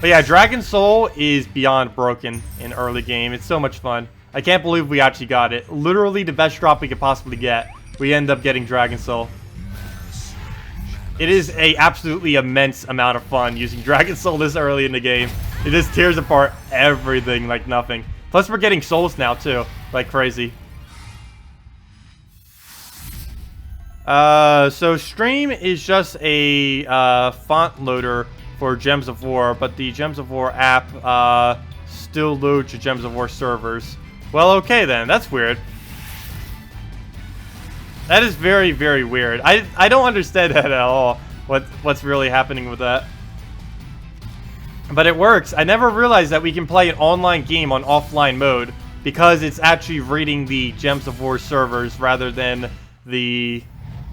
But yeah, Dragon Soul is beyond broken in early game. It's so much fun. I can't believe we actually got it. Literally the best drop we could possibly get. We end up getting Dragon Soul. It is a absolutely immense amount of fun using Dragon Soul this early in the game. It just tears apart everything like nothing. Plus we're getting souls now too, like crazy. So Stream is just a font loader for Gems of War, but the Gems of War app still loads your Gems of War servers. Well, okay then, that's weird. That is very, very weird. I don't understand that at all. What's really happening with that? But it works. I never realized that we can play an online game on offline mode because it's actually reading the Gems of War servers rather than the...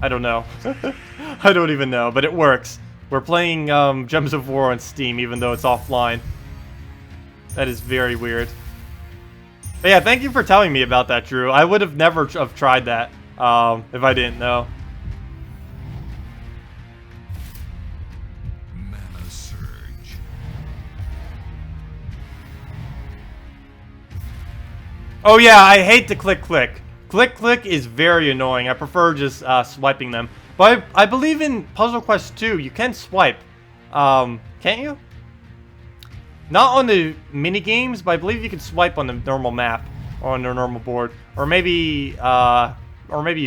I don't know. I don't even know, but it works. We're playing Gems of War on Steam even though it's offline. That is very weird. But yeah, thank you for telling me about that, Drew. I would have never have tried that if I didn't know. Mana surge. Oh yeah, I hate the click. Click is very annoying. I prefer just swiping them. But I believe in Puzzle Quest 2, you can swipe. Can't you? Not on the mini games, but I believe you can swipe on the normal map or on the normal board. Or maybe you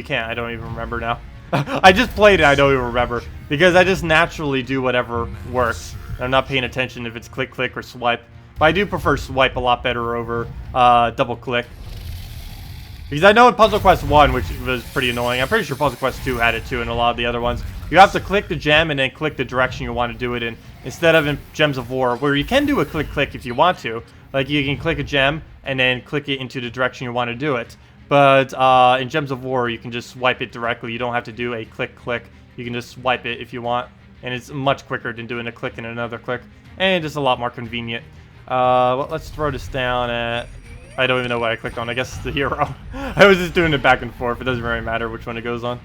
can't. I don't even remember now. I just played it. I don't even remember because I just naturally do whatever works. I'm not paying attention if it's click or swipe. But I do prefer swipe a lot better over double click. Because I know in Puzzle Quest 1, which was pretty annoying, I'm pretty sure Puzzle Quest 2 had it too, and a lot of the other ones, you have to click the gem and then click the direction you want to do it in, instead of in Gems of War, where you can do a click if you want to. Like, you can click a gem and then click it into the direction you want to do it. But in Gems of War, you can just swipe it directly. You don't have to do a click. You can just swipe it if you want, and it's much quicker than doing a click and another click, and just a lot more convenient. Well, let's throw this down at... I don't even know what I clicked on. I guess it's the hero. I was just doing it back and forth. It doesn't really matter which one it goes on.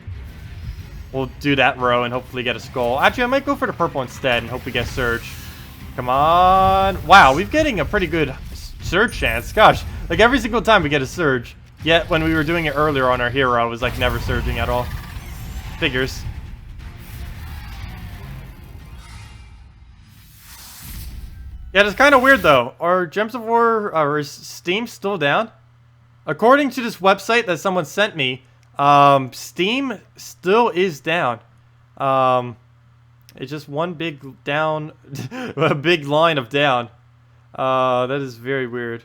We'll do that row and hopefully get a skull. Actually, I might go for the purple instead and hope we get Surge. Come on. Wow, we're getting a pretty good Surge chance. Gosh, like every single time we get a Surge. Yet, when we were doing it earlier on our hero, it was like never surging at all. Figures. Yeah, it's kind of weird though. Are Gems of War, or is Steam still down? According to this website that someone sent me, Steam still is down. It's just one big down, a big line of down. That is very weird.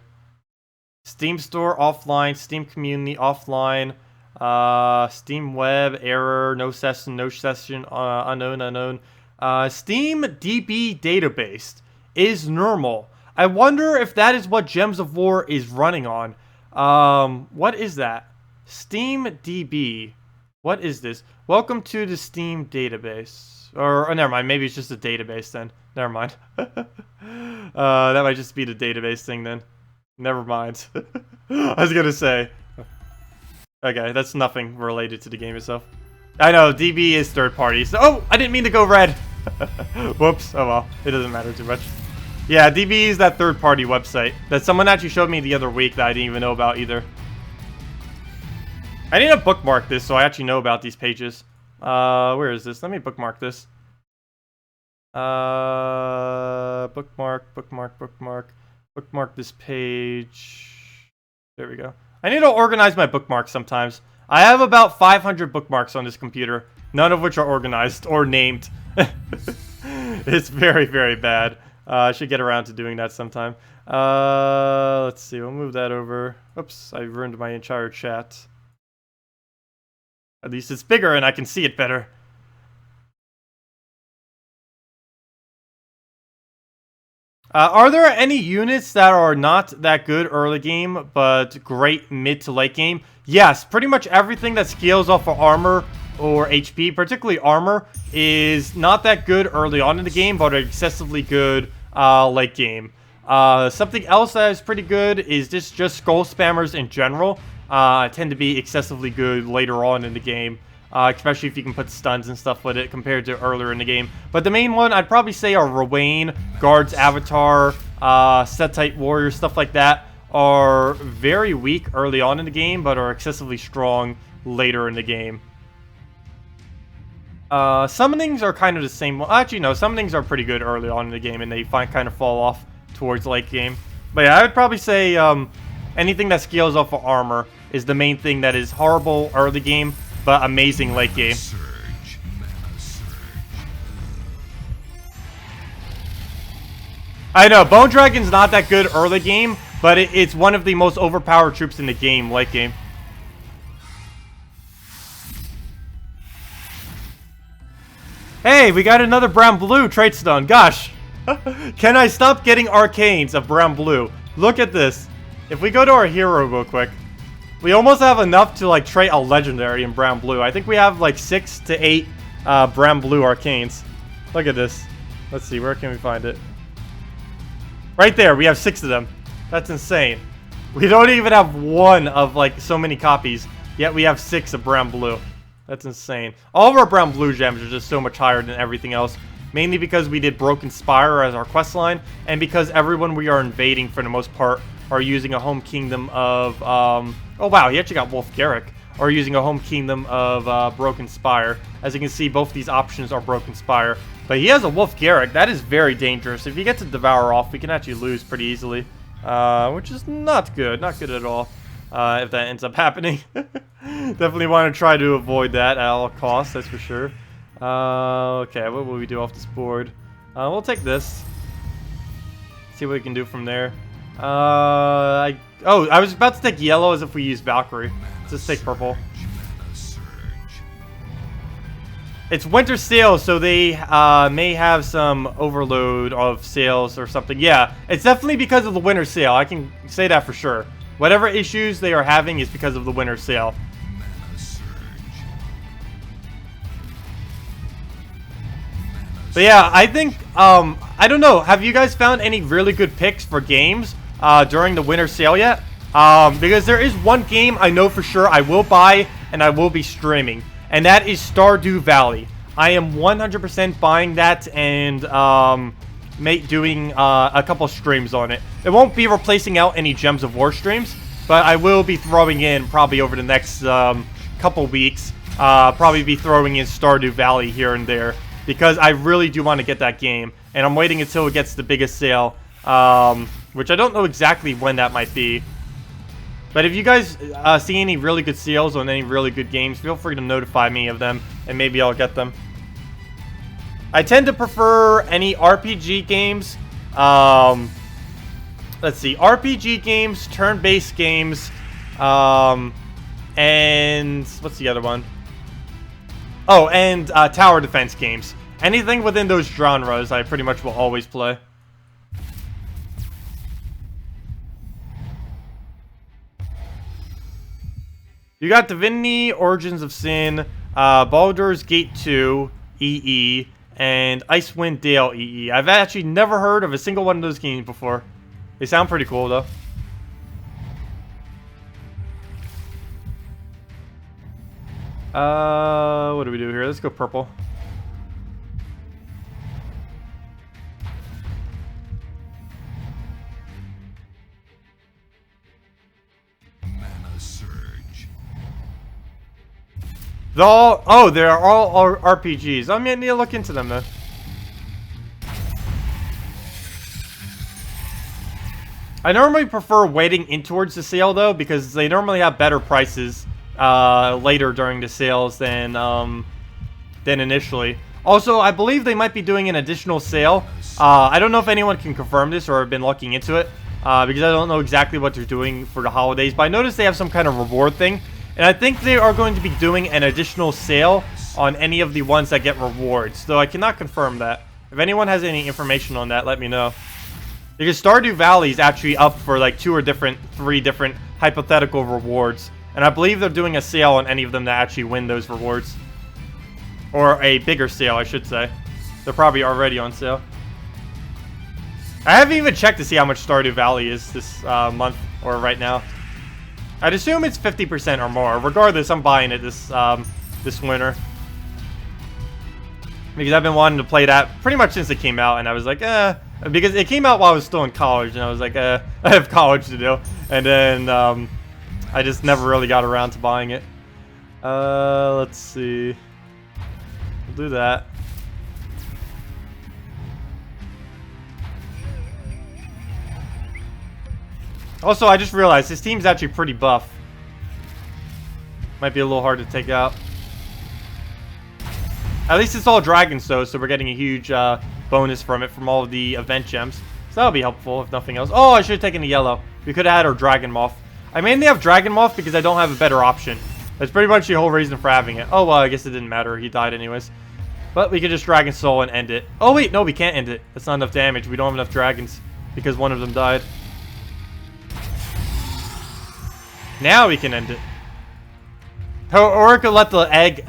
Steam Store offline, Steam Community offline, Steam Web error, no session, unknown. Steam DB database is normal. I wonder if that is what Gems of War is running on. What is that? Steam DB. What is this? Welcome to the Steam database. Or never mind. Maybe it's just a database then. Never mind. That might just be the database thing then. Never mind. I was gonna say. Okay, that's nothing related to the game itself. I know, DB is third party. So, oh, I didn't mean to go red. Whoops. Oh well, it doesn't matter too much. Yeah, DB is that third party website that someone actually showed me the other week that I didn't even know about either. I need to bookmark this so I actually know about these pages. Where is this? Let me bookmark this. Bookmark this page. There we go. I need to organize my bookmarks sometimes. I have about 500 bookmarks on this computer, none of which are organized or named. It's very, very bad. I should get around to doing that sometime. Let's see. We'll move that over. Oops, I ruined my entire chat. At least it's bigger and I can see it better. Are there any units that are not that good early game, but great mid to late game? Yes, pretty much everything that scales off of armor or HP, particularly armor, is not that good early on in the game, but excessively good late game. Something else that is pretty good is just skull spammers in general. Tend to be excessively good later on in the game. Especially if you can put stuns and stuff with it compared to earlier in the game. But the main one, I'd probably say are Rowain, Guard's Avatar, Setite Warrior, stuff like that, are very weak early on in the game, but are excessively strong later in the game. Summonings are kind of the same. Well, actually, no. Summonings are pretty good early on in the game, and they kind of fall off towards late game. But yeah, I would probably say anything that scales off of armor is the main thing that is horrible early game, but amazing late game. Surge. Mana surge. I know, Bone Dragon's not that good early game, but it's one of the most overpowered troops in the game, late game. Hey, we got another brown-blue trait stone. Gosh, can I stop getting arcanes of brown-blue? Look at this. If we go to our hero real quick, we almost have enough to like trait a legendary in brown-blue. I think we have like 6 to 8 brown-blue arcanes. Look at this. Let's see, where can we find it? Right there, we have 6 of them. That's insane. We don't even have 1 of like so many copies, yet we have 6 of brown-blue. That's insane. All of our brown-blue gems are just so much higher than everything else. Mainly because we did Broken Spire as our quest line, and because everyone we are invading, for the most part, are using a home kingdom of, oh wow, he actually got Wolf Garrick. Or using a home kingdom of Broken Spire. As you can see, both these options are Broken Spire. But he has a Wolf Garrick. That is very dangerous. If he gets a Devour off, we can actually lose pretty easily. Which is not good. Not good at all. If that ends up happening. Definitely want to try to avoid that at all costs, that's for sure. Okay, what will we do off this board? We'll take this. See what we can do from there. I was about to take yellow as if we use Valkyrie. Let's just take purple. Mana surge. It's winter sale, so they may have some overload of sales or something. Yeah, it's definitely because of the winter sale. I can say that for sure. Whatever issues they are having is because of the winter sale. Mana surge. But yeah, I think, I don't know. Have you guys found any really good picks for games during the winter sale yet? Because there is one game I know for sure I will buy and I will be streaming. And that is Stardew Valley. I am 100% buying that and doing a couple streams on it. It won't be replacing out any Gems of War streams, but I will be throwing in probably over the next couple weeks. Probably be throwing in Stardew Valley here and there because I really do want to get that game. And I'm waiting until it gets the biggest sale, which I don't know exactly when that might be. But if you guys see any really good sales on any really good games, feel free to notify me of them, and maybe I'll get them. I tend to prefer any RPG games. Let's see, RPG games, turn-based games, and what's the other one? Oh, and tower defense games. Anything within those genres, I pretty much will always play. You got Divinity, Origins of Sin, Baldur's Gate 2, EE, and Icewind Dale, EE. I've actually never heard of a single one of those games before. They sound pretty cool, though. What do we do here? Let's go purple. Mana surge. Oh, they're all RPGs. I'm gonna need to look into them then. I normally prefer waiting in towards the sale though, because they normally have better prices later during the sales than initially. Also, I believe they might be doing an additional sale. I don't know if anyone can confirm this or have been looking into it, because I don't know exactly what they're doing for the holidays. But I noticed they have some kind of reward thing. And I think they are going to be doing an additional sale on any of the ones that get rewards. Though I cannot confirm that. If anyone has any information on that, let me know. Because Stardew Valley is actually up for like 3 different hypothetical rewards. And I believe they're doing a sale on any of them that actually win those rewards. Or a bigger sale, I should say. They're probably already on sale. I haven't even checked to see how much Stardew Valley is this month or right now. I'd assume it's 50% or more. Regardless, I'm buying it this winter. Because I've been wanting to play that pretty much since it came out, and I was like, because it came out while I was still in college, and I was like, I have college to do. And then I just never really got around to buying it. Let's see. We'll do that. Also, I just realized his team's actually pretty buff. Might be a little hard to take out. At least it's all dragons though, so we're getting a huge bonus from it from all of the event gems. So that'll be helpful if nothing else. Oh, I should have taken the yellow. We could have had our Dragon Moth. I mainly have Dragon Moth because I don't have a better option. That's pretty much the whole reason for having it. Oh, well, I guess it didn't matter. He died anyways. But we could just Dragon Soul and end it. Oh, wait, no, we can't end it. That's not enough damage. We don't have enough dragons because one of them died. Now we can end it. Or we could let the egg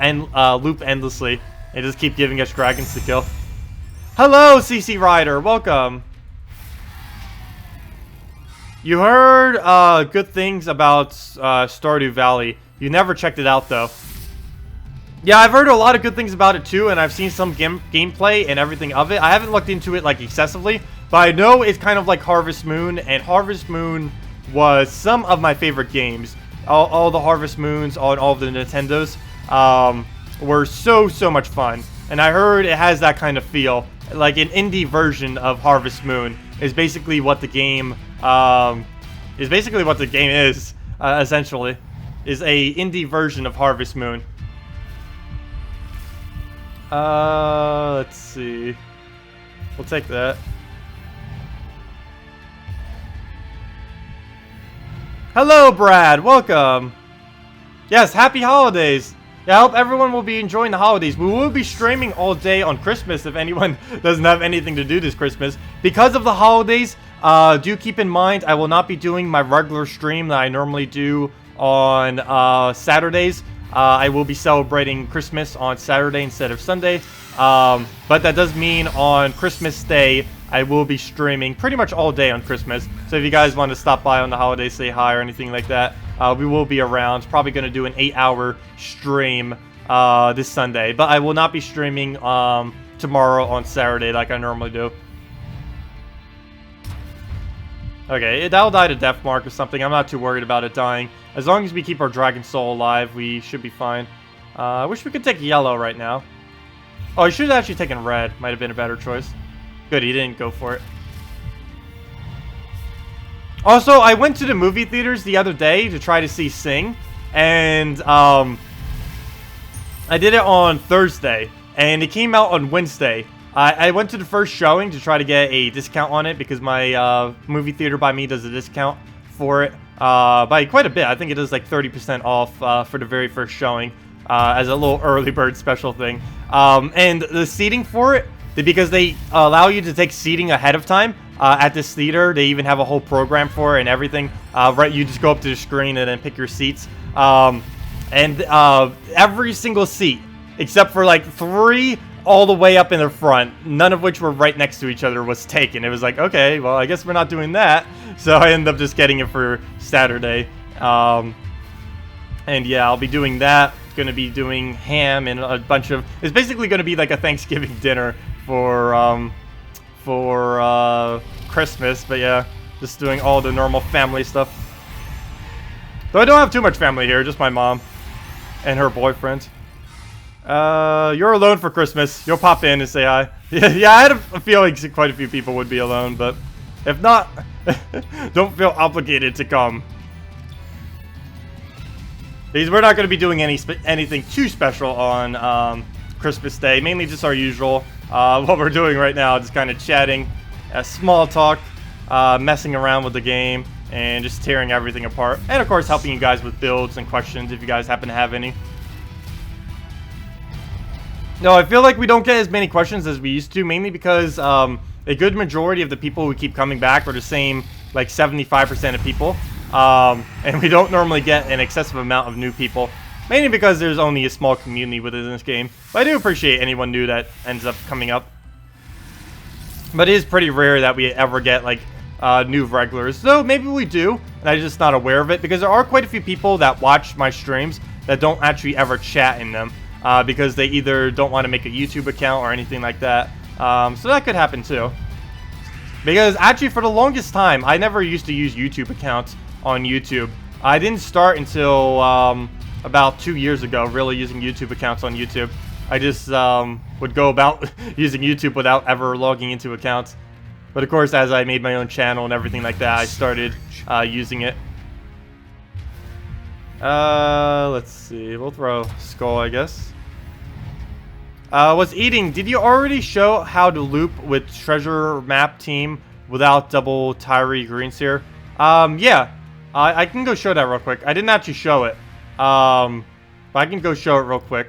loop endlessly and just keep giving us dragons to kill. Hello, CC Rider. Welcome. You heard good things about Stardew Valley. You never checked it out, though. Yeah, I've heard a lot of good things about it, too, and I've seen some gameplay and everything of it. I haven't looked into it, like, excessively, but I know it's kind of like Harvest Moon, and Harvest Moon was some of my favorite games. All the Harvest Moons on all of the Nintendos were so much fun. And I heard it has that kind of feel. Like an indie version of Harvest Moon is basically what the game is, essentially. Is a indie version of Harvest Moon. Let's see. We'll take that. Hello, Brad. Welcome. Yes, happy holidays. Yeah, I hope everyone will be enjoying the holidays. We will be streaming all day on Christmas if anyone doesn't have anything to do this Christmas. Because of the holidays, do keep in mind I will not be doing my regular stream that I normally do on Saturdays. I will be celebrating Christmas on Saturday instead of Sunday. But that does mean on Christmas Day, I will be streaming pretty much all day on Christmas. So if you guys want to stop by on the holidays, say hi or anything like that, we will be around. Probably going to do an 8-hour stream this Sunday. But I will not be streaming tomorrow on Saturday like I normally do. Okay, that'll die to death mark or something. I'm not too worried about it dying. As long as we keep our Dragon Soul alive, we should be fine. I wish we could take yellow right now. Oh, I should have actually taken red. Might have been a better choice. Good, he didn't go for it. Also, I went to the movie theaters the other day to try to see Sing. And, I did it on Thursday. And it came out on Wednesday. I went to the first showing to try to get a discount on it because my movie theater by me does a discount for it by quite a bit. I think it is like 30% off for the very first showing as a little early bird special thing. And the seating for it, because they allow you to take seating ahead of time at this theater. They even have a whole program for it and everything. Right, you just go up to the screen and then pick your seats. And every single seat, except for like 3 all the way up in the front, none of which were right next to each other, was taken. It was like, okay, well, I guess we're not doing that. So I ended up just getting it for Saturday. And yeah, I'll be doing that. Going to be doing ham and a bunch of... It's basically going to be like a Thanksgiving dinner for Christmas. But yeah, just doing all the normal family stuff. Though I don't have too much family here, just my mom and her boyfriend. You're alone for Christmas. You'll pop in and say hi. Yeah, I had a feeling quite a few people would be alone, but if not, don't feel obligated to come. Because we're not going to be doing anything too special on Christmas Day. Mainly just our usual. What we're doing right now, just kind of chatting, small talk, messing around with the game, and just tearing everything apart. And of course, helping you guys with builds and questions if you guys happen to have any. No, I feel like we don't get as many questions as we used to, mainly because a good majority of the people who keep coming back are the same, like 75% of people. And we don't normally get an excessive amount of new people, mainly because there's only a small community within this game. But I do appreciate anyone new that ends up coming up. But it is pretty rare that we ever get, like, new regulars. So maybe we do, and I'm just not aware of it, because there are quite a few people that watch my streams that don't actually ever chat in them. Because they either don't want to make a YouTube account or anything like that. So that could happen too. Because actually for the longest time, I never used to use YouTube accounts on YouTube. I didn't start until about 2 years ago, really using YouTube accounts on YouTube. I just would go about using YouTube without ever logging into accounts. But of course, as I made my own channel and everything like that, I started using it. Let's see. We'll throw skull, I guess. What's eating? Did you already show how to loop with treasure map team without double Tyree greens here? Yeah. I can go show that real quick. I didn't actually show it. But I can go show it real quick.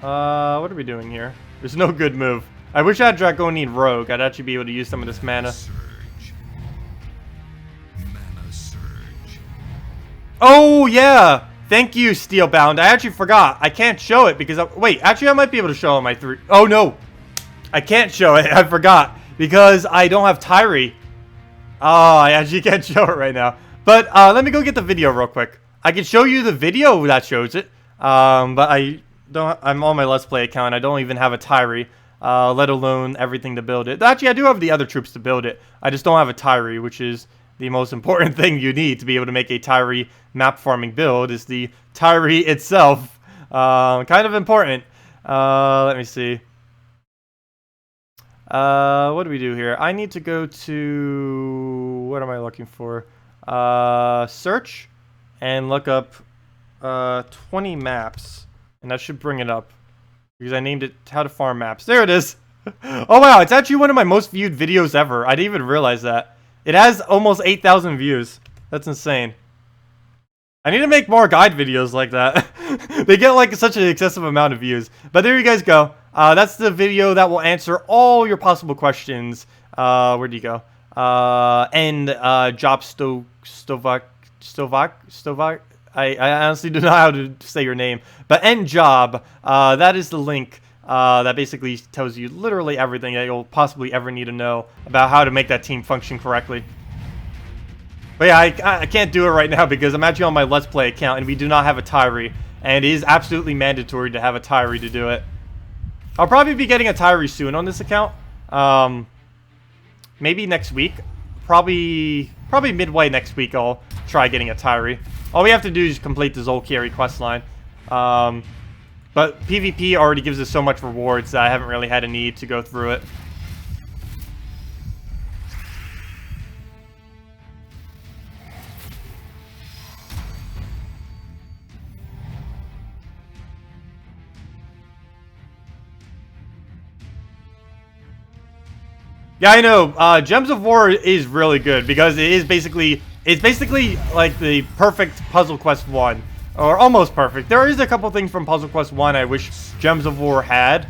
What are we doing here? There's no good move. I wish I had Draconian Rogue. I'd actually be able to use some of this mana. Surge. Mana surge. Oh, yeah! Thank you, Steelbound. I actually forgot. I can't show it because... wait, actually I might be able to show on my 3... oh, no! I can't show it. I forgot. Because I don't have Tyree. Oh, I actually can't show it right now. But let me go get the video real quick. I can show you the video that shows it. But I don't... I'm on my Let's Play account. I don't even have a Tyree. Let alone everything to build it. Actually, I do have the other troops to build it. I just don't have a Tyree, which is the most important thing you need to be able to make a Tyree map farming build, is the Tyree itself. Kind of important. Let me see. What do we do here? I need to go to... what am I looking for? Search and look up 20 maps. And that should bring it up. Because I named it How to Farm Maps. There it is. Oh wow, it's actually one of my most viewed videos ever. I didn't even realize that. It has almost 8,000 views. That's insane. I need to make more guide videos like that. They get like such an excessive amount of views. But there you guys go. That's the video that will answer all your possible questions. Where'd you go? Job Stovak. I honestly don't know how to say your name. But end job, that is the link that basically tells you literally everything that you'll possibly ever need to know about how to make that team function correctly. But yeah, I can't do it right now because I'm actually on my Let's Play account and we do not have a Tyree. And it is absolutely mandatory to have a Tyree to do it. I'll probably be getting a Tyree soon on this account. Maybe next week. Probably midway next week I'll try getting a Tyree. All we have to do is complete the Zolkiri questline. But PvP already gives us so much rewards that I haven't really had a need to go through it. Yeah, I know. Gems of War is really good because it is basically... it's basically like the perfect Puzzle Quest 1. Or almost perfect. There is a couple things from Puzzle Quest 1 I wish Gems of War had.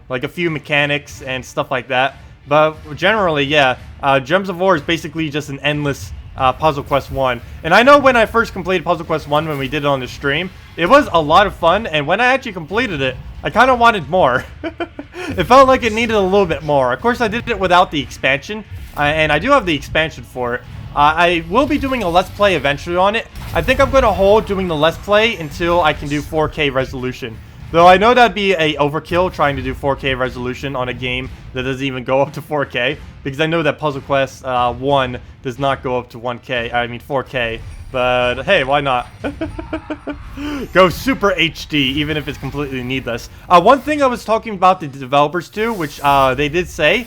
Like a few mechanics and stuff like that. But generally, yeah. Gems of War is basically just an endless Puzzle Quest 1. And I know when I first completed Puzzle Quest 1 when we did it on the stream, it was a lot of fun. And when I actually completed it, I kind of wanted more. It felt like it needed a little bit more. Of course, I did it without the expansion. And I do have the expansion for it. I will be doing a Let's Play eventually on it. I think I'm going to hold doing the Let's Play until I can do 4K resolution. Though I know that'd be a overkill trying to do 4K resolution on a game that doesn't even go up to 4K. Because I know that Puzzle Quest 1 does not go up to 4K. But hey, why not? Go Super HD, even if it's completely needless. One thing I was talking about the developers too, which they did say,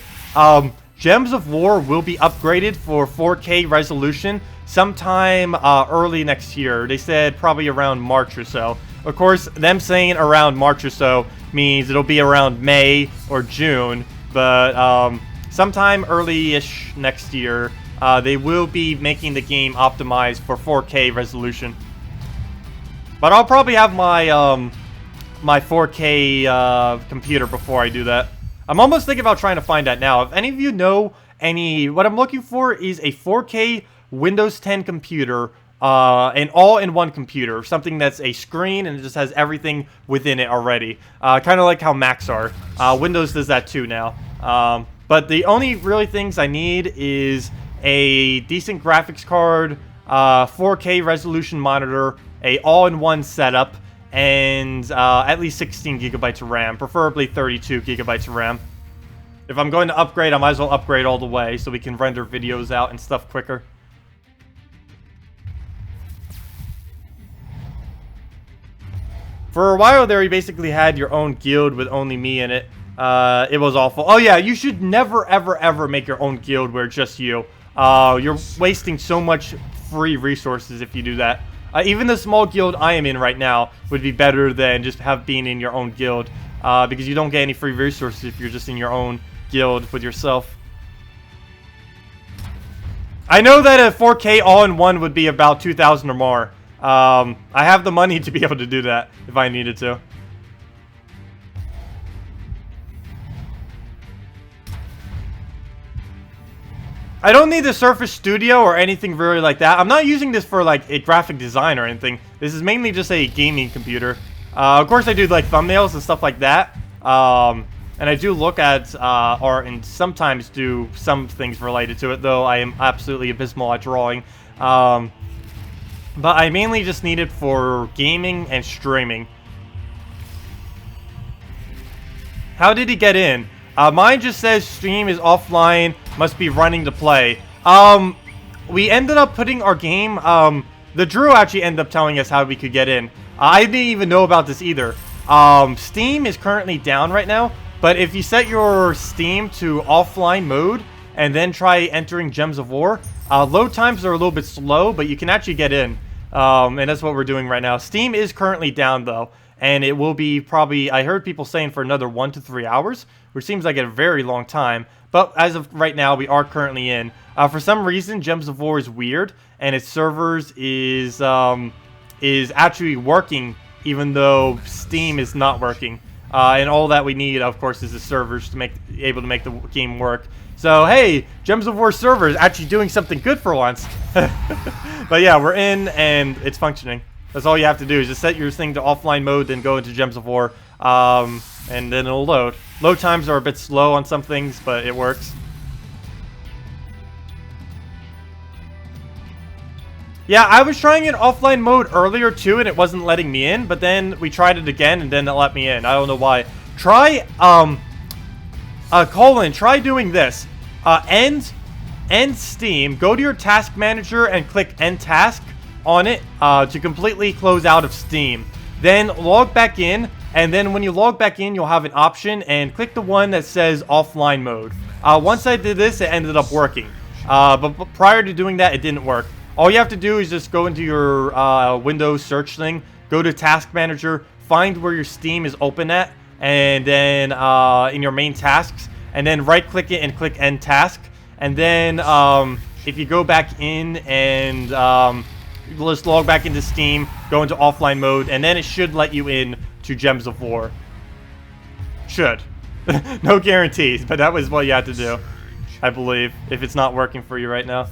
Gems of War will be upgraded for 4K resolution sometime early next year. They said probably around March or so. Of course, them saying around March or so means it'll be around May or June. But sometime early-ish next year, they will be making the game optimized for 4K resolution. But I'll probably have my my 4K computer before I do that. I'm almost thinking about trying to find that now. If any of you know what I'm looking for is a 4K Windows 10 computer, an all-in-one computer, something that's a screen and it just has everything within it already. Kind of like how Macs are. Windows does that too now. But the only really things I need is a decent graphics card, 4K resolution monitor, a all-in-one setup, and at least 16 gigabytes of RAM, preferably 32 gigabytes of RAM. If I'm going to upgrade, I might as well upgrade all the way so we can render videos out and stuff quicker. For a while there, you basically had your own guild with only me in it. It was awful. Oh yeah, you should never, ever, ever make your own guild where it's just you. You're wasting so much free resources if you do that. Even the small guild I am in right now would be better than just being in your own guild. Because you don't get any free resources if you're just in your own guild with yourself. I know that a 4K all-in-one would be about 2,000 or more. I have the money to be able to do that if I needed to. I don't need the Surface Studio or anything really like that. I'm not using this for like a graphic design or anything. This is mainly just a gaming computer. Of course I do like thumbnails and stuff like that. And I do look at art and sometimes do some things related to it, though I am absolutely abysmal at drawing. But I mainly just need it for gaming and streaming. How did he get in? Mine just says stream is offline, must be running to play. We ended up putting our game, the Drew actually ended up telling us how we could get in. I didn't even know about this either. Steam is currently down right now, but if you set your Steam to offline mode and then try entering Gems of War, load times are a little bit slow, but you can actually get in. And that's what we're doing right now. Steam is currently down though, and it will be probably, I heard people saying for another 1 to 3 hours, which seems like a very long time. But as of right now, we are currently in. For some reason, Gems of War is weird, and its servers is actually working, even though Steam is not working. And all that we need, of course, is the servers to able to make the game work. So, hey, Gems of War server is actually doing something good for once. But yeah, we're in, and it's functioning. That's all you have to do, is just set your thing to offline mode, then go into Gems of War, and then it'll load. Load times are a bit slow on some things, but it works. Yeah, I was trying it offline mode earlier too, and it wasn't letting me in, but then we tried it again, and then it let me in. I don't know why. Try, try doing this. End Steam, go to your task manager and click end task on it, to completely close out of Steam. Then log back in, and then when you log back in, you'll have an option, and click the one that says offline mode. Once I did this, it ended up working. But prior to doing that, it didn't work. All you have to do is just go into your Windows search thing, go to Task Manager, find where your Steam is open at, and then in your main tasks, and then right-click it and click End Task. And then if you go back in and just log back into Steam, go into offline mode, and then it should let you in to Gems of War. Should. No guarantees, but that was what you had to do, I believe, if it's not working for you right now.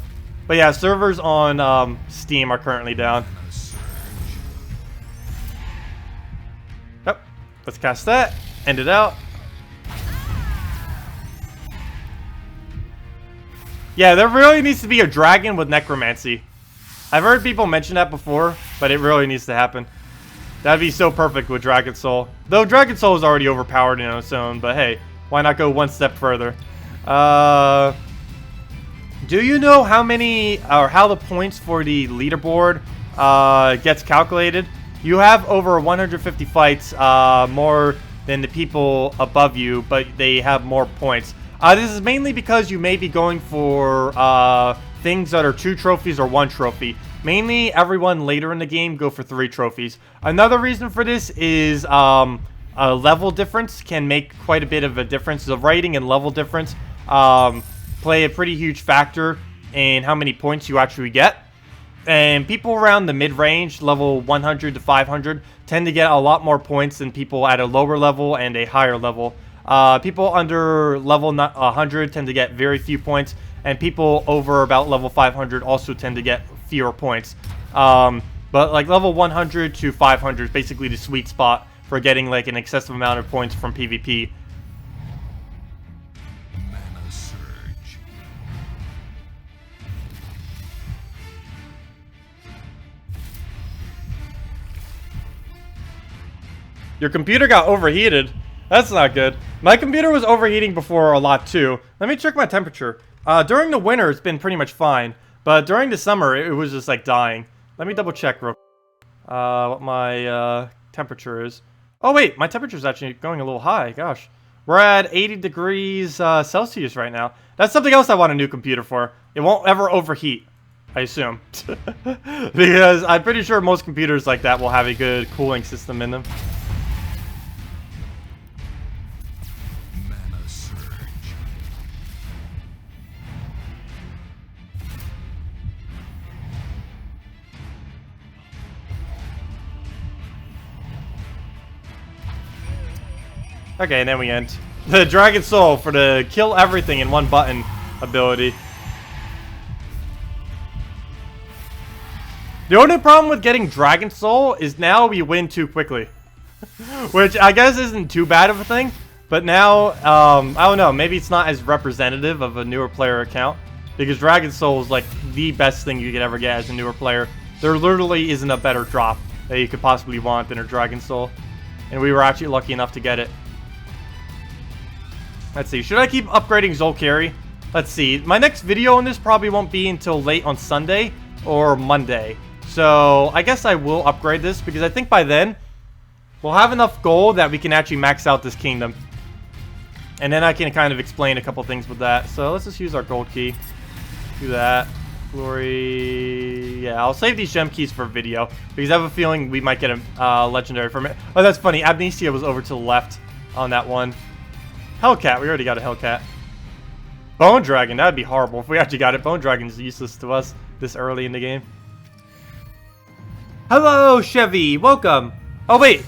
But yeah, servers on Steam are currently down. Yep. Let's cast that. End it out. Yeah, there really needs to be a dragon with necromancy. I've heard people mention that before, but it really needs to happen. That'd be so perfect with Dragon Soul. Though Dragon Soul is already overpowered in its own, but hey, why not go one step further? Do you know how many, or how the points for the leaderboard gets calculated? You have over 150 fights, more than the people above you, but they have more points. This is mainly because you may be going for things that are 2 trophies or 1 trophy. Mainly, everyone later in the game go for 3 trophies. Another reason for this is a level difference can make quite a bit of a difference. The rating and level difference play a pretty huge factor in how many points you actually get. And people around the mid-range, level 100 to 500, tend to get a lot more points than people at a lower level and a higher level. People under level 100 tend to get very few points, and people over about level 500 also tend to get fewer points. But like level 100 to 500 is basically the sweet spot for getting like an excessive amount of points from PvP. Mana surge. Your computer got overheated. That's not good. My computer was overheating before a lot too. Let me check my temperature. During the winter, it's been pretty much fine. But during the summer, it was just like dying. Let me double check real quick. what my temperature is. Oh wait, my temperature is actually going a little high. Gosh, we're at 80 degrees Celsius right now. That's something else I want a new computer for. It won't ever overheat, I assume, because I'm pretty sure most computers like that will have a good cooling system in them. Mana surge. Okay, and then we end. The Dragon Soul for the kill everything in one button ability. The only problem with getting Dragon Soul is now we win too quickly. Which I guess isn't too bad of a thing. But now, I don't know, maybe it's not as representative of a newer player account. Because Dragon Soul is like the best thing you could ever get as a newer player. There literally isn't a better drop that you could possibly want than a Dragon Soul. And we were actually lucky enough to get it. Let's see, should I keep upgrading Zolkari? Let's see, my next video on this probably won't be until late on Sunday or Monday. So, I guess I will upgrade this because I think by then, we'll have enough gold that we can actually max out this kingdom. And then I can kind of explain a couple things with that. So, let's just use our gold key. Do that. Glory. Yeah, I'll save these gem keys for video because I have a feeling we might get a legendary from it. Oh, that's funny, Amnesia was over to the left on that one. Hellcat, we already got a Hellcat. Bone Dragon, that'd be horrible if we actually got it. Bone Dragon's useless to us this early in the game. Hello, Chevy, welcome. Oh wait,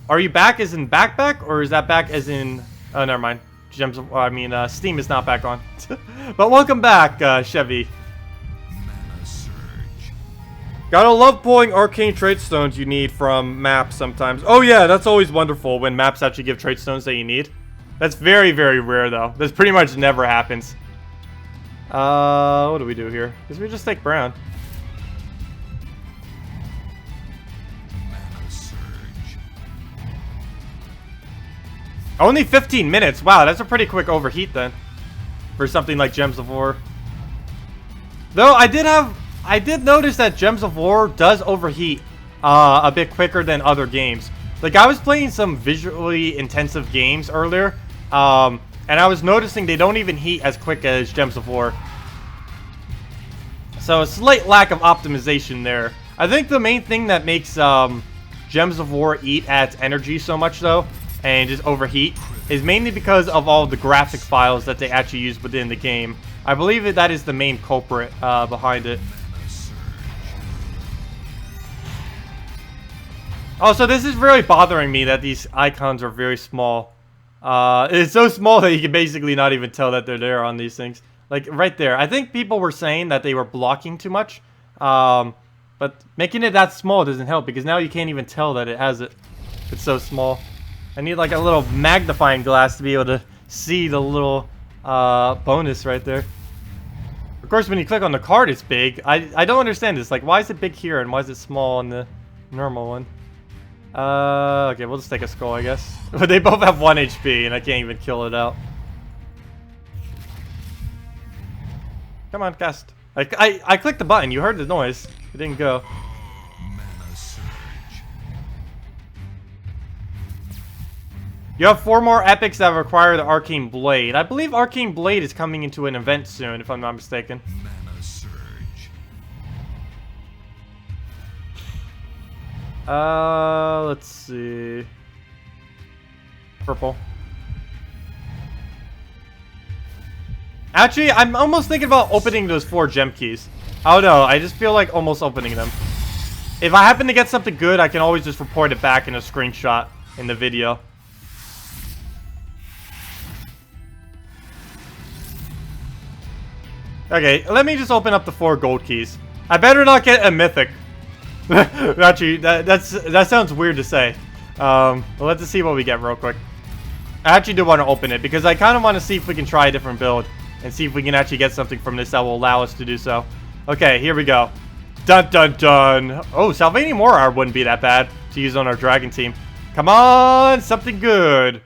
are you back as in back, or is that back as in? Oh, never mind. Steam is not back on. But welcome back, Chevy. Mana surge. Gotta love pulling arcane trait stones you need from maps sometimes. Oh yeah, that's always wonderful when maps actually give trait stones that you need. That's very, very rare, though. This pretty much never happens. What do we do here? Because we just take brown. Mana surge. Only 15 minutes. Wow, that's a pretty quick overheat, then. For something like Gems of War. Though, I did notice that Gems of War does overheat a bit quicker than other games. Like, I was playing some visually intensive games earlier. And I was noticing they don't even heat as quick as Gems of War. So a slight lack of optimization there. I think the main thing that makes Gems of War eat at energy so much though, and just overheat, is mainly because of all the graphic files that they actually use within the game. I believe that is the main culprit behind it. Also, this is really bothering me that these icons are very small. It's so small that you can basically not even tell that they're there on these things. Like, right there. I think people were saying that they were blocking too much. But making it that small doesn't help, because now you can't even tell that it has it. It's so small. I need, like, a little magnifying glass to be able to see the little bonus right there. Of course, when you click on the card, it's big. I don't understand this. Like, why is it big here, and why is it small on the normal one? Okay, we'll just take a skull, I guess. But they both have 1 HP, and I can't even kill it out. Come on, cast. I clicked the button. You heard the noise. It didn't go. Mana surge. You have 4 more epics that require the Arcane Blade. I believe Arcane Blade is coming into an event soon, if I'm not mistaken. Mana surge. Let's see. Purple. Actually, I'm almost thinking about opening those 4 gem keys. I don't know, I just feel like almost opening them. If I happen to get something good, I can always just report it back in a screenshot in the video. Okay, let me just open up the 4 gold keys. I better not get a mythic. Actually, that sounds weird to say. Well, let's just see what we get real quick. I actually do want to open it because I kind of want to see if we can try a different build and see if we can actually get something from this that will allow us to do so. Okay, here we go. Dun dun dun. Oh, Salvani Morar wouldn't be that bad to use on our dragon team. Come on, something good.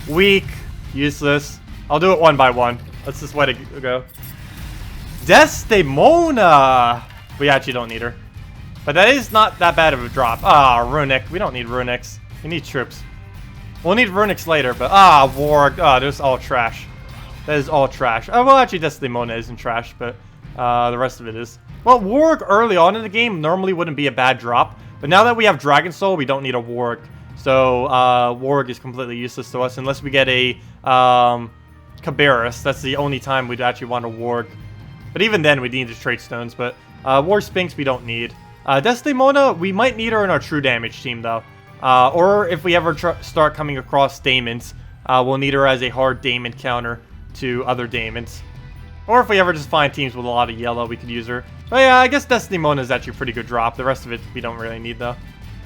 Weak, useless. I'll do it one by one. Let's just let it go. Desdemona! We actually don't need her. But that is not that bad of a drop. Ah, Runic. We don't need Runics. We need troops. We'll need Runics later, but Warg. This is all trash. That is all trash. Well, actually, Desdemona isn't trash, but the rest of it is. Well, Warg early on in the game normally wouldn't be a bad drop, but now that we have Dragon Soul, we don't need a Warg. So, Warg is completely useless to us unless we get a Cabarrus. That's the only time we'd actually want a Warg. But even then, we need the trait stones, but War Sphinx we don't need. Desdemona, we might need her in our true damage team, though. Or if we ever start coming across Daemons, we'll need her as a hard Daemon counter to other Daemons. Or if we ever just find teams with a lot of yellow, we could use her. But yeah, I guess Desdemona is actually a pretty good drop. The rest of it we don't really need, though.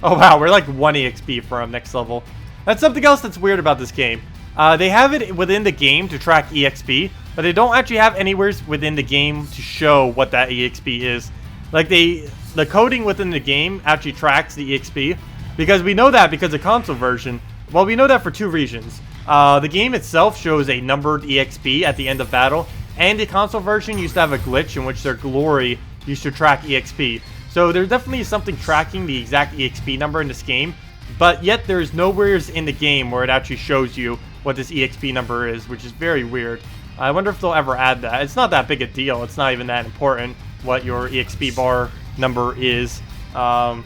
Oh wow, we're like 1 EXP from next level. That's something else that's weird about this game. They have it within the game to track EXP, but they don't actually have anywhere within the game to show what that EXP is. Like the coding within the game actually tracks the EXP, because we know that because the console version, well, we know that for 2 reasons. The game itself shows a numbered EXP at the end of battle, and the console version used to have a glitch in which their glory used to track EXP. So there definitely is something tracking the exact EXP number in this game, but yet there's nowhere in the game where it actually shows you what this EXP number is, which is very weird. I wonder if they'll ever add that. It's not that big a deal. It's not even that important what your EXP bar number is. But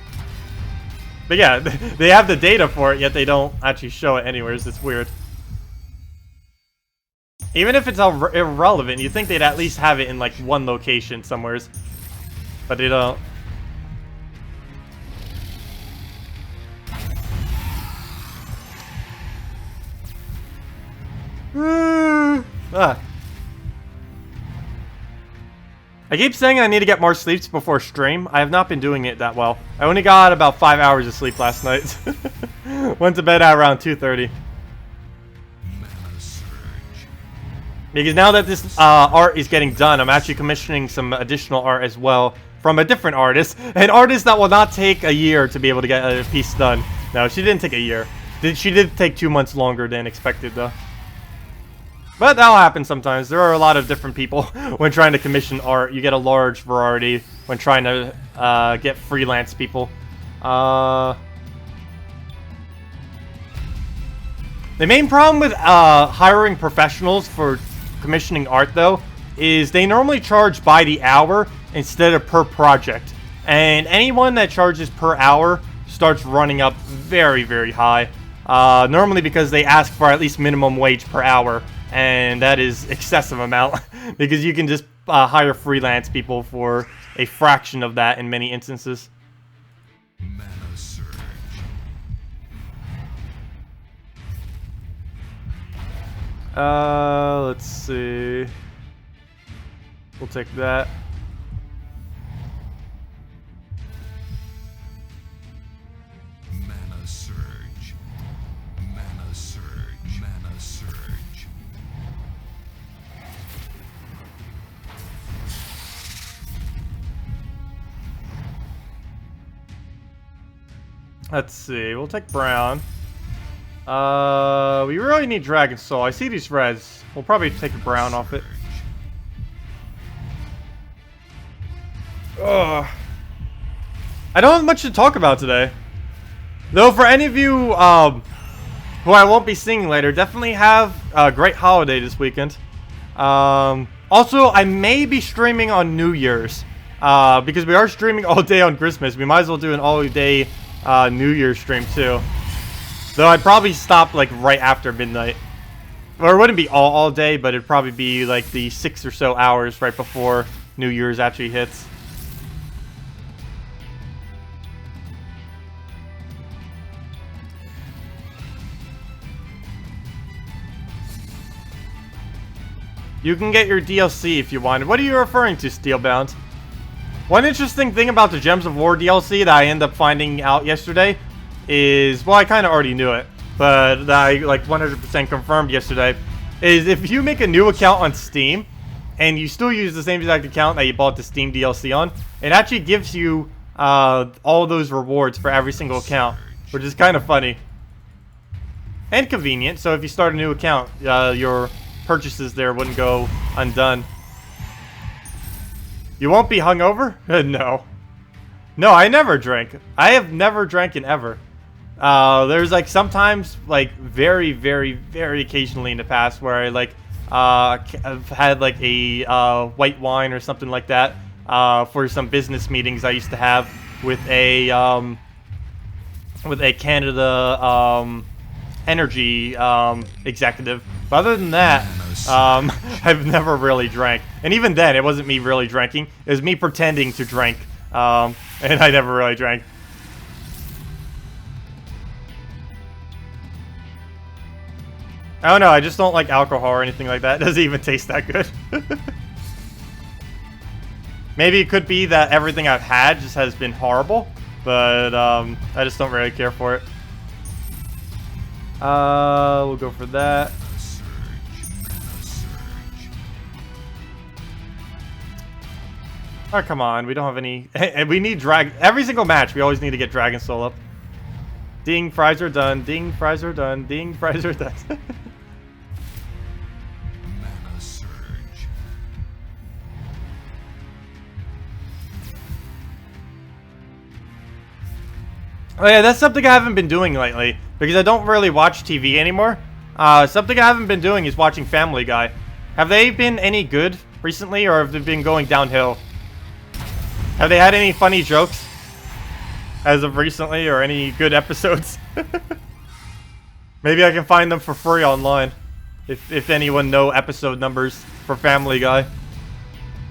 yeah, they have the data for it, yet they don't actually show it anywhere. It's weird. Even if it's irrelevant, you'd think they'd at least have it in like one location somewheres. But they don't. I keep saying I need to get more sleeps before stream. I have not been doing it that well. I only got about 5 hours of sleep last night. Went to bed at around 2:30. Because now that this art is getting done, I'm actually commissioning some additional art as well from a different artist. An artist that will not take a year to be able to get a piece done. No, she didn't take a year. She did take 2 months longer than expected, though. But that'll happen sometimes. There are a lot of different people when trying to commission art. You get a large variety when trying to get freelance people. The main problem with hiring professionals for commissioning art, though, is they normally charge by the hour instead of per project. And anyone that charges per hour starts running up very, very high. Normally because they ask for at least minimum wage per hour. And that is excessive amount because you can just hire freelance people for a fraction of that in many instances. Mana surge. Let's see. We'll take that. Mana surge. Mana surge. Mana surge. Let's see. We'll take brown. We really need Dragon Soul. I see these reds. We'll probably take a brown off it. Ugh. I don't have much to talk about today. Though for any of you who I won't be seeing later, definitely have a great holiday this weekend. Also, I may be streaming on New Year's. Because we are streaming all day on Christmas. We might as well do an all-day New Year's stream too. Though I'd probably stop like right after midnight. Or it wouldn't be all day, but it'd probably be like the 6 or so hours right before New Year's actually hits. You can get your DLC if you want. What are you referring to, Steelbound? One interesting thing about the Gems of War DLC that I ended up finding out yesterday is, well, I kind of already knew it, but that I like 100% confirmed yesterday, is if you make a new account on Steam and you still use the same exact account that you bought the Steam DLC on, it actually gives you all those rewards for every single account, which is kind of funny and convenient. So if you start a new account, your purchases there wouldn't go undone. You won't be hungover? No. No, I never drink. I have never drank in ever. There's like sometimes, like very, very, very occasionally in the past where I like I've had like a white wine or something like that for some business meetings I used to have with a Canada energy executive. But other than that, I've never really drank. And even then, it wasn't me really drinking. It was me pretending to drink. And I never really drank. I don't know, I just don't like alcohol or anything like that. It doesn't even taste that good. Maybe it could be that everything I've had just has been horrible. But I just don't really care for it. We'll go for that. Oh, come on. We don't have any... we need drag... Every single match, we always need to get Dragon Soul up. Ding, fries are done. Ding, fries are done. Ding, fries are done. Mana surge. Oh yeah, that's something I haven't been doing lately. Because I don't really watch TV anymore. Something I haven't been doing is watching Family Guy. Have they been any good recently, or have they been going downhill? Have they had any funny jokes as of recently, or any good episodes? Maybe I can find them for free online. If anyone know episode numbers for Family Guy.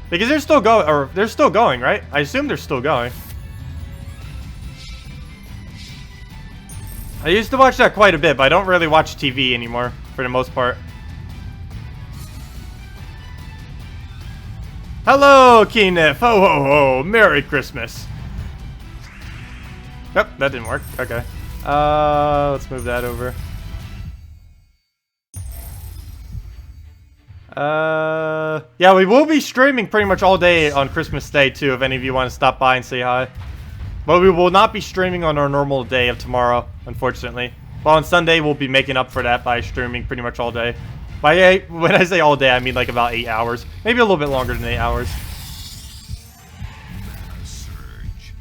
Because they're still going, or they're still going, right? I assume they're still going. I used to watch that quite a bit, but I don't really watch TV anymore, for the most part. Hello, Keenif! Ho ho ho! Merry Christmas! Yep, that didn't work. Okay. Let's move that over. Yeah, we will be streaming pretty much all day on Christmas Day, too, if any of you want to stop by and say hi. But we will not be streaming on our normal day of tomorrow, unfortunately. Well, on Sunday, we'll be making up for that by streaming pretty much all day. When I say all day, I mean like about 8 hours. Maybe a little bit longer than 8 hours. Mana surge.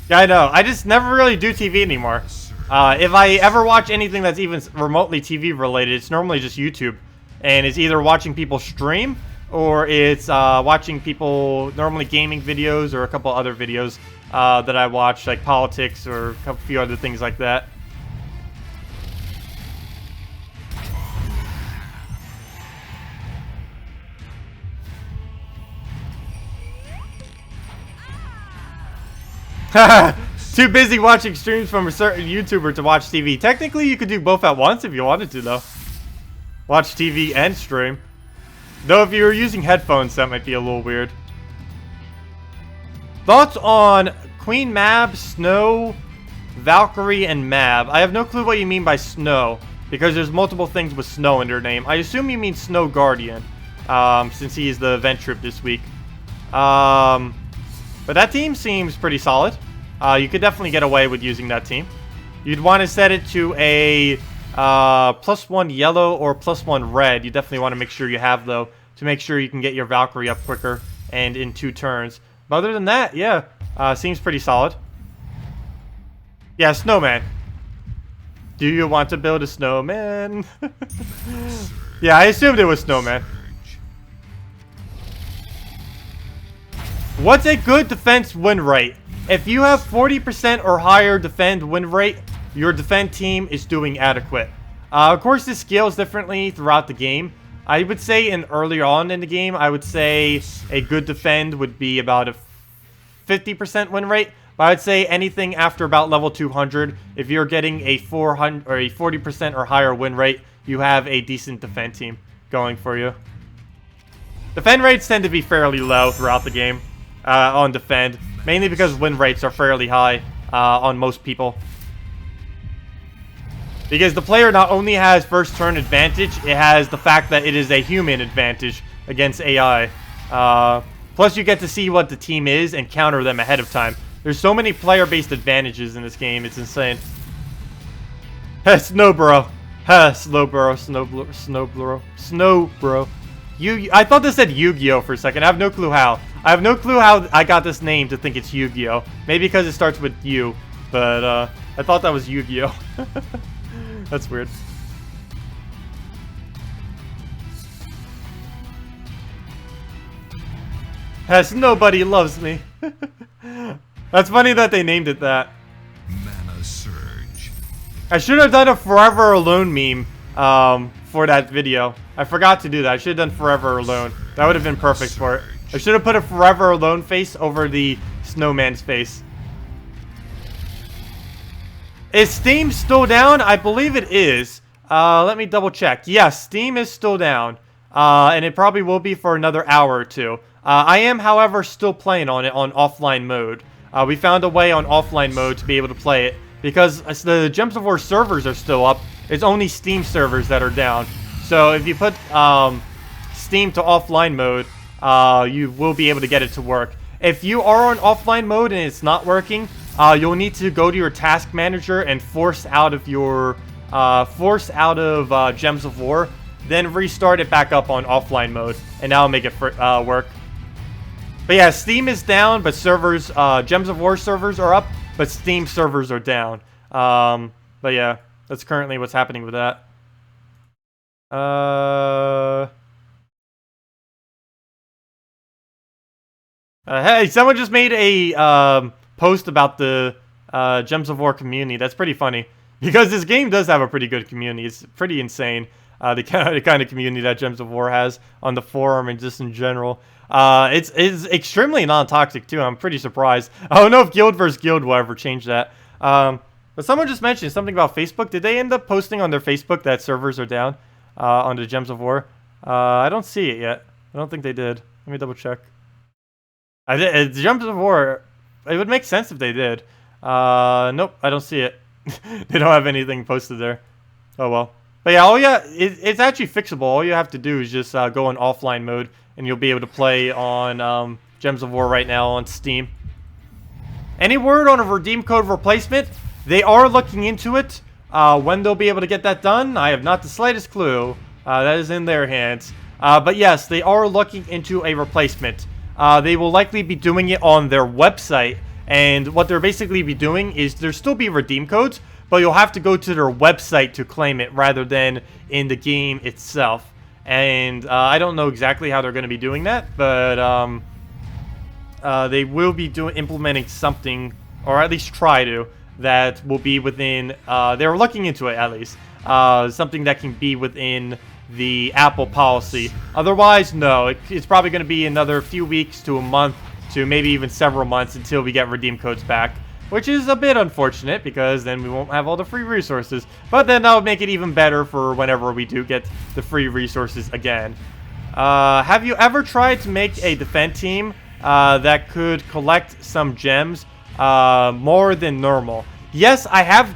Yeah, I know. I just never really do TV anymore. If I ever watch anything that's even remotely TV related, it's normally just YouTube. And it's either watching people stream, or it's watching people, normally gaming videos, or a couple other videos that I watch, like politics or a few other things like that. Too busy watching streams from a certain YouTuber to watch TV. Technically, you could do both at once if you wanted to, though. Watch TV and stream. Though if you were using headphones, that might be a little weird. Thoughts on Queen Mab, Snow, Valkyrie, and Mab. I have no clue what you mean by Snow, because there's multiple things with Snow in their name. I assume you mean Snow Guardian, since he is the event trip this week. But that team seems pretty solid. You could definitely get away with using that team. You'd want to set it to a +1 yellow or +1 red. You definitely want to make sure you have, though, to make sure you can get your Valkyrie up quicker and in 2 turns. But other than that, yeah, seems pretty solid. Yeah, snowman. Do you want to build a snowman? Yeah, I assumed it was snowman. What's a good defense win rate? If you have 40% or higher defend win rate, your defend team is doing adequate. Of course, this scales differently throughout the game. I would say earlier on in the game, I would say a good defend would be about a 50% win rate. But I would say anything after about level 200, if you're getting a 400 or a 40% or higher win rate, you have a decent defend team going for you. Defend rates tend to be fairly low throughout the game on defend, mainly because win rates are fairly high on most people. Because the player not only has first turn advantage, it has the fact that it is a human advantage against AI. Plus you get to see what the team is and counter them ahead of time. There's so many player-based advantages in this game, it's insane. Snowbro. Ha, Snow bro. I thought this said Yu-Gi-Oh for a second. I have no clue how. I have no clue how I got this name to think it's Yu-Gi-Oh. Maybe because it starts with U, but I thought that was Yu-Gi-Oh. That's weird. As nobody loves me. That's funny that they named it that. Mana surge. I should have done a Forever Alone meme for that video. I forgot to do that. I should have done Forever Alone. That would have been perfect for it. I should have put a Forever Alone face over the snowman's face. Is Steam still down? I believe it is. Let me double check. Yes, Steam is still down. And it probably will be for another hour or two. I am, however, still playing on it on offline mode. We found a way on offline mode to be able to play it. Because the Gems of War servers are still up. It's only Steam servers that are down. So if you put Steam to offline mode, you will be able to get it to work. If you are on offline mode and it's not working, you'll need to go to your task manager and force out of Gems of War. Then restart it back up on offline mode. And that'll make it work. But yeah, Steam is down, but servers, Gems of War servers are up, but Steam servers are down. But yeah, that's currently what's happening with that. Hey, someone just made a post about the Gems of War community. That's pretty funny. Because this game does have a pretty good community. It's pretty insane. The kind of community that Gems of War has on the forum and just in general. It's extremely non-toxic too. I'm pretty surprised. I don't know if Guild vs. Guild will ever change that. But someone just mentioned something about Facebook. Did they end up posting on their Facebook that servers are down on the Gems of War? I don't see it yet. I don't think they did. Let me double check. Gems of War, it would make sense if they did. Nope, I don't see it. They don't have anything posted there. Oh well. But yeah, it's actually fixable. All you have to do is just go in offline mode, and you'll be able to play on Gems of War right now on Steam. Any word on a redeem code replacement? They are looking into it. When they'll be able to get that done, I have not the slightest clue. That is in their hands. But yes, they are looking into a replacement. They will likely be doing it on their website. And what they're basically be doing is there'll still be redeem codes, but you'll have to go to their website to claim it rather than in the game itself. And I don't know exactly how they're going to be doing that, but they will be implementing something, or at least try to, that will be within, they're looking into it at least, something that can be within the Apple policy. Otherwise, no, it's probably going to be another few weeks to a month to maybe even several months until we get redeem codes back. Which is a bit unfortunate, because then we won't have all the free resources. But then that would make it even better for whenever we do get the free resources again. Have you ever tried to make a defend team that could collect some gems more than normal? Yes, I have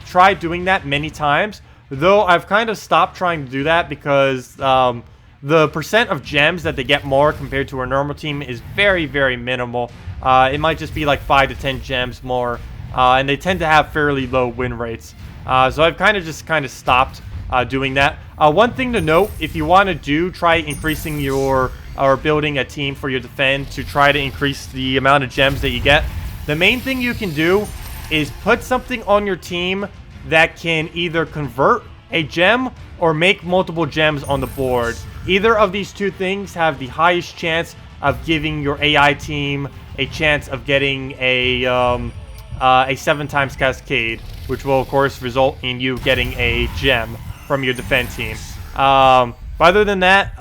tried doing that many times, though I've kind of stopped trying to do that because the percent of gems that they get more compared to a normal team is very, very minimal. It might just be like 5 to 10 gems more, and they tend to have fairly low win rates. So I've kind of stopped doing that. One thing to note, if you want to try increasing or building a team for your defend to try to increase the amount of gems that you get, the main thing you can do is put something on your team that can either convert a gem or make multiple gems on the board. Either of these two things have the highest chance of giving your AI team a chance of getting a 7 times cascade, which will of course result in you getting a gem from your defend team. But other than that,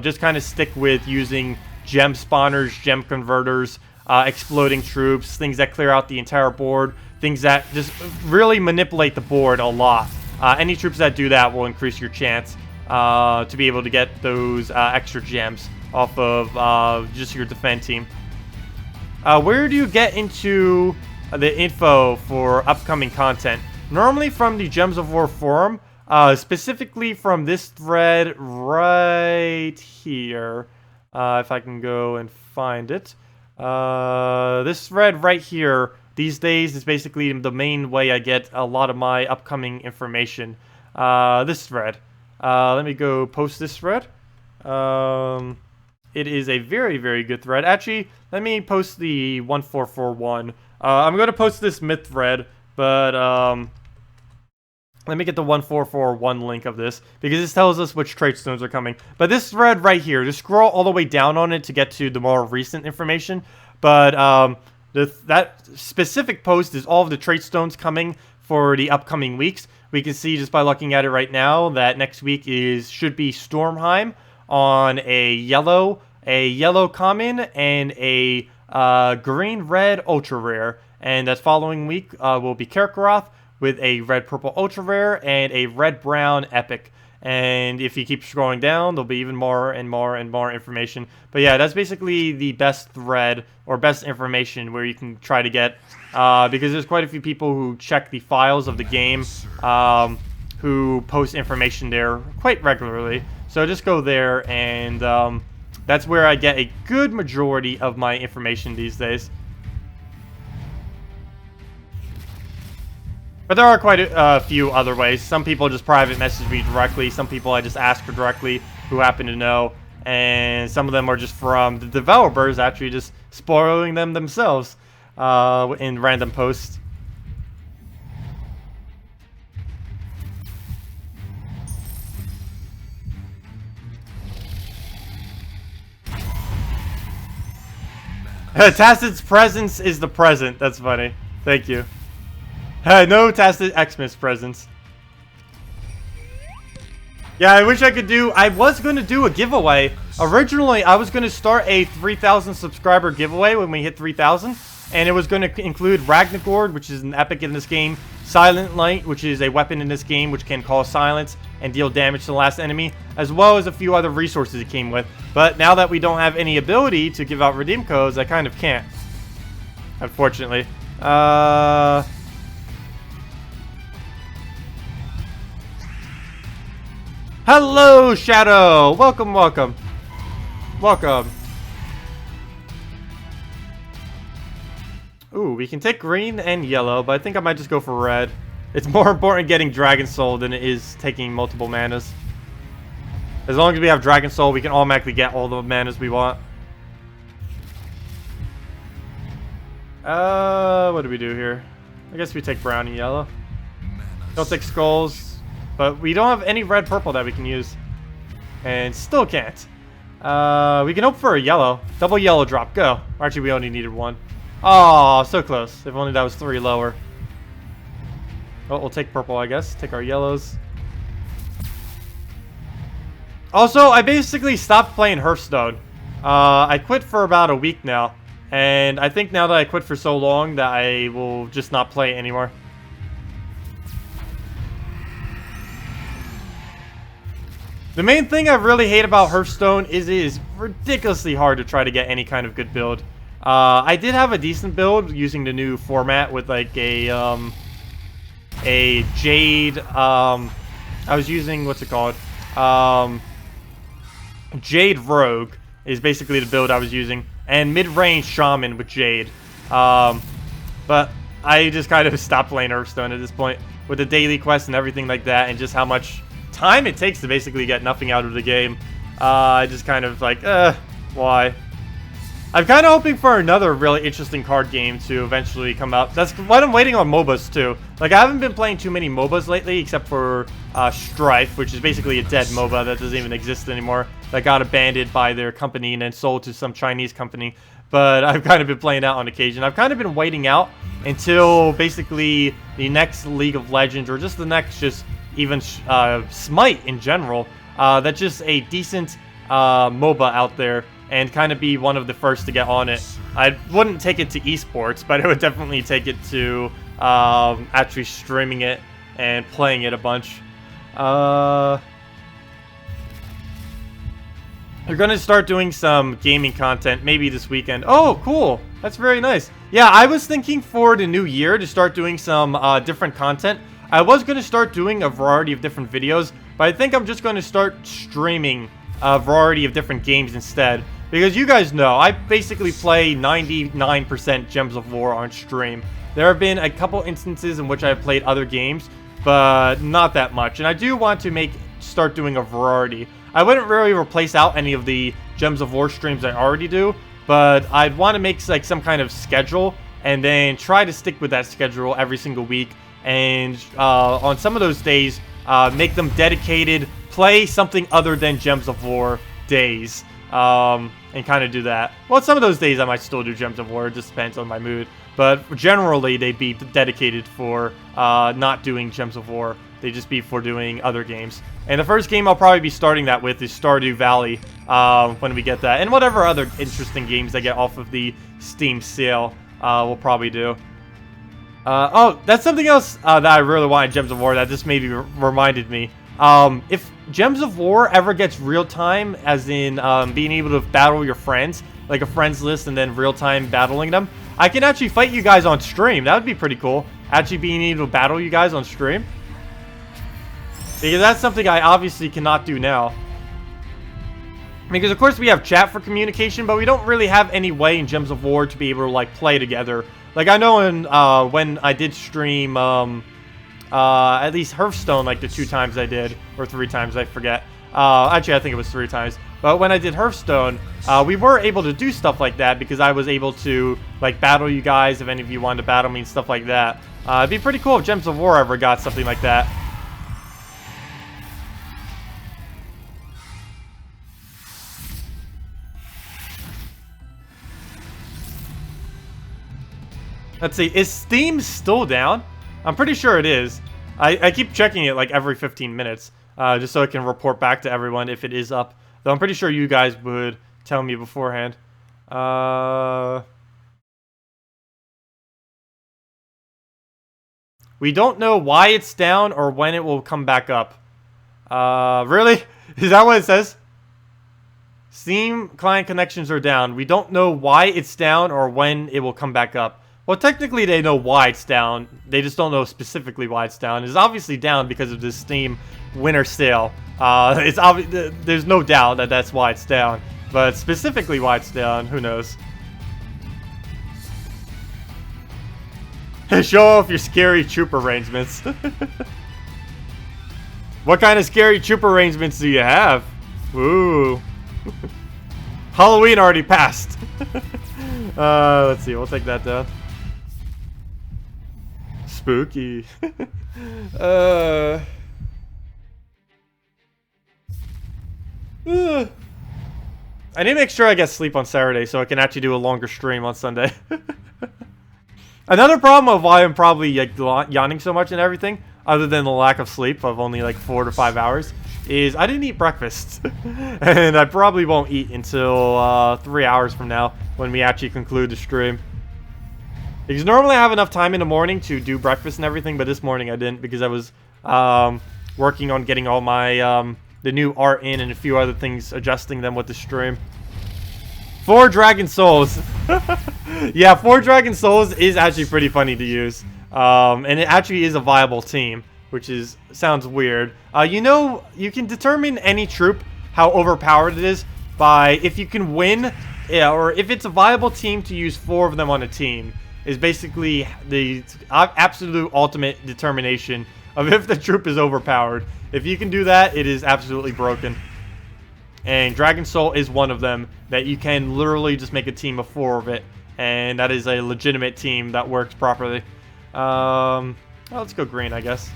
just kind of stick with using gem spawners, gem converters, exploding troops, things that clear out the entire board, things that just really manipulate the board a lot. Any troops that do that will increase your chance to be able to get those extra gems off of just your defend team. Where do you get into the info for upcoming content? Normally from the Gems of War forum, specifically from this thread right here. If I can go and find it. This thread right here, these days, is basically the main way I get a lot of my upcoming information. this thread. Let me go post this thread. It is a very, very good thread. Actually, let me post the 1441. I'm going to post this myth thread, but let me get the 1441 link of this, because this tells us which trait stones are coming. But this thread right here, just scroll all the way down on it to get to the more recent information. But that specific post is all of the trait stones coming for the upcoming weeks. We can see just by looking at it right now that next week should be Stormheim on a yellow common, and a green-red ultra rare. And that following week will be Karkaroth with a red-purple ultra rare and a red-brown epic. And if you keep scrolling down, there'll be even more and more and more information. But yeah, that's basically the best thread or best information where you can try to get, because there's quite a few people who check the files of the game, who post information there quite regularly. So just go there, and that's where I get a good majority of my information these days. But there are quite a few other ways. Some people just private message me directly. Some people I just ask for directly who happen to know. And some of them are just from the developers actually just spoiling them themselves in random posts. Tacet's presence is the present. That's funny. Thank you. No Tacet Xmas presents. Yeah, I wish I could do... I was going to do a giveaway. Originally, I was going to start a 3,000 subscriber giveaway when we hit 3,000. And it was going to include Ragnagord, which is an epic in this game. Silent Light, which is a weapon in this game which can cause silence and deal damage to the last enemy. As well as a few other resources it came with. But now that we don't have any ability to give out redeem codes, I kind of can't. Unfortunately. Hello, Shadow! Welcome, welcome. Welcome. Ooh, we can take green and yellow, but I think I might just go for red. It's more important getting Dragon Soul than it is taking multiple manas. As long as we have Dragon Soul, we can automatically get all the manas we want. What do we do here? I guess we take brown and yellow. Don't take skulls. But we don't have any red-purple that we can use. And still can't. We can hope for a yellow. Double yellow drop. Go. Or actually, we only needed one. Oh, so close. If only that was 3 lower. Well, we'll take purple, I guess. Take our yellows. Also, I basically stopped playing Hearthstone. I quit for about a week now. And I think now that I quit for so long that I will just not play anymore. The main thing I really hate about Hearthstone is it is ridiculously hard to try to get any kind of good build. I did have a decent build using the new format with like a Jade, I was using, what's it called? Jade Rogue is basically the build I was using. And mid-range Shaman with Jade. But I just kind of stopped playing Hearthstone at this point. With the daily quests and everything like that, and just how much time it takes to basically get nothing out of the game. I just kind of like, why? I'm kind of hoping for another really interesting card game to eventually come out. That's what I'm waiting on MOBAs too. Like, I haven't been playing too many MOBAs lately, except for Strife, which is basically a dead MOBA that doesn't even exist anymore. That got abandoned by their company and then sold to some Chinese company. But I've kind of been playing that on occasion. I've kind of been waiting out until basically the next League of Legends, or just the next just even Smite in general. That's just a decent MOBA out there, and kind of be one of the first to get on it. I wouldn't take it to esports, but I would definitely take it to actually streaming it and playing it a bunch. They're going to start doing some gaming content maybe this weekend. Oh, cool. That's very nice. Yeah, I was thinking for the new year to start doing some different content. I was going to start doing a variety of different videos, but I think I'm just going to start streaming a variety of different games instead. Because you guys know, I basically play 99% Gems of War on stream. There have been a couple instances in which I've played other games, but not that much. And I do want to start doing a variety. I wouldn't really replace out any of the Gems of War streams I already do, but I'd want to make like some kind of schedule and then try to stick with that schedule every single week. And on some of those days, make them dedicated, play something other than Gems of War days, and kind of do that. Well, some of those days I might still do Gems of War, it just depends on my mood. But generally, they'd be dedicated for not doing Gems of War. They'd just be for doing other games. And the first game I'll probably be starting that with is Stardew Valley when we get that. And whatever other interesting games I get off of the Steam sale, we'll probably do. Oh, that's something else that I really want in Gems of War that just maybe reminded me. If Gems of War ever gets real-time, as in being able to battle your friends, like a friends list and then real-time battling them, I can actually fight you guys on stream. That would be pretty cool. Actually being able to battle you guys on stream. Because that's something I obviously cannot do now. Because of course we have chat for communication, but we don't really have any way in Gems of War to be able to like play together. Like I know in when I did stream at least Hearthstone, like the 2 times I did, or 3 times, I forget. Actually I think it was 3 times. But when I did Hearthstone, we were able to do stuff like that because I was able to like battle you guys if any of you wanted to battle me and stuff like that. It'd be pretty cool if Gems of War ever got something like that. Let's see, is Steam still down? I'm pretty sure it is. I keep checking it like every 15 minutes, just so I can report back to everyone if it is up. Though I'm pretty sure you guys would tell me beforehand. We don't know why it's down or when it will come back up. Really? Is that what it says? Steam client connections are down. We don't know why it's down or when it will come back up. Well, technically they know why it's down. They just don't know specifically why it's down. It's obviously down because of this Steam winter sale. It's obvious. There's no doubt that that's why it's down. But specifically why it's down, who knows? Show off your scary troop arrangements. What kind of scary troop arrangements do you have? Ooh. Halloween already passed. Let's see. We'll take that down. Spooky. I need to make sure I get sleep on Saturday so I can actually do a longer stream on Sunday. Another problem of why I'm probably like yawning so much and everything, other than the lack of sleep of only like 4 to 5 hours, is I didn't eat breakfast. And I probably won't eat until 3 hours from now when we actually conclude the stream. Because normally I have enough time in the morning to do breakfast and everything, but this morning I didn't because I was working on getting all my the new art in and a few other things, adjusting them with the stream. 4 Dragon Souls. Yeah, 4 Dragon Souls is actually pretty funny to use. And it actually is a viable team, which sounds weird. You know, you can determine any troop, how overpowered it is, by if you can win, or if it's a viable team to use 4 of them on a team, is basically the absolute ultimate determination of if the troop is overpowered. If you can do that, it is absolutely broken. And Dragon Soul is one of them that you can literally just make a team of 4 of it. And that is a legitimate team that works properly. Well, let's go green, I guess.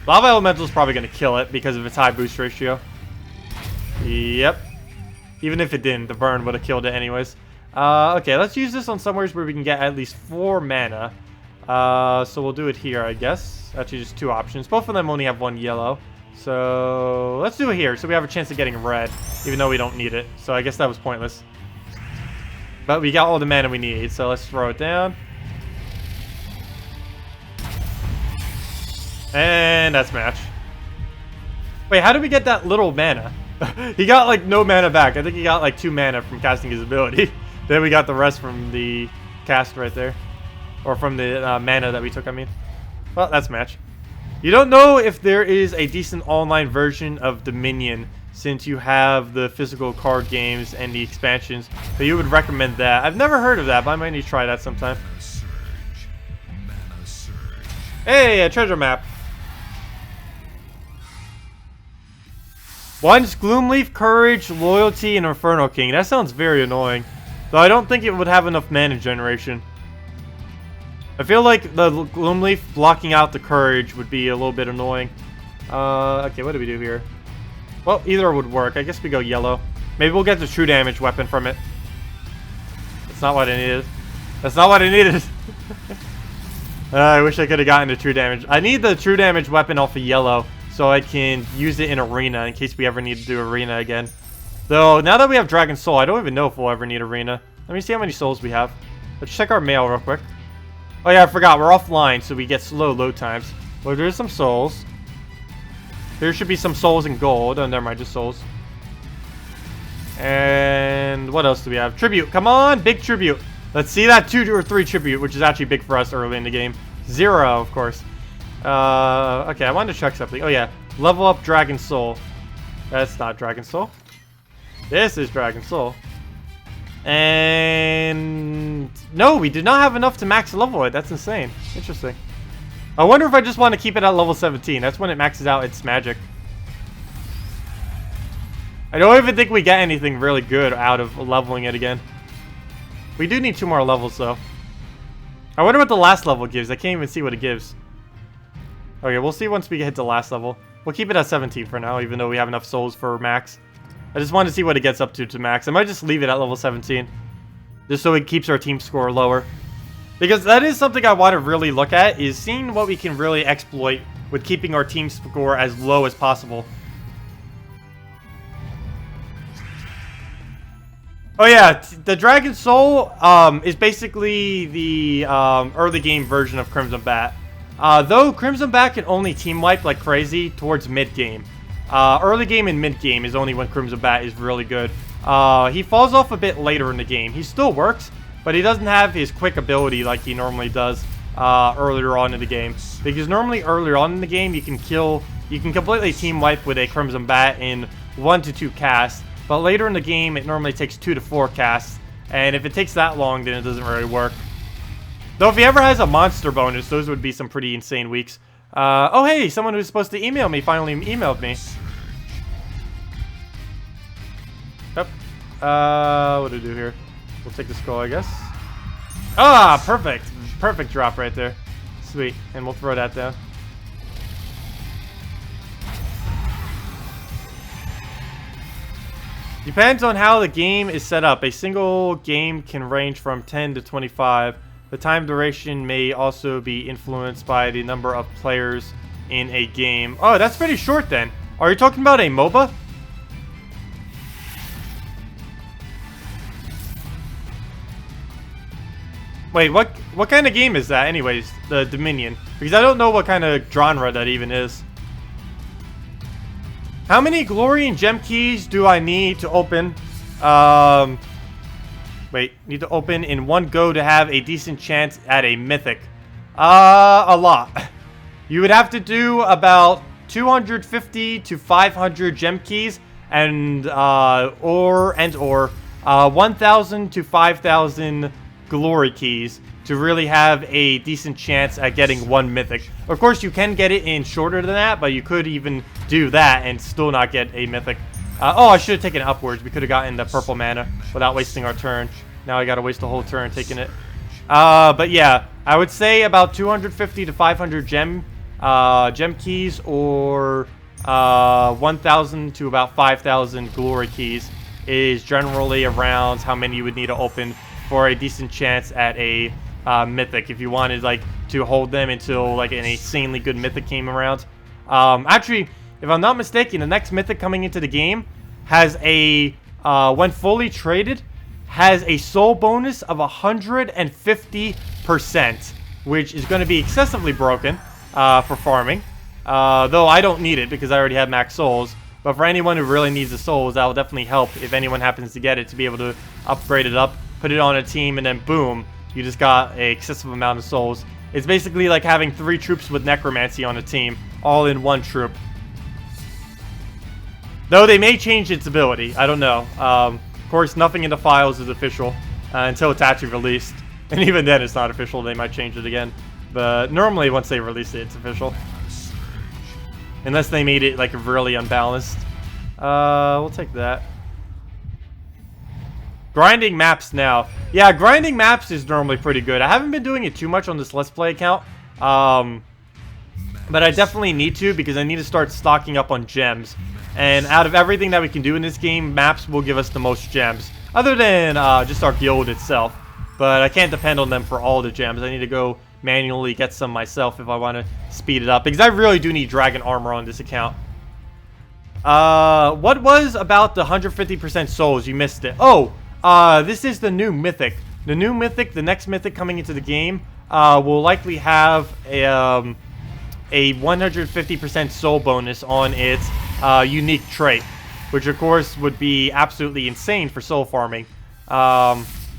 Lava Elemental is probably going to kill it because of its high boost ratio. Yep. Even if it didn't, the burn would have killed it anyways. Okay, let's use this on somewhere where we can get at least 4 mana. So we'll do it here, I guess. Actually, just 2 options. Both of them only have 1 yellow. So let's do it here, so we have a chance of getting red, even though we don't need it. So I guess that was pointless. But we got all the mana we need, so let's throw it down. And that's match. Wait, how did we get that little mana? He got like no mana back. I think he got like 2 mana from casting his ability. Then we got the rest from the cast right there. Or from the mana that we took, I mean. Well, that's match. You don't know if there is a decent online version of Dominion since you have the physical card games and the expansions, but you would recommend that. I've never heard of that, but I might need to try that sometime. Hey, a treasure map. One's Gloomleaf, Courage, Loyalty, and Inferno King. That sounds very annoying. Though I don't think it would have enough mana generation. I feel like the Gloomleaf blocking out the Courage would be a little bit annoying. Okay, what do we do here? Well, either would work. I guess we go yellow. Maybe we'll get the true damage weapon from it. That's not what I needed. That's not what I needed. I wish I could have gotten the true damage. I need the true damage weapon off of yellow so I can use it in arena in case we ever need to do arena again. Though, now that we have Dragon Soul, I don't even know if we'll ever need arena. Let me see how many souls we have. Let's check our mail real quick. Oh yeah, I forgot. We're offline, so we get slow load times. Well, there's some souls. There should be some souls and gold. Oh, never mind, just souls. And what else do we have? Tribute. Come on, big tribute. Let's see that 2 or 3 tribute, which is actually big for us early in the game. 0, of course. Okay, I wanted to check something. Oh yeah, level up Dragon Soul. That's not Dragon Soul. This is Dragon Soul. And no, we did not have enough to max level it. That's insane. Interesting. I wonder if I just want to keep it at level 17. That's when it maxes out its magic. I don't even think we get anything really good out of leveling it again. We do need 2 more levels though. I wonder what the last level gives. I can't even see what it gives. Okay, we'll see once we hit the last level. We'll keep it at 17 for now, even though we have enough souls for max. I just wanted to see what it gets up to max. I might just leave it at level 17. Just so it keeps our team score lower. Because that is something I want to really look at, is seeing what we can really exploit with keeping our team score as low as possible. Oh yeah, the Dragon Soul is basically the early game version of Crimson Bat. Though Crimson Bat can only team wipe like crazy towards mid game. Early game and mid game is only when Crimson Bat is really good. He falls off a bit later in the game. He still works, but he doesn't have his quick ability like he normally does earlier on in the game. Because normally earlier on in the game you can completely team wipe with a Crimson Bat in 1 to 2 casts. But later in the game, it normally takes 2 to 4 casts. And if it takes that long, then it doesn't really work. Though if he ever has a monster bonus, those would be some pretty insane weeks. Oh hey, someone who's supposed to email me finally emailed me. Yep. What do we do here? We'll take the skull, I guess. Ah, perfect. Perfect drop right there. Sweet. And we'll throw that down. Depends on how the game is set up. A single game can range from 10 to 25. The time duration may also be influenced by the number of players in a game. Oh, that's pretty short then. Are you talking about a MOBA? Wait, what kind of game is that anyways, the Dominion? Because I don't know what kind of genre that even is. How many glory and gem keys do I need to open? Wait, need to open in one go to have a decent chance at a mythic. A lot. You would have to do about 250 to 500 gem keys and 1,000 to 5,000 glory keys to really have a decent chance at getting one mythic. Of course, you can get it in shorter than that, but you could even do that and still not get a mythic. Oh, I should have taken it upwards. We could have gotten the purple mana without wasting our turn. Now I gotta waste the whole turn taking it. But yeah, I would say about 250 to 500 gem keys, or 1,000 to about 5,000 glory keys is generally around how many you would need to open for a decent chance at a mythic, if you wanted like to hold them until like an insanely good mythic came around. Actually, if I'm not mistaken, the next mythic coming into the game has a when fully traded, has a soul bonus of 150%, which is going to be excessively broken for farming. Though I don't need it because I already have max souls. But for anyone who really needs the souls, that will definitely help if anyone happens to get it, to be able to upgrade it up, put it on a team, and then boom, you just got an excessive amount of souls. It's basically like having 3 troops with necromancy on a team, all in one troop. Though they may change its ability, I don't know. Of course, nothing in the files is official until it's actually released. And even then, it's not official. They might change it again. But normally once they release it, it's official. Unless they made it like really unbalanced. We'll take that. Grinding maps now. Yeah, grinding maps is normally pretty good. I haven't been doing it too much on this Let's Play account. But I definitely need to because I need to start stocking up on gems. And out of everything that we can do in this game, maps will give us the most gems. Other than just our guild itself. But I can't depend on them for all the gems. I need to go manually get some myself if I want to speed it up. Because I really do need dragon armor on this account. What was about the 150% souls? You missed it. Oh, this is the new Mythic. The new Mythic, the next Mythic coming into the game, will likely have a 150% soul bonus on its unique trait, which of course would be absolutely insane for soul farming.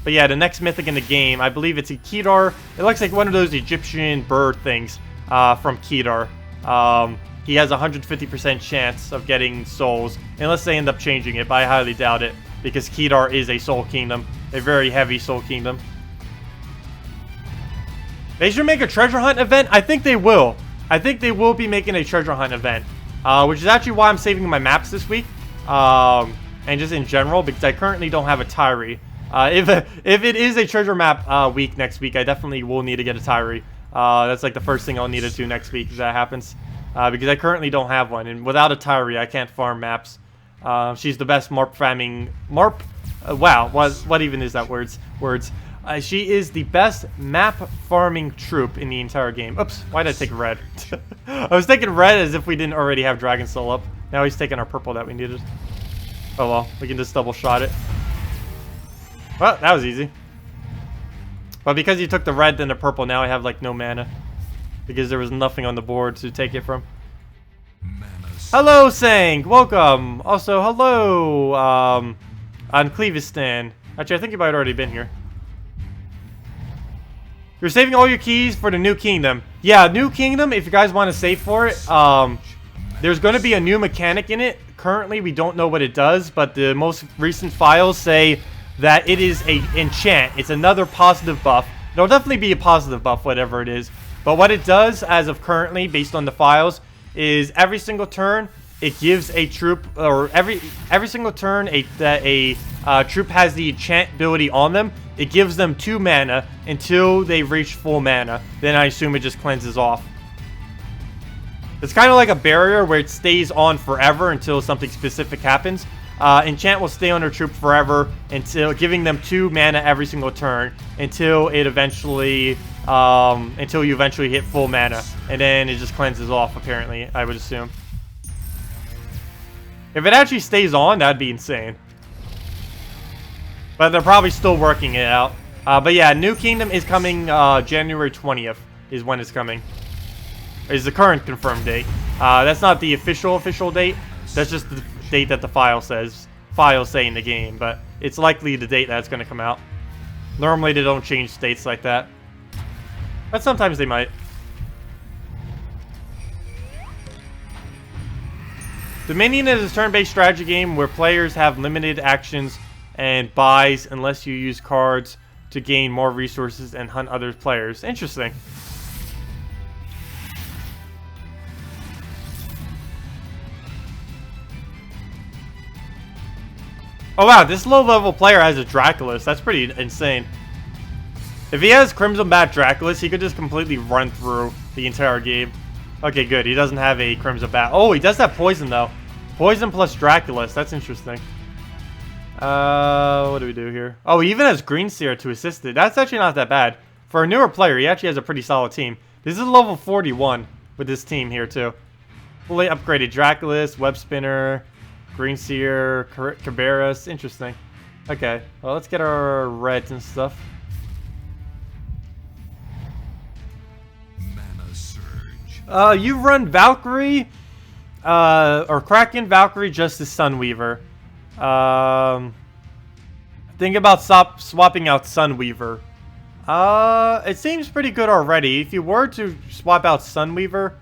But yeah, the next Mythic in the game, I believe it's a Kedar. It looks like one of those Egyptian bird things from Kedar. He has a 150% chance of getting souls, unless they end up changing it, but I highly doubt it, because Kedar is a soul kingdom, a very heavy soul kingdom. They should make a treasure hunt event. I think they will. I think they will be making a treasure hunt event, which is actually why I'm saving my maps this week, and just in general, because I currently don't have a Tyree. If it is a treasure map week next week, I definitely will need to get a Tyree. That's like the first thing I'll need to do next week if that happens, because I currently don't have one, and without a Tyree, I can't farm maps. She's the best Marp farming. Wow, what even is that words? She is the best map farming troop in the entire game. Oops, why did I take red? I was taking red as if we didn't already have Dragon Soul up. Now he's taking our purple that we needed. Oh well, we can just double shot it. Well, that was easy. But because you took the red then the purple, now I have like no mana. Because there was nothing on the board to take it from. Hello, Sang! Welcome! Also, hello, on Clevistan. Actually, I think you might have already been here. You're saving all your keys for the new kingdom. Yeah, new kingdom, if you guys want to save for it, there's going to be a new mechanic in it. Currently, we don't know what it does, but the most recent files say that it is a enchant. It's another positive buff. It'll definitely be a positive buff, whatever it is. But what it does, as of currently, based on the files, is every single turn, it gives a troop, or every single turn that a troop has the enchant ability on them, it gives them 2 mana until they reach full mana. Then I assume it just cleanses off. It's kind of like a barrier where it stays on forever until something specific happens. Enchant will stay on their troop forever until giving them 2 mana every single turn until it eventually until you eventually hit full mana, and then it just cleanses off. Apparently, I would assume. If it actually stays on, that'd be insane. But they're probably still working it out. But yeah, New Kingdom is coming January 20th is when it's coming. Is the current confirmed date. That's not the official date. That's just the date that the files say in the game, but it's likely the date that's going to come out. Normally they don't change dates like that, but sometimes they might. Dominion is a turn-based strategy game where players have limited actions and buys unless you use cards to gain more resources and hunt other players. Interesting. Oh wow, this low-level player has a Draculus. That's pretty insane. If he has Crimson Bat Draculus, he could just completely run through the entire game. Okay, good. He doesn't have a Crimson Bat. Oh, he does have Poison, though. Poison plus Draculus. That's interesting. What do we do here? Oh, he even has Green Seer to assist it. That's actually not that bad. For a newer player, he actually has a pretty solid team. This is level 41 with this team here, too. Fully upgraded Draculus, Web Spinner, Green Seer, Cabarrus. Interesting. Okay, well, let's get our reds and stuff. Mana surge. You run Valkyrie, or Kraken, Valkyrie, Justice, Sunweaver. Think about swapping out Sunweaver. It seems pretty good already. If you were to swap out Sunweaver,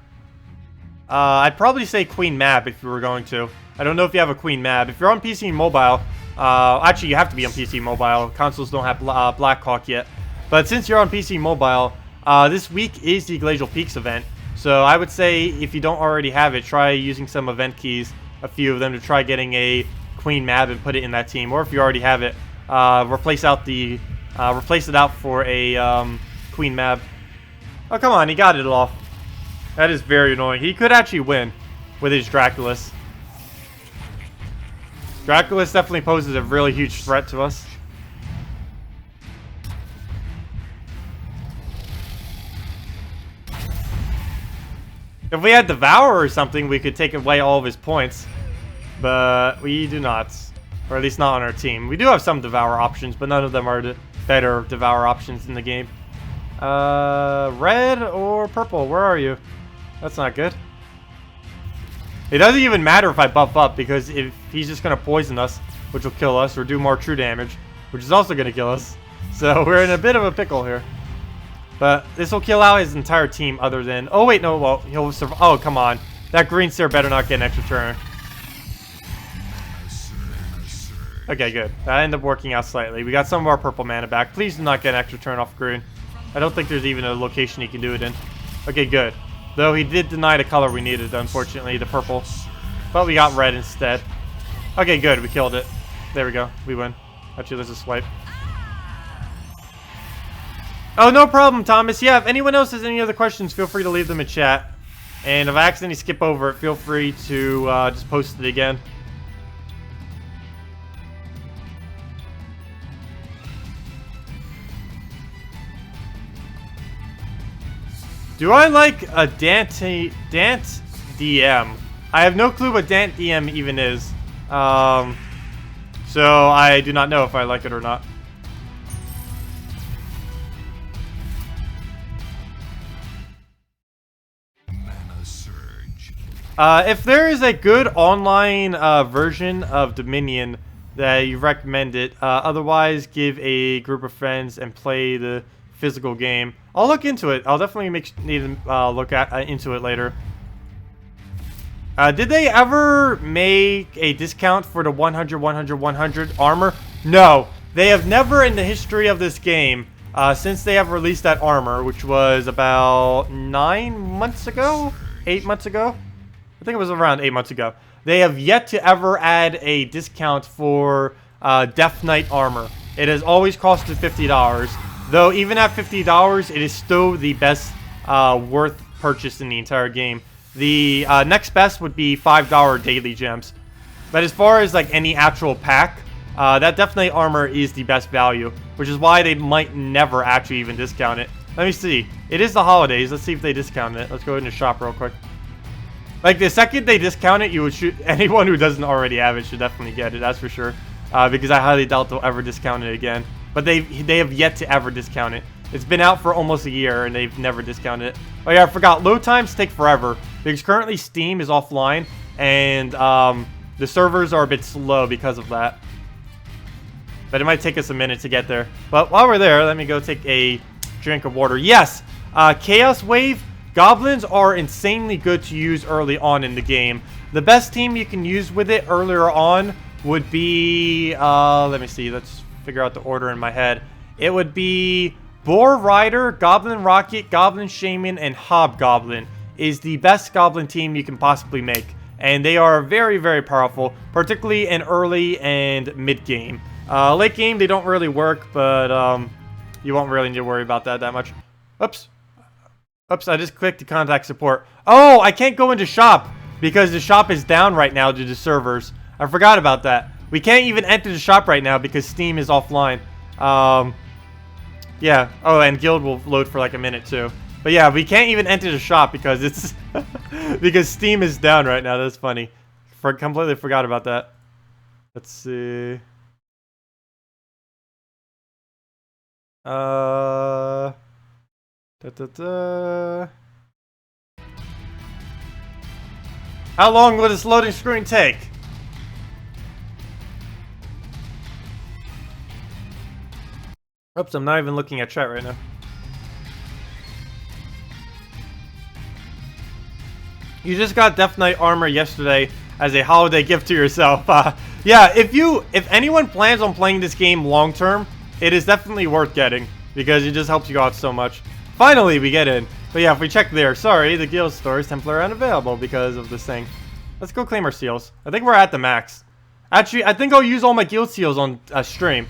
I'd probably say Queen Mab if you were going to. I don't know if you have a Queen Mab. If you're on PC and mobile, actually you have to be on PC and mobile. Consoles don't have Blackhawk yet. But since you're on PC and mobile, This week is the Glacial Peaks event. So I would say if you don't already have it, try using some event keys, a few of them, to try getting a Queen Mab and put it in that team. Or if you already have it, replace it out for a Queen Mab. Oh, come on, he got it off. That is very annoying. He could actually win with his Draculus. Draculus definitely poses a really huge threat to us. If we had Devour or something, we could take away all of his points. But we do not. Or at least not on our team. We do have some Devour options, but none of them are the better Devour options in the game. Red or purple? Where are you? That's not good. It doesn't even matter if I buff up, because if he's just going to poison us, which will kill us, or do more true damage, which is also going to kill us. So we're in a bit of a pickle here. But this will kill out his entire team other than... Oh, wait, no, well, he'll survive. Oh, come on. That green Seer better not get an extra turn. Okay, good. That ended up working out slightly. We got some of our purple mana back. Please do not get an extra turn off green. I don't think there's even a location he can do it in. Okay, good. Though he did deny the color we needed, unfortunately, the purple. But we got red instead. Okay, good. We killed it. There we go. We win. Actually, let's just swipe. Oh, no problem, Thomas. Yeah, if anyone else has any other questions, feel free to leave them in chat. And if I accidentally skip over it, feel free to just post it again. Do I like a Dant DM? I have no clue what Dant DM even is. So I do not know if I like it or not. Mana surge. If there is a good online version of Dominion that you recommend it, otherwise give a group of friends and play the physical game. I'll look into it. I'll definitely need to look into it later. Did they ever make a discount for the 100, 100, 100 armor? No. They have never in the history of this game, since they have released that armor, which was about 9 months ago? 8 months ago? I think it was around 8 months ago. They have yet to ever add a discount for Death Knight armor. It has always costed $50. Though, even at $50, it is still the best worth purchase in the entire game. The next best would be $5 daily gems. But as far as like any actual pack, that Death Knight armor is the best value. Which is why they might never actually even discount it. Let me see. It is the holidays. Let's see if they discount it. Let's go ahead and shop real quick. Like, the second they discount it, you would shoot... Anyone who doesn't already have it should definitely get it, that's for sure. Because I highly doubt they'll ever discount it again. But they have yet to ever discount it. It's been out for almost a year, and they've never discounted it. Oh yeah, I forgot. Load times take forever. Because currently Steam is offline, and the servers are a bit slow because of that. But it might take us a minute to get there. But while we're there, let me go take a drink of water. Yes! Chaos Wave, goblins are insanely good to use early on in the game. The best team you can use with it earlier on would be... let me see, let's figure out the order in my head. It would be Boar Rider, Goblin Rocket, Goblin Shaman, and Hobgoblin is the best goblin team you can possibly make. And they are very, very powerful, particularly in early and mid-game. Late game, they don't really work, but you won't really need to worry about that much. Oops. Oops, I just clicked to contact support. Oh, I can't go into shop because the shop is down right now due to servers. I forgot about that. We can't even enter the shop right now because Steam is offline. Yeah. Oh, and Guild will load for like a minute too. But yeah, we can't even enter the shop because it's because Steam is down right now. That's funny. Completely forgot about that. Let's see. How long will this loading screen take? Oops, I'm not even looking at chat right now. You just got Death Knight armor yesterday as a holiday gift to yourself. Yeah, if anyone plans on playing this game long term, it is definitely worth getting because it just helps you out so much. Finally, we get in. But yeah, if we check there, sorry, the guild store is temporarily unavailable because of this thing. Let's go claim our seals. I think we're at the max. Actually, I think I'll use all my guild seals on stream.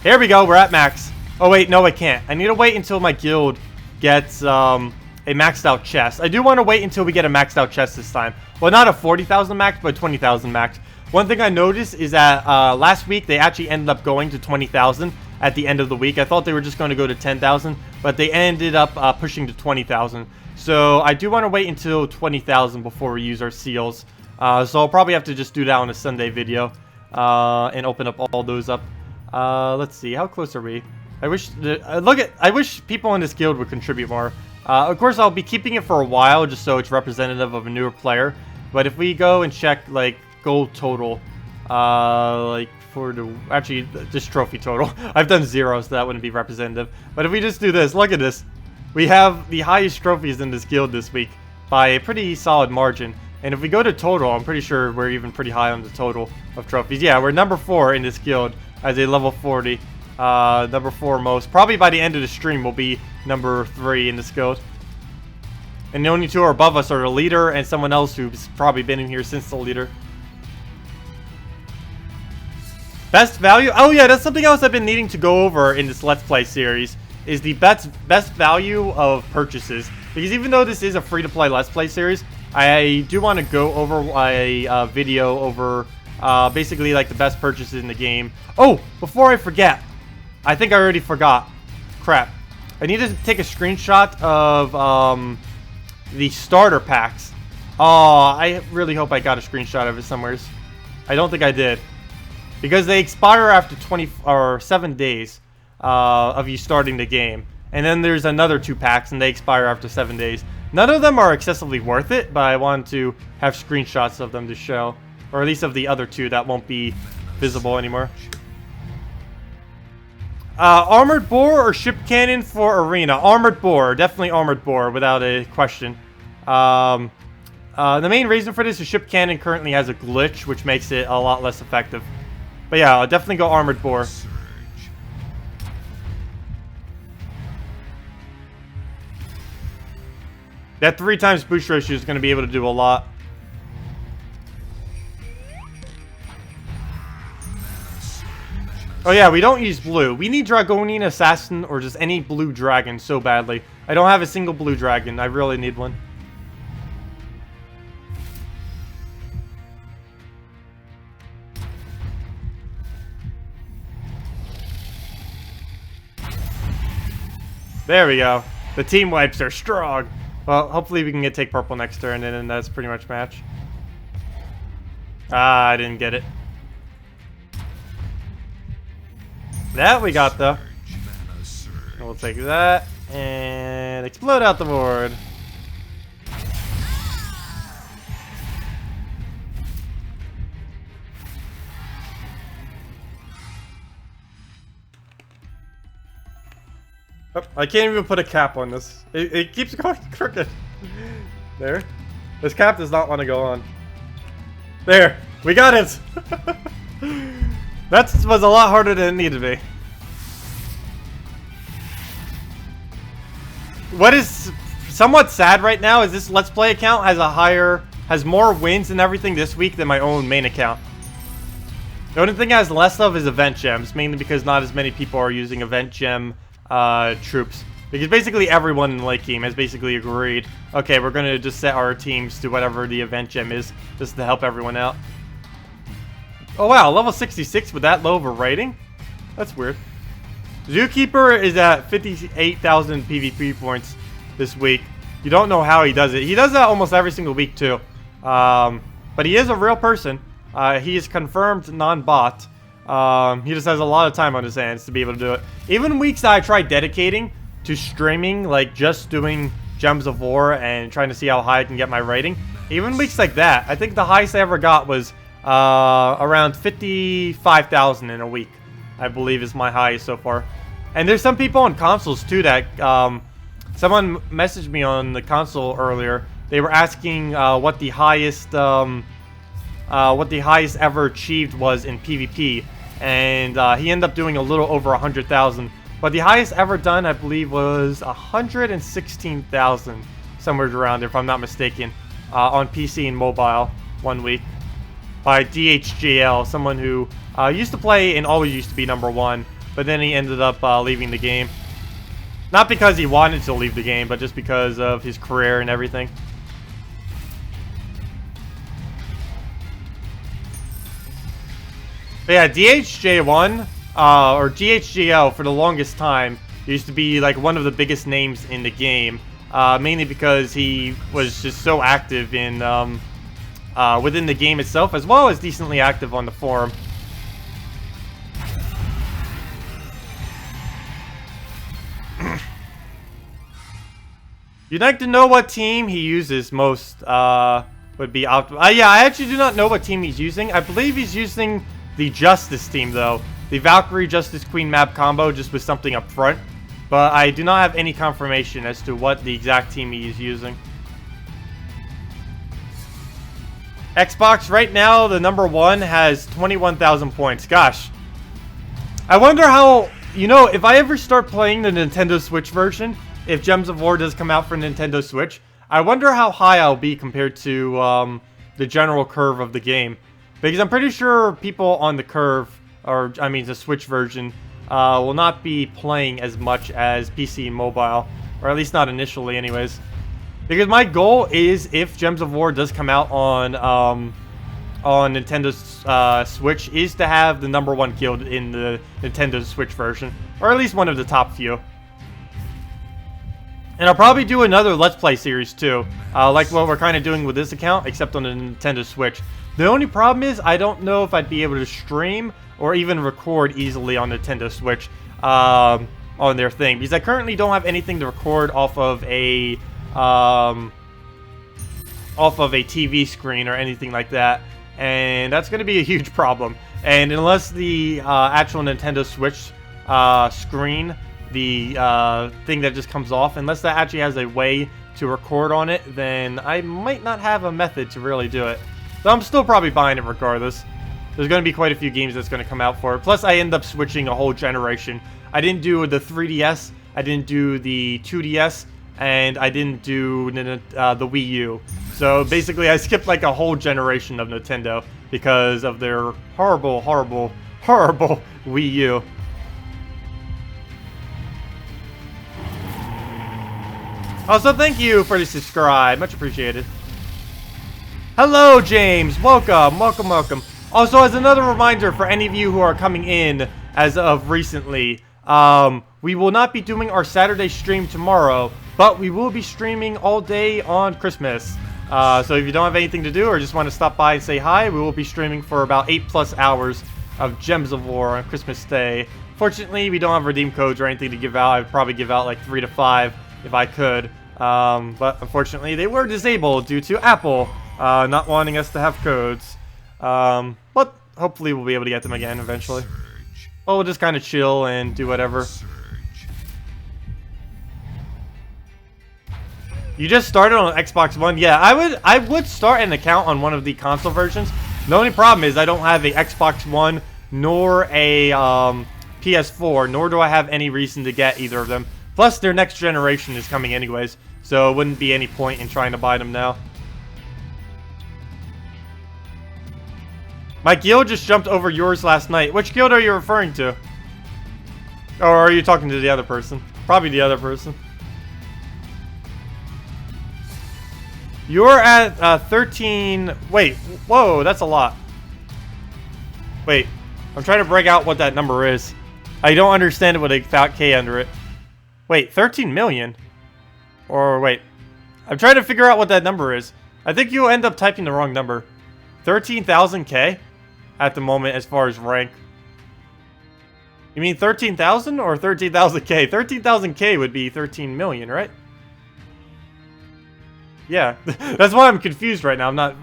Here we go, we're at max. Oh wait, no I can't. I need to wait until my guild gets a maxed out chest. I do want to wait until we get a maxed out chest this time. Well, not a 40,000 max, but 20,000 max. One thing I noticed is that last week they actually ended up going to 20,000 at the end of the week. I thought they were just going to go to 10,000, but they ended up pushing to 20,000. So I do want to wait until 20,000 before we use our seals. So I'll probably have to just do that on a Sunday video and open up all those up. Let's see, how close are we? I wish I wish people in this guild would contribute more. Of course, I'll be keeping it for a while just so it's representative of a newer player. But if we go and check like gold total, like for the actually just trophy total, I've done 0, so that wouldn't be representative. But if we just do this, look at this. We have the highest trophies in this guild this week by a pretty solid margin. And if we go to total, I'm pretty sure we're even pretty high on the total of trophies. Yeah, we're number 4 in this guild as a level 40. Number 4 most. Probably by the end of the stream, we'll be number 3 in this guild. And the only 2 are above us are the leader and someone else who's probably been in here since the leader. Best value? Oh yeah, that's something else I've been needing to go over in this Let's Play series. Is the best value of purchases. Because even though this is a free-to-play Let's Play series, I do want to go over a video over basically like the best purchases in the game. Oh, before I forget, I think I already forgot. Crap. I need to take a screenshot of the starter packs. Oh, I really hope I got a screenshot of it somewhere. I don't think I did. Because they expire after 7 days of you starting the game. And then there's another 2 packs and they expire after 7 days. None of them are excessively worth it, but I want to have screenshots of them to show. Or at least of the other 2 that won't be visible anymore. Armored boar or ship cannon for arena? Armored boar. Definitely armored boar, without a question. The main reason for this is ship cannon currently has a glitch, which makes it a lot less effective. But yeah, I'll definitely go armored boar. That 3 times boost ratio is going to be able to do a lot. Oh yeah, we don't use blue. We need Dragonian Assassin or just any blue dragon so badly. I don't have a single blue dragon. I really need one. There we go. The team wipes are strong. Well, hopefully we can take purple next turn, and then that's pretty much match. Ah, I didn't get it. That we got, though. We'll take that, and explode out the board. Oh, I can't even put a cap on this. It keeps going crooked. There. This cap does not want to go on. There. We got it. That was a lot harder than it needed to be. What is somewhat sad right now is this Let's Play account has more wins and everything this week than my own main account. The only thing it has less of is event gems, mainly because not as many people are using event gem troops. Because basically everyone in the late game has basically agreed, okay, we're going to just set our teams to whatever the event gem is, just to help everyone out. Oh wow, level 66 with that low of a rating? That's weird. Zookeeper is at 58,000 PvP points this week. You don't know how he does it. He does that almost every single week too. But he is a real person. He is confirmed non-bot. He just has a lot of time on his hands to be able to do it. Even weeks that I try dedicating to streaming, like just doing Gems of War and trying to see how high I can get my rating. Even weeks like that, I think the highest I ever got was around 55,000 in a week, I believe is my highest so far. And there's some people on consoles too that someone messaged me on the console earlier. They were asking what the highest ever achieved was in PvP, and he ended up doing a little over 100,000 But the highest ever done, I believe, was 116,000, somewhere around there, if I'm not mistaken, on PC and mobile 1 week. By DHGL, someone who used to play and always used to be #1, but then he ended up leaving the game. Not because he wanted to leave the game, but just because of his career and everything. But yeah, DHJ1, or DHGL for the longest time, used to be like one of the biggest names in the game. Mainly because he was just so active in within the game itself, as well as decently active on the forum. You'd like to know what team he uses most, would be optimal. Yeah, I actually do not know what team he's using. I believe he's using the Justice team, though. The Valkyrie Justice Queen map combo, just with something up front. But I do not have any confirmation as to what the exact team he is using. Xbox, right now, the #1 has 21,000 points. Gosh. I wonder how, you know, if I ever start playing the Nintendo Switch version, if Gems of War does come out for Nintendo Switch, I wonder how high I'll be compared to the general curve of the game. Because I'm pretty sure people on the curve, or I mean the Switch version, will not be playing as much as PC and mobile. Or at least not initially anyways. Because my goal is, if Gems of War does come out on Nintendo Switch, is to have the #1 guild in the Nintendo Switch version. Or at least one of the top few. And I'll probably do another Let's Play series too, like what we're kind of doing with this account, except on the Nintendo Switch. The only problem is, I don't know if I'd be able to stream or even record easily on Nintendo Switch on their thing, because I currently don't have anything to record off of a TV screen or anything like that, and that's going to be a huge problem. And unless the actual Nintendo Switch screen, the thing that just comes off, unless that actually has a way to record on it, then I might not have a method to really do it. So I'm still probably buying it regardless. There's going to be quite a few games that's going to come out for it. Plus, I end up switching a whole generation. I didn't do the 3DS, I didn't do the 2DS, and I didn't do the Wii U. So basically, I skipped like a whole generation of Nintendo because of their horrible, horrible, horrible Wii U. Also, thank you for the subscribe. Much appreciated. Hello, James. Welcome, welcome, welcome. Also, as another reminder for any of you who are coming in as of recently, we will not be doing our Saturday stream tomorrow, but we will be streaming all day on Christmas. So if you don't have anything to do or just want to stop by and say hi, we will be streaming for about 8+ hours of Gems of War on Christmas Day. Fortunately, we don't have redeem codes or anything to give out. I'd probably give out like 3 to 5 if I could. But unfortunately, they were disabled due to Apple not wanting us to have codes. But hopefully we'll be able to get them again eventually. Well, we'll just kind of chill and do whatever. You just started on Xbox One? Yeah, I would start an account on one of the console versions. The only problem is I don't have a Xbox One nor a PS4, nor do I have any reason to get either of them. Plus, their next generation is coming anyways, so it wouldn't be any point in trying to buy them now. My guild just jumped over yours last night. Which guild are you referring to? Or are you talking to the other person? Probably the other person. You're at 13... Wait, whoa, that's a lot. Wait, I'm trying to break out what that number is. I don't understand it with a fat K under it. Wait, 13 million? Or wait, I'm trying to figure out what that number is. I think you'll end up typing the wrong number. 13,000 K at the moment as far as rank. You mean 13,000 or 13,000 K? 13,000 K would be 13 million, right? Yeah, that's why I'm confused right now. I'm not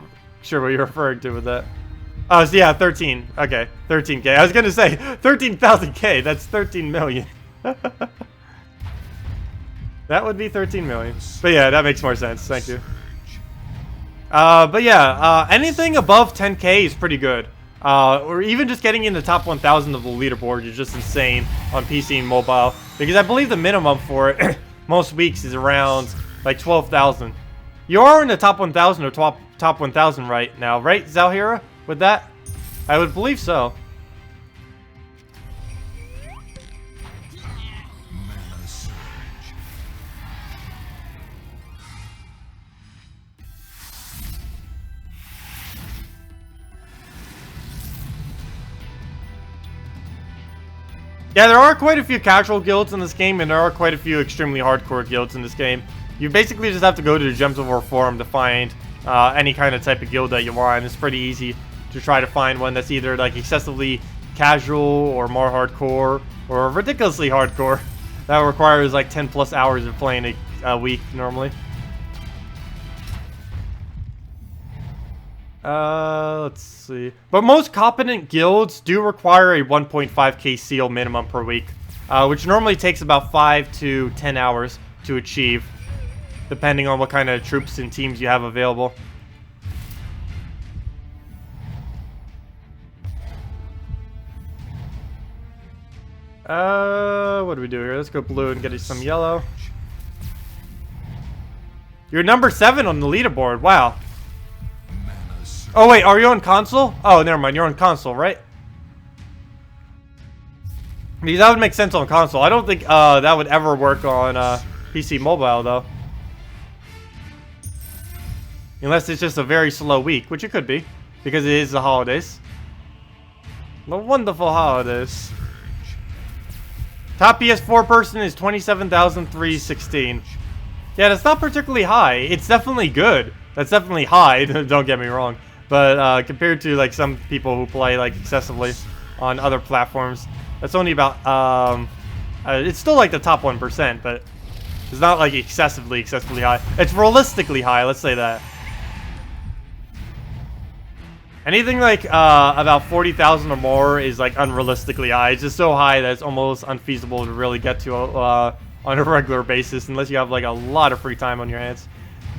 sure what you're referring to with that. Oh, so yeah, 13. Okay, 13K. I was going to say 13,000 K. That's 13 million. That would be 13 million. But yeah, that makes more sense. Thank you. But yeah, anything above 10K is pretty good. or even just getting in the top 1,000 of the leaderboard is just insane on PC and mobile. Because I believe the minimum for it most weeks is around like 12,000. You are in the top 1,000 or top 1,000 right now, right, Zalhira? With that? I would believe so. Mana surge. Yeah, there are quite a few casual guilds in this game, and there are quite a few extremely hardcore guilds in this game. You basically just have to go to the Gems of War forum to find any kind of type of guild that you want. It's pretty easy to try to find one that's either like excessively casual or more hardcore or ridiculously hardcore that requires like 10 plus hours of playing a week normally. Let's see. But most competent guilds do require a 1.5k seal minimum per week, which normally takes about 5 to 10 hours to achieve, depending on what kind of troops and teams you have available. What do we do here? Let's go blue and get us some yellow. You're number 7 on the leaderboard. Wow. Mana surge. Oh wait, are you on console? Oh, never mind. You're on console, right? Because that would make sense on console. I don't think that would ever work on PC mobile though. Unless it's just a very slow week, which it could be, because it is the holidays. The wonderful holidays. Top PS4 person is 27,316. Yeah, that's not particularly high. It's definitely good. That's definitely high, don't get me wrong. But compared to like some people who play like excessively on other platforms, that's only about, it's still like the top 1%, but it's not like excessively high. It's realistically high, let's say that. Anything like about 40,000 or more is like unrealistically high. It's just so high that it's almost unfeasible to really get to on a regular basis unless you have like a lot of free time on your hands.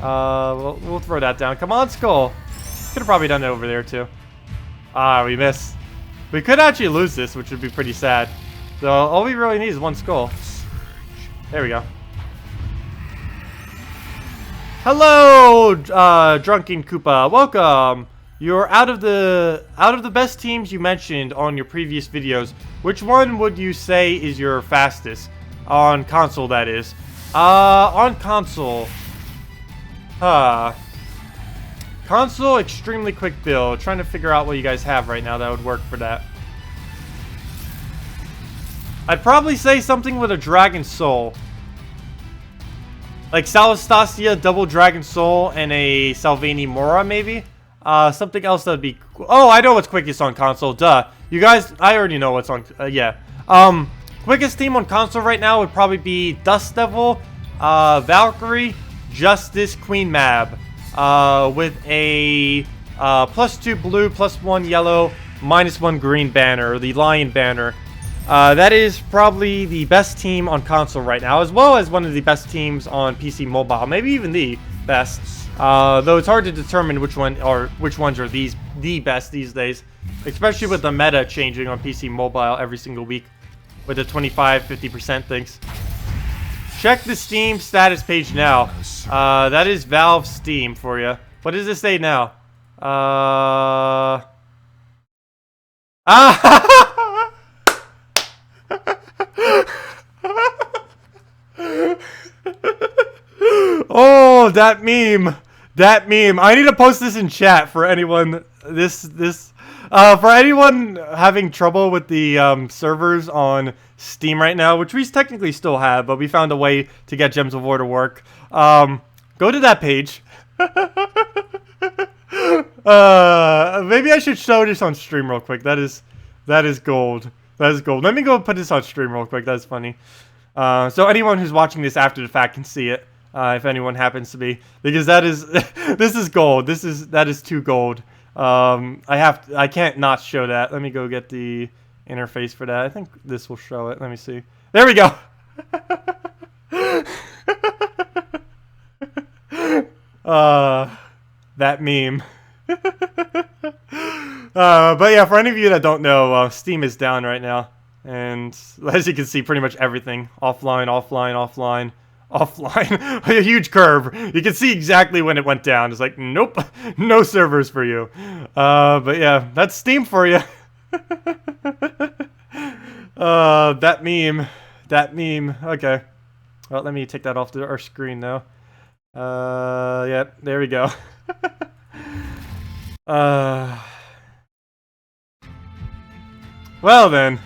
We'll throw that down. Come on, Skull. Could have probably done it over there too. Ah, we missed. We could actually lose this, which would be pretty sad. So all we really need is one skull. There we go. Hello, Drunken Koopa. Welcome. You're out of the best teams you mentioned on your previous videos. Which one would you say is your fastest on console? That is, on console. Console extremely quick build. Trying to figure out what you guys have right now that would work for that. I'd probably say something with a Dragon Soul. Like Salastasia, double Dragon Soul, and a Salvani Mora, maybe? Something else that would be... Oh, I know what's quickest on console, duh. You guys, I already know what's on... yeah. Quickest team on console right now would probably be Dust Devil, Valkyrie, Justice, Queen Mab. With a +2 blue, +1 yellow, -1 green banner, the Lion banner. That is probably the best team on console right now, as well as one of the best teams on PC mobile, maybe even the best. Though it's hard to determine which ones are the best these days, especially with the meta changing on PC mobile every single week with the 25-50% things. Check the Steam status page now. That is Valve Steam for you. What does it say now? Oh, that meme. That meme. I need to post this in chat for anyone. For anyone having trouble with the servers on Steam right now, which we technically still have, but we found a way to get Gems of War to work. Go to that page. Maybe I should show this on stream real quick. That is gold. That is gold. Let me go put this on stream real quick. That's funny. So anyone who's watching this after the fact can see it, if anyone happens to be, because that is this is gold. That is too gold. I can't not show that. Let me go get the interface for that. I think this will show it. Let me see. There we go. That meme. But yeah, for any of you that don't know, Steam is down right now. And as you can see, pretty much everything. Offline, offline, offline, offline. A huge curve. You can see exactly when it went down. It's like, nope, no servers for you. But yeah, that's Steam for you. That meme. That meme. Okay. Well, let me take that off our screen now. Yeah, there we go. Well then.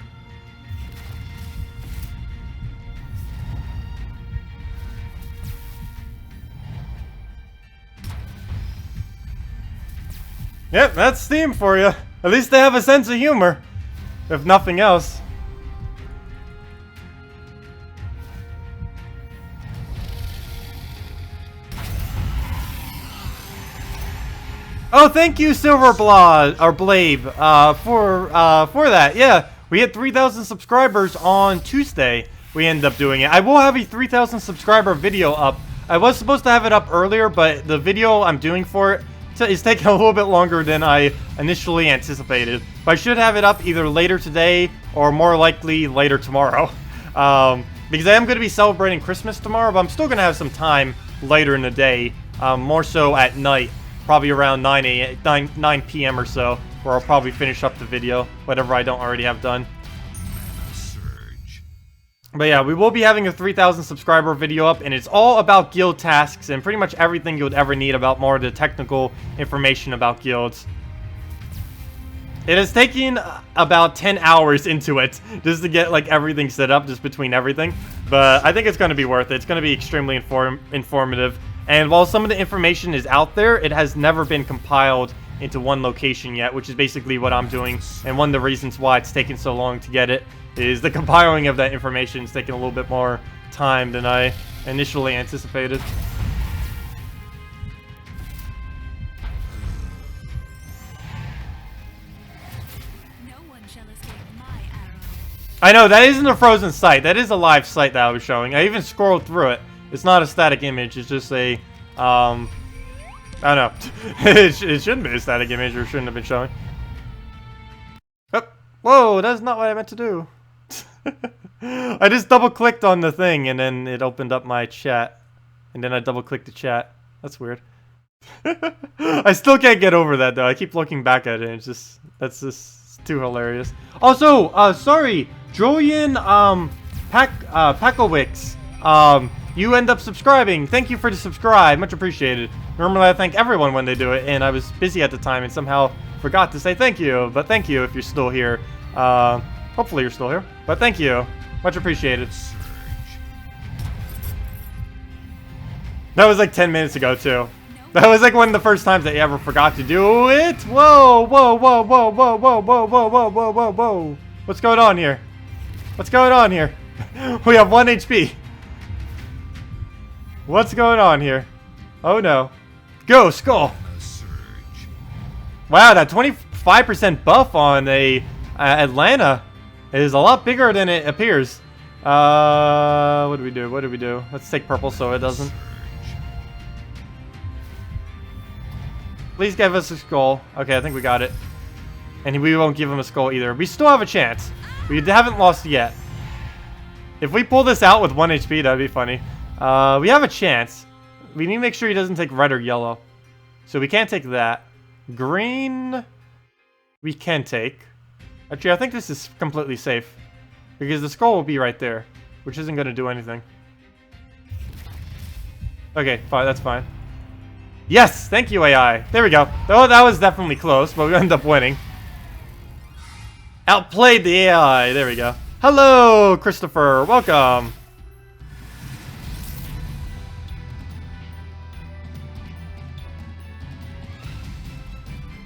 Yep, that's Steam for you. At least they have a sense of humor, if nothing else. Oh, thank you, Silverblood or Blabe, for that. Yeah, we hit 3,000 subscribers on Tuesday. We ended up doing it. I will have a 3,000 subscriber video up. I was supposed to have it up earlier, but the video I'm doing for it is taking a little bit longer than I initially anticipated. But I should have it up either later today or more likely later tomorrow. Because I am going to be celebrating Christmas tomorrow, but I'm still going to have some time later in the day, more so at night. Probably around 9 p.m. or so, where I'll probably finish up the video, whatever I don't already have done. But yeah, we will be having a 3,000 subscriber video up, and it's all about guild tasks and pretty much everything you would ever need about more of the technical information about guilds. It has taken about 10 hours into it just to get like everything set up, just between everything. But I think it's going to be worth it. It's going to be extremely informative. And while some of the information is out there, it has never been compiled into one location yet, which is basically what I'm doing. And one of the reasons why it's taken so long to get it is the compiling of that information is taking a little bit more time than I initially anticipated. No one shall escape my arrow. I know, that isn't a frozen site. That is a live site that I was showing. I even scrolled through it. It's not a static image, it's just a, I don't know. It shouldn't be a static image, or shouldn't have been showing. Oh, whoa, that's not what I meant to do. I just double-clicked on the thing, and then it opened up my chat. And then I double-clicked the chat. That's weird. I still can't get over that, though. I keep looking back at it, and it's just, that's just too hilarious. Also, sorry, Julian, Pakowicz, you end up subscribing. Thank you for the subscribe. Much appreciated. Normally I thank everyone when they do it, and I was busy at the time and somehow forgot to say thank you. But thank you if you're still here. Hopefully you're still here. But thank you. Much appreciated. That was like 10 minutes ago, too. That was like one of the first times that you ever forgot to do it. Whoa, whoa, whoa, whoa, whoa, whoa, whoa, whoa, whoa, whoa, whoa, whoa. What's going on here? What's going on here? We have 1 HP. What's going on here? Oh no. Go, Skull! Wow, that 25% buff on a Atlanta is a lot bigger than it appears. What do we do? What do we do? Let's take purple so it doesn't. Please give us a skull. Okay, I think we got it. And we won't give him a skull either. We still have a chance. We haven't lost yet. If we pull this out with 1 HP, that'd be funny. We have a chance. We need to make sure he doesn't take red or yellow. So we can't take that. Green, we can take. Actually, I think this is completely safe. Because the skull will be right there. Which isn't going to do anything. Okay, fine, that's fine. Yes! Thank you, AI. There we go. Oh, that was definitely close, but we ended up winning. Outplayed the AI. There we go. Hello, Christopher. Welcome.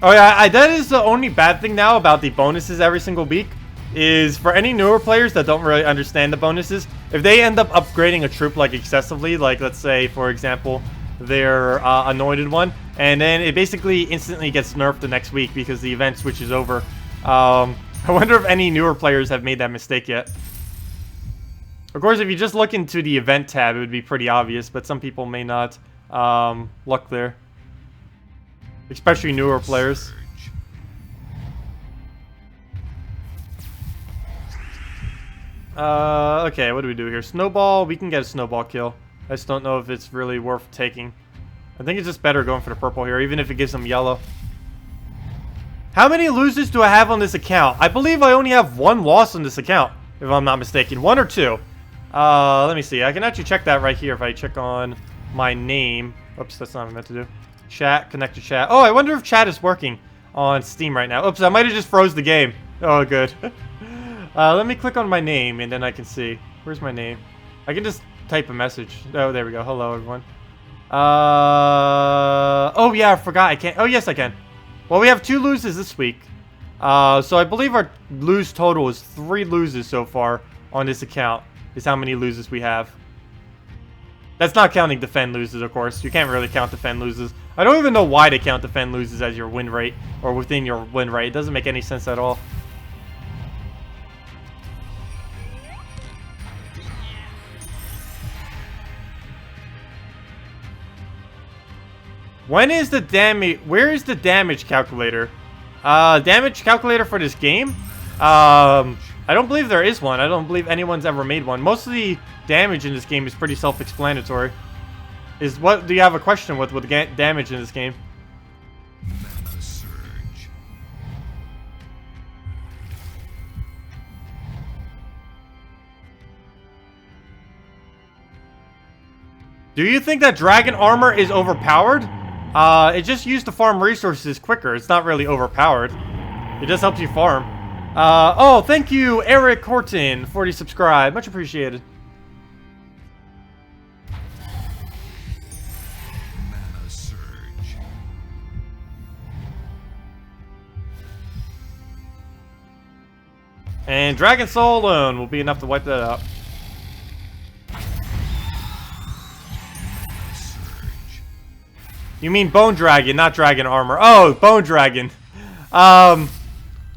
Oh yeah, that is the only bad thing now about the bonuses every single week, is for any newer players that don't really understand the bonuses, if they end up upgrading a troop like excessively, like let's say for example their anointed one, and then it basically instantly gets nerfed the next week because the event switches over. I wonder if any newer players have made that mistake yet. Of course, if you just look into the event tab, it would be pretty obvious, but some people may not look there. Especially newer players. Okay, what do we do here? Snowball, we can get a snowball kill. I just don't know if it's really worth taking. I think it's just better going for the purple here, even if it gives them yellow. How many losers do I have on this account? I believe I only have 1 loss on this account, if I'm not mistaken. 1 or 2. Let me see. I can actually check that right here if I check on my name. Oops, that's not what I meant to do. Chat, connect to chat. Oh, I wonder if chat is working on Steam right now. Oops, I might have just froze the game. Oh, good. Let me click on my name, and then I can see. Where's my name? I can just type a message. Oh, there we go. Hello, everyone. Oh, yeah, I forgot. I can't. Oh, yes, I can. Well, we have 2 loses this week. So I believe our lose total is 3 loses so far on this account. Is how many loses we have. That's not counting defend loses, of course. You can't really count defend loses. I don't even know why they count defend loses as your win rate or within your win rate. It doesn't make any sense at all. When is the damage? Where is the damage calculator? Damage calculator for this game? I don't believe there is one. I don't believe anyone's ever made one. Most of the damage in this game is pretty self-explanatory. Do you have a question with the damage in this game? Mana surge. Do you think that dragon armor is overpowered? It just used to farm resources quicker. It's not really overpowered. It just helps you farm. Oh, thank you, Eric Horton, for the subscribe. Much appreciated. Mana surge. And Dragon Soul alone will be enough to wipe that out. Surge. You mean Bone Dragon, not Dragon Armor. Oh, Bone Dragon.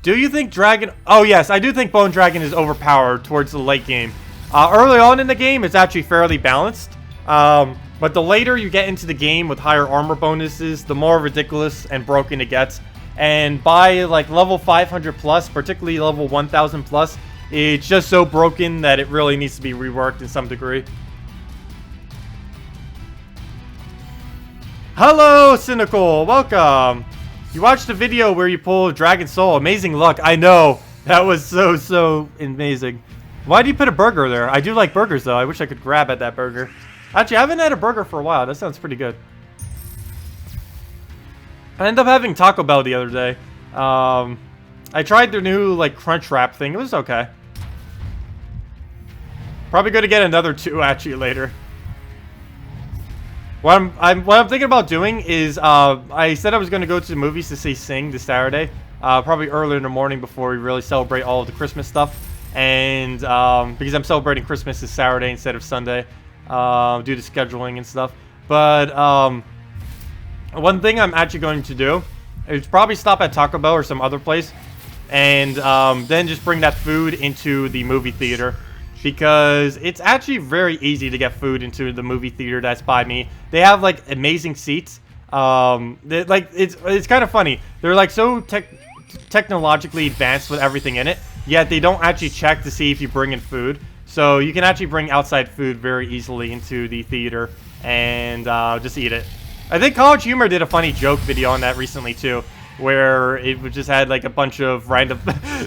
Do you think Dragon... Oh, yes, I do think Bone Dragon is overpowered towards the late game. Early on in the game, it's actually fairly balanced. But the later you get into the game with higher armor bonuses, the more ridiculous and broken it gets. And by, like, level 500 plus, particularly level 1000 plus, it's just so broken that it really needs to be reworked in some degree. Hello, Cynical. Welcome. You watched the video where you pulled Dragon Soul. Amazing luck. I know. That was so amazing. Why do you put a burger there? I do like burgers, though. I wish I could grab at that burger. Actually, I haven't had a burger for a while. That sounds pretty good. I ended up having Taco Bell the other day. I tried their new, like, crunch wrap thing. It was okay. Probably going to get another 2, actually, later. What I'm thinking about doing is, I said I was going to go to the movies to see Sing this Saturday, probably early in the morning before we really celebrate all of the Christmas stuff, and because I'm celebrating Christmas this Saturday instead of Sunday, due to scheduling and stuff. But one thing I'm actually going to do is probably stop at Taco Bell or some other place, and then just bring that food into the movie theater. Because it's actually very easy to get food into the movie theater that's by me. They have, like, amazing seats. It's kind of funny. They're, like, so technologically advanced with everything in it, yet they don't actually check to see if you bring in food. So you can actually bring outside food very easily into the theater and just eat it. I think College Humor did a funny joke video on that recently, too, where it just had, like, a bunch of random...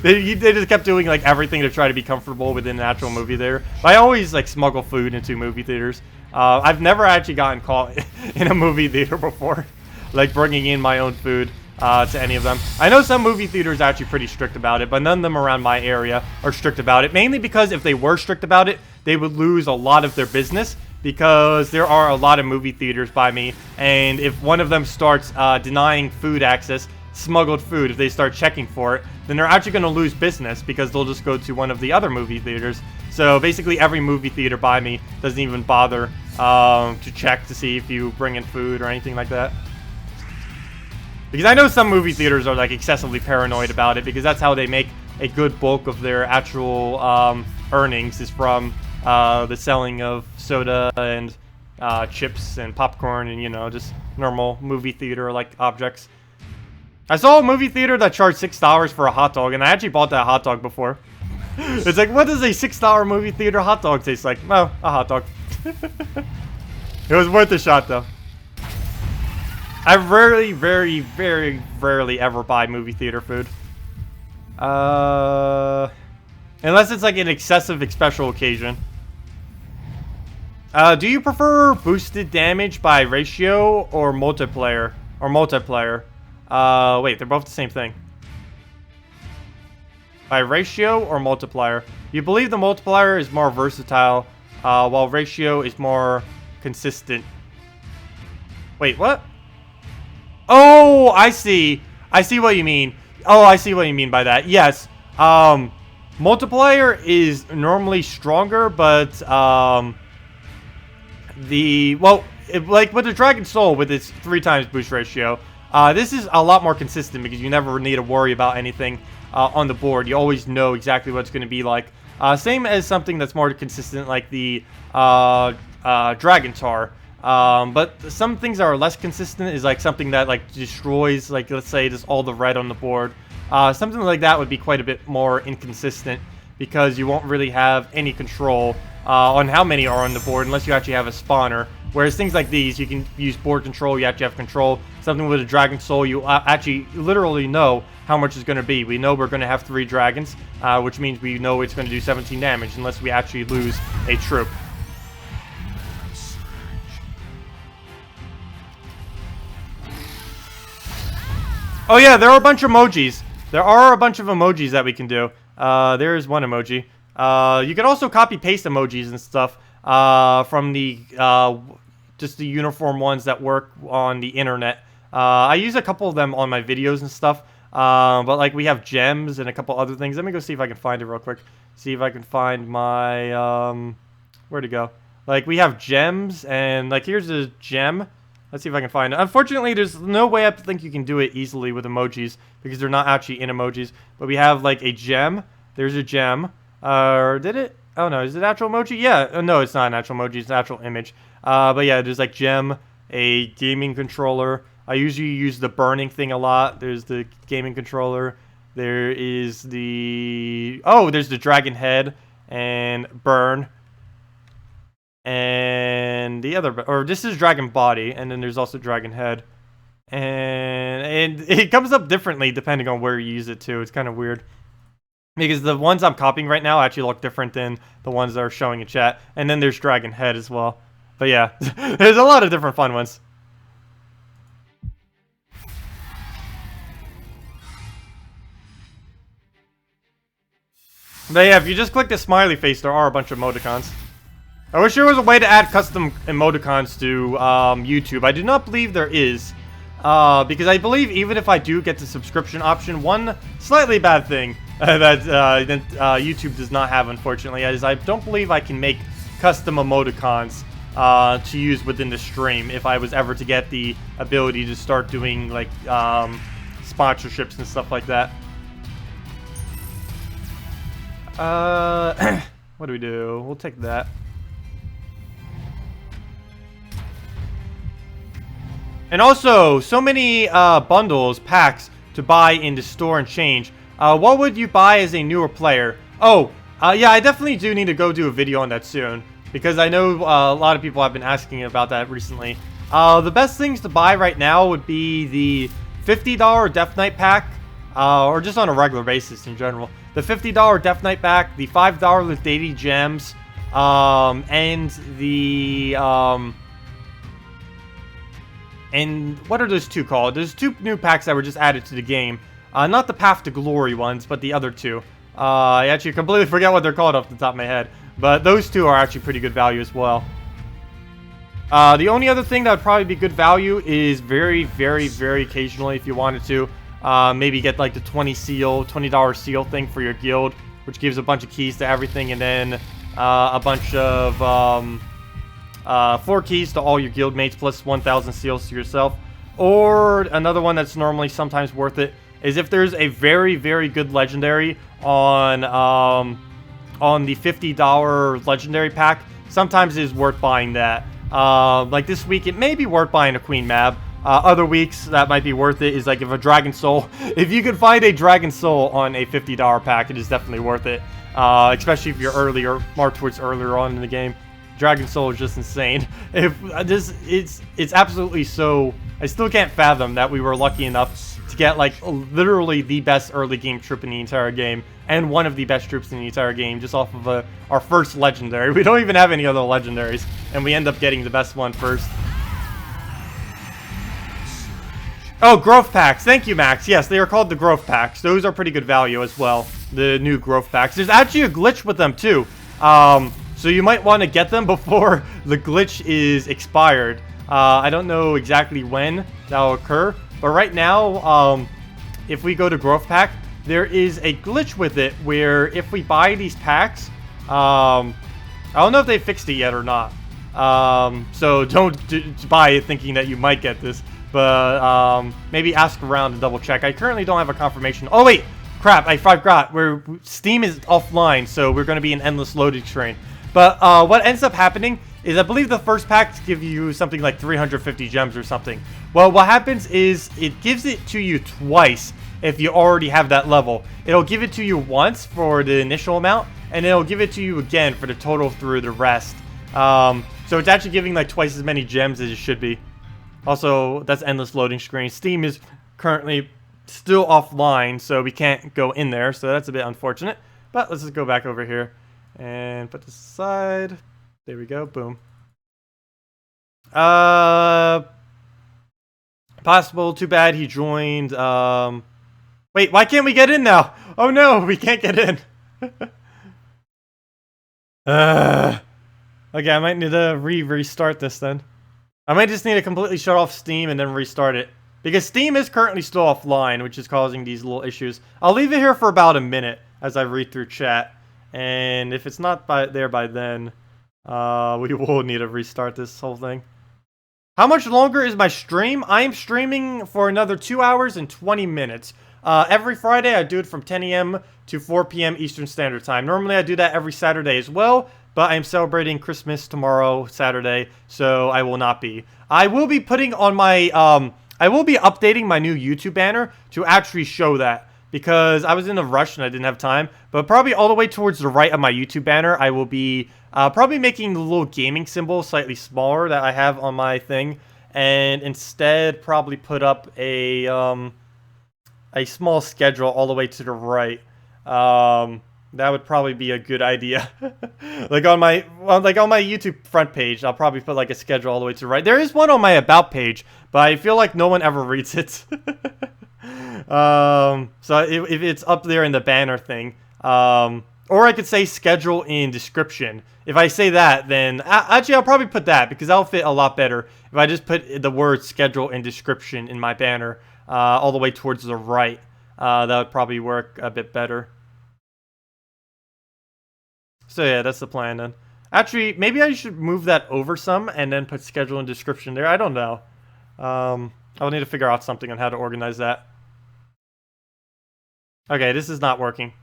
they just kept doing, like, everything to try to be comfortable within an actual movie theater. But I always, like, smuggle food into movie theaters. I've never actually gotten caught in a movie theater before, like, bringing in my own food to any of them. I know some movie theaters are actually pretty strict about it, but none of them around my area are strict about it. Mainly because if they were strict about it, they would lose a lot of their business. Because there are a lot of movie theaters by me, and if one of them starts denying food access, smuggled food, if they start checking for it, then they're actually going to lose business because they'll just go to one of the other movie theaters. So basically every movie theater by me doesn't even bother to check to see if you bring in food or anything like that. Because I know some movie theaters are, like, excessively paranoid about it, because that's how they make a good bulk of their actual earnings, is from the selling of soda and chips and popcorn and, you know, just normal movie theater like objects. I saw a movie theater that charged $6 for a hot dog, and I actually bought that hot dog before. It's like, what does a $6 movie theater hot dog taste like? Well, a hot dog. It was worth a shot, though. I rarely, very, very rarely ever buy movie theater food. Unless it's like an excessive special occasion. Do you prefer boosted damage by ratio or multiplayer? Wait, they're both the same thing. By ratio or multiplier? You believe the multiplier is more versatile, while ratio is more consistent. Wait, what? Oh, I see. I see what you mean. Oh, I see what you mean by that. Yes. Multiplier is normally stronger, but, like with the Dragon Soul with its 3 times boost ratio, this is a lot more consistent because you never need to worry about anything on the board. You always know exactly what it's going to be like. Same as something that's more consistent like the Dragon Tar. But some things that are less consistent is like something that like destroys, like let's say just all the red on the board. Something like that would be quite a bit more inconsistent because you won't really have any control on how many are on the board unless you actually have a spawner. Whereas things like these, you can use board control, you actually have control. Something with a Dragon Soul, you actually literally know how much it's going to be. We know we're going to have 3 dragons, which means we know it's going to do 17 damage unless we actually lose a troop. Oh yeah, there are a bunch of emojis. There are a bunch of emojis that we can do. There is one emoji. You can also copy paste emojis and stuff from the just the uniform ones that work on the internet. I use a couple of them on my videos and stuff. But like we have gems and a couple other things. Let me go see if I can find it real quick. See if I can find my where'd it go? Like we have gems and like here's a gem. Let's see if I can find it. Unfortunately, there's no way I think you can do it easily with emojis because they're not actually in emojis. But we have like a gem. There's a gem. Or did it? Oh no, is it actual emoji? Yeah. No, it's not an actual emoji. It's an actual image. But yeah, there's like gem, a gaming controller. I usually use the burning thing a lot. There's the gaming controller. There is the... Oh, there's the dragon head and burn. And the other... Or this is dragon body. And then there's also dragon head. And it comes up differently depending on where you use it too. It's kind of weird. Because the ones I'm copying right now actually look different than the ones that are showing in chat. And then there's dragon head as well. But yeah, there's a lot of different fun ones. But yeah, if you just click the smiley face, there are a bunch of emoticons. I wish there was a way to add custom emoticons to YouTube. I do not believe there is. Because I believe even if I do get the subscription option, one slightly bad thing that YouTube does not have, unfortunately, is I don't believe I can make custom emoticons to use within the stream if I was ever to get the ability to start doing like sponsorships and stuff like that. What do we do? We'll take that. And also, so many bundles, packs to buy in the store and change. What would you buy as a newer player? Oh, yeah, I definitely do need to go do a video on that soon. Because I know a lot of people have been asking about that recently. The best things to buy right now would be the $50 Death Knight pack. Or just on a regular basis in general. The $50 Death Knight pack, the $5 with Daily Gems, and the... And what are those two called? There's 2 new packs that were just added to the game. Not the Path to Glory ones, but the other 2. I actually completely forget what they're called off the top of my head. But those 2 are actually pretty good value as well. The only other thing that would probably be good value is very, very, very occasionally if you wanted to. Maybe get like the $20 seal thing for your guild, which gives a bunch of keys to everything. And then a bunch of... 4 keys to all your guild mates plus 1,000 seals to yourself. Or another one that's normally sometimes worth it is if there's a very, very good legendary on the $50 legendary pack. Sometimes it is worth buying that. Like this week, it may be worth buying a Queen Mab. Other weeks that might be worth it is like if a Dragon Soul. If you could find a Dragon Soul on a $50 pack, it is definitely worth it. especially if you're earlier, more towards earlier on in the game. Dragon Soul is just insane. If it's absolutely so. I still can't fathom that we were lucky enough to get like literally the best early game troop in the entire game, and one of the best troops in the entire game, just off of our first legendary. We don't even have any other legendaries, and we end up getting the best one first. Oh, growth packs. Thank you, Max. Yes, they are called the growth packs. Those are pretty good value as well. The new growth packs. There's actually a glitch with them too. So you might want to get them before the glitch is expired. I don't know exactly when that will occur, but right now, if we go to growth pack, there is a glitch with it where if we buy these packs, I don't know if they fixed it yet or not. So don't buy it thinking that you might get this. But maybe ask around and double check. I currently don't have a confirmation. Oh wait, crap! I forgot. Steam is offline, so we're going to be in endless loading screen. But what ends up happening is I believe the first packs give you something like 350 gems or something. Well, what happens is it gives it to you twice if you already have that level. It'll give it to you once for the initial amount, and it'll give it to you again for the total through the rest. So it's actually giving like twice as many gems as it should be. Also, that's endless loading screen. Steam is currently still offline, so we can't go in there. So that's a bit unfortunate. But let's just go back over here and put this aside. There we go. Boom. Possible. Too bad he joined. Wait, why can't we get in now? Oh no, we can't get in. Okay, I might need to restart this then. I might just need to completely shut off Steam and then restart it. Because Steam is currently still offline, which is causing these little issues. I'll leave it here for about a minute as I read through chat. And if it's not there by then, we will need to restart this whole thing. How much longer is my stream? I am streaming for another 2 hours and 20 minutes. Every Friday, I do it from 10 a.m. to 4 p.m. Eastern Standard Time. Normally, I do that every Saturday as well. But I'm celebrating Christmas tomorrow, Saturday, so I will not be. I will be putting on my, I will be updating my new YouTube banner to actually show that. Because I was in a rush and I didn't have time. But probably all the way towards the right of my YouTube banner, I will be probably making the little gaming symbol slightly smaller that I have on my thing. And instead, probably put up a small schedule all the way to the right. That would probably be a good idea. like on my YouTube front page, I'll probably put like a schedule all the way to the right. There is one on my about page, but I feel like no one ever reads it. So if it's up there in the banner thing, or I could say schedule in description. If I say that, then actually I'll probably put that because that'll fit a lot better. If I just put the word schedule in description in my banner, all the way towards the right, that would probably work a bit better. So yeah, that's the plan then. Actually, maybe I should move that over some and then put schedule and description there. I don't know. I'll need to figure out something on how to organize that. Okay, this is not working.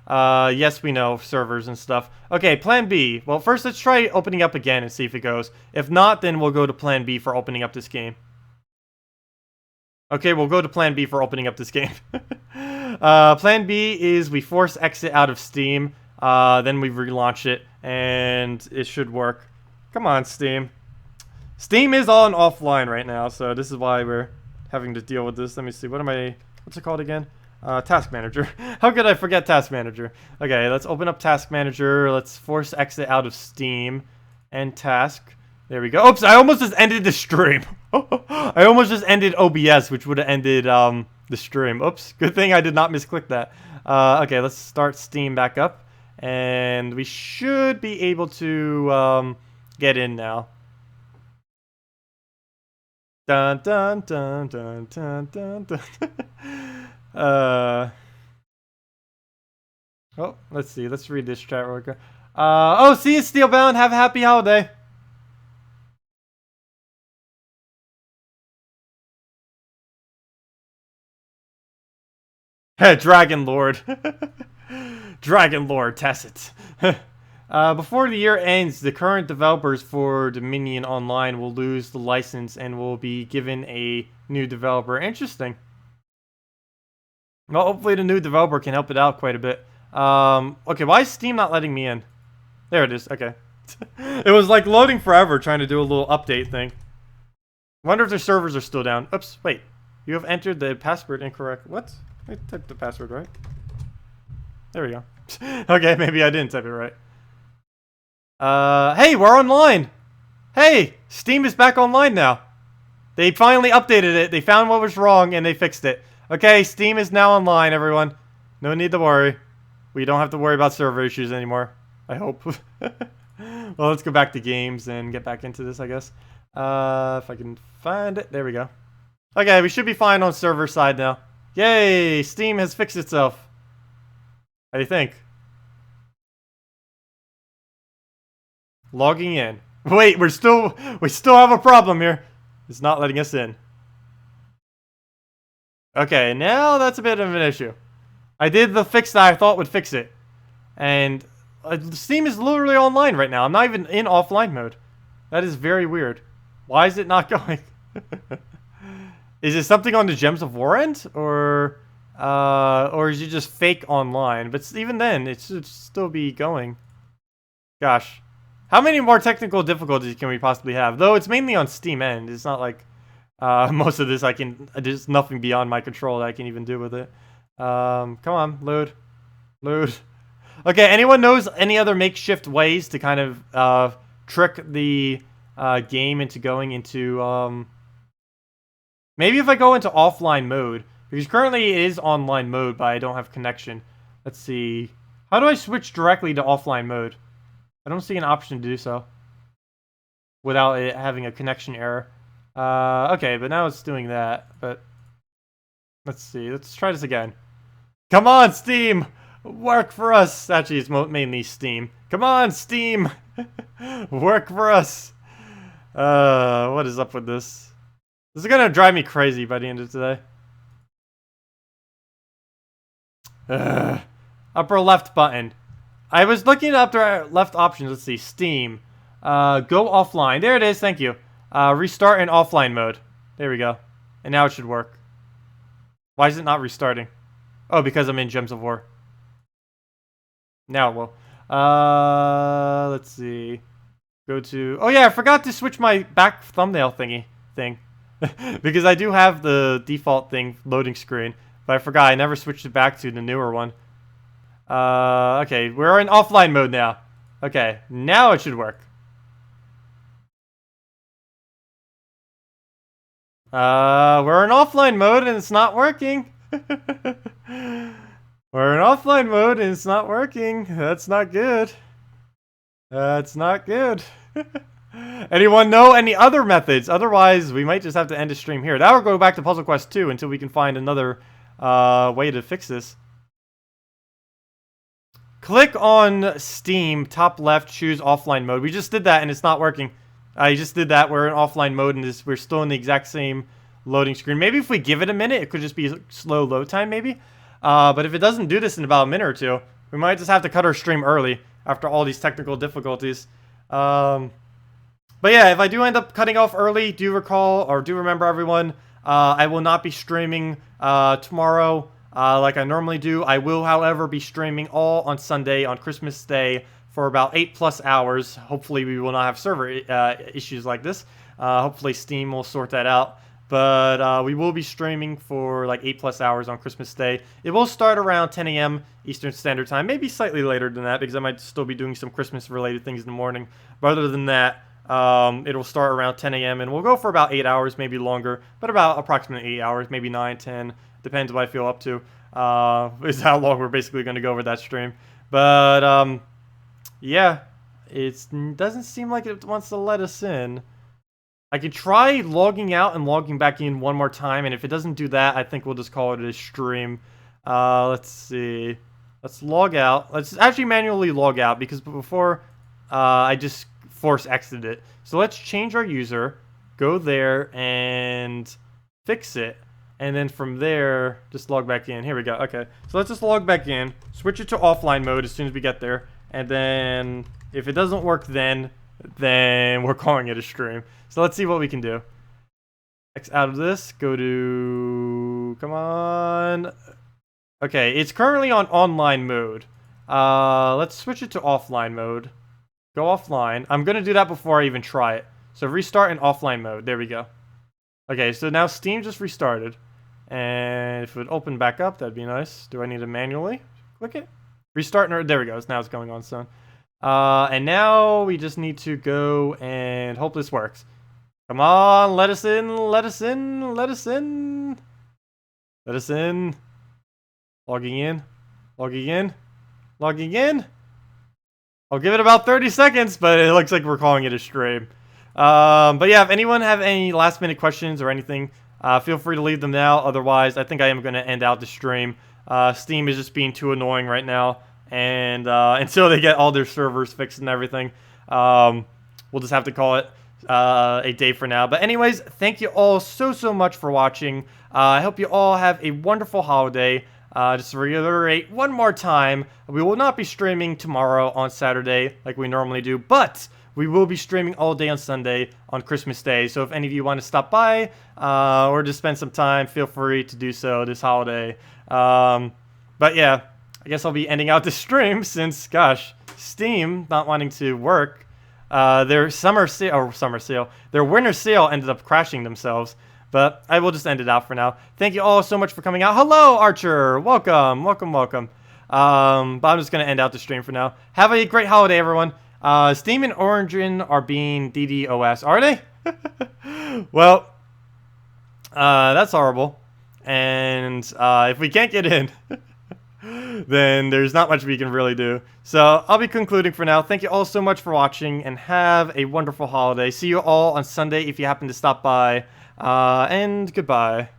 Yes, we know, servers and stuff. Okay, plan B. Well, first let's try opening up again and see if it goes. If not, then we'll go to plan B for opening up this game. Okay, we'll go to plan B for opening up this game. Plan B is we force exit out of Steam. Then we relaunch it, and it should work. Come on, Steam. Steam is on offline right now, so this is why we're having to deal with this. Let me see. What's it called again? Task Manager. How could I forget Task Manager? Okay, let's open up Task Manager. Let's force exit out of Steam. End task. There we go. Oops, I almost just ended the stream. I almost just ended OBS, which would have ended the stream. Oops, good thing I did not misclick that. Okay, let's start Steam back up. And we should be able to get in now. Dun dun dun dun dun dun dun. Oh, let's see. Let's read this chat real quick. Oh, see you, Steelbound. Have a happy holiday. Dragon Lord. Dragon Lord Tacet. Before the year ends, the current developers for Dominion Online will lose the license and will be given a new developer. Interesting. Well, hopefully the new developer can help it out quite a bit. Okay, why is Steam not letting me in? There it is. Okay. It was like loading forever trying to do a little update thing. Wonder if their servers are still down. Oops, wait. You have entered the password incorrect. What? I typed the password right. There we go. Okay, maybe I didn't type it right. Hey, we're online. Hey, Steam is back online now. They finally updated it. They found what was wrong and they fixed it. Okay, Steam is now online, everyone. No need to worry. We don't have to worry about server issues anymore. I hope. Well, let's go back to games and get back into this, I guess. If I can find it. There we go. Okay, we should be fine on server side now. Yay! Steam has fixed itself. How do you think? Logging in. Wait, we still have a problem here. It's not letting us in. Okay, now that's a bit of an issue. I did the fix that I thought would fix it. And Steam is literally online right now. I'm not even in offline mode. That is very weird. Why is it not going? Is it something on the Gems of War end? Or is it just fake online? But even then, it should still be going. Gosh. How many more technical difficulties can we possibly have? Though it's mainly on Steam end. It's not like most of this there's nothing beyond my control that I can even do with it. Come on, load. Load. Okay, anyone knows any other makeshift ways to kind of trick the game into going into... Maybe if I go into offline mode. Because currently it is online mode, but I don't have connection. Let's see. How do I switch directly to offline mode? I don't see an option to do so. Without it having a connection error. Okay, but now it's doing that. But let's see. Let's try this again. Come on, Steam! Work for us! Actually, it's mainly Steam. Come on, Steam! Work for us! What is up with this? This is gonna drive me crazy by the end of today. Upper left button. I was looking at upper left options. Let's see. Steam. Go offline. There it is. Thank you. Restart in offline mode. There we go. And now it should work. Why is it not restarting? Oh, because I'm in Gems of War. Now it will. Let's see. Go to... Oh yeah, I forgot to switch my back thumbnail thing. Because I do have the default thing loading screen. But I forgot. I never switched it back to the newer one. Okay, we're in offline mode now. Okay, now it should work. We're in offline mode and it's not working. We're in offline mode and it's not working. That's not good. That's not good. Anyone know any other methods? Otherwise, we might just have to end the stream here. That will go back to Puzzle Quest 2 until we can find another way to fix this. Click on Steam, top left, choose offline mode. We just did that and it's not working. I just did that. We're in offline mode and we're still in the exact same loading screen. Maybe if we give it a minute, it could just be a slow load time maybe. But if it doesn't do this in about a minute or two, we might just have to cut our stream early after all these technical difficulties. But yeah, if I do end up cutting off early, do remember everyone, I will not be streaming tomorrow. Like I normally do. I will, however, be streaming all on Sunday, on Christmas Day, for about 8+ hours. Hopefully, we will not have server issues like this. Hopefully, Steam will sort that out. But we will be streaming for like 8+ hours on Christmas Day. It will start around 10 a.m. Eastern Standard Time. Maybe slightly later than that, because I might still be doing some Christmas-related things in the morning. But other than that, it'll start around 10 a.m. and we'll go for about 8 hours, maybe longer. But about approximately 8 hours, maybe 9, 10. Depends what I feel up to, is how long we're basically going to go over that stream. But, yeah, it doesn't seem like it wants to let us in. I could try logging out and logging back in one more time, and if it doesn't do that, I think we'll just call it a stream. Let's see. Let's log out. Let's actually manually log out, because before, I just force exited it. So let's change our user, go there, and fix it. And then from there, just log back in. Here we go. Okay. So let's just log back in. Switch it to offline mode as soon as we get there. And then if it doesn't work then we're calling it a stream. So let's see what we can do. X out of this. Go to... Come on. Okay. It's currently on online mode. Let's switch it to offline mode. Go offline. I'm gonna do that before I even try it. So restart in offline mode. There we go. Okay, so now Steam just restarted. And if it would open back up, that'd be nice. Do I need to manually click it? Restart, there we go. Now it's going on soon. And now we just need to go and hope this works. Come on, let us in, let us in, let us in. Let us in. Logging in, logging in, logging in. I'll give it about 30 seconds, but it looks like we're calling it a stream. But yeah, if anyone have any last minute questions or anything, feel free to leave them now. Otherwise, I think I am going to end out the stream. Steam is just being too annoying right now. And until they get all their servers fixed and everything, we'll just have to call it a day for now. But anyways, thank you all so much for watching. I hope you all have a wonderful holiday. Just to reiterate one more time, we will not be streaming tomorrow on Saturday like we normally do, but we will be streaming all day on Sunday on Christmas Day. So if any of you want to stop by or just spend some time, feel free to do so this holiday. But yeah, I guess I'll be ending out the stream since, gosh, Steam not wanting to work. Their their winter sale ended up crashing themselves. But I will just end it out for now. Thank you all so much for coming out. Hello, Archer. Welcome, welcome, welcome. But I'm just going to end out the stream for now. Have a great holiday, everyone. Steam and Origin are being DDoS. Are they? Well, that's horrible. And if we can't get in, then there's not much we can really do. So I'll be concluding for now. Thank you all so much for watching, and have a wonderful holiday. See you all on Sunday if you happen to stop by. And goodbye.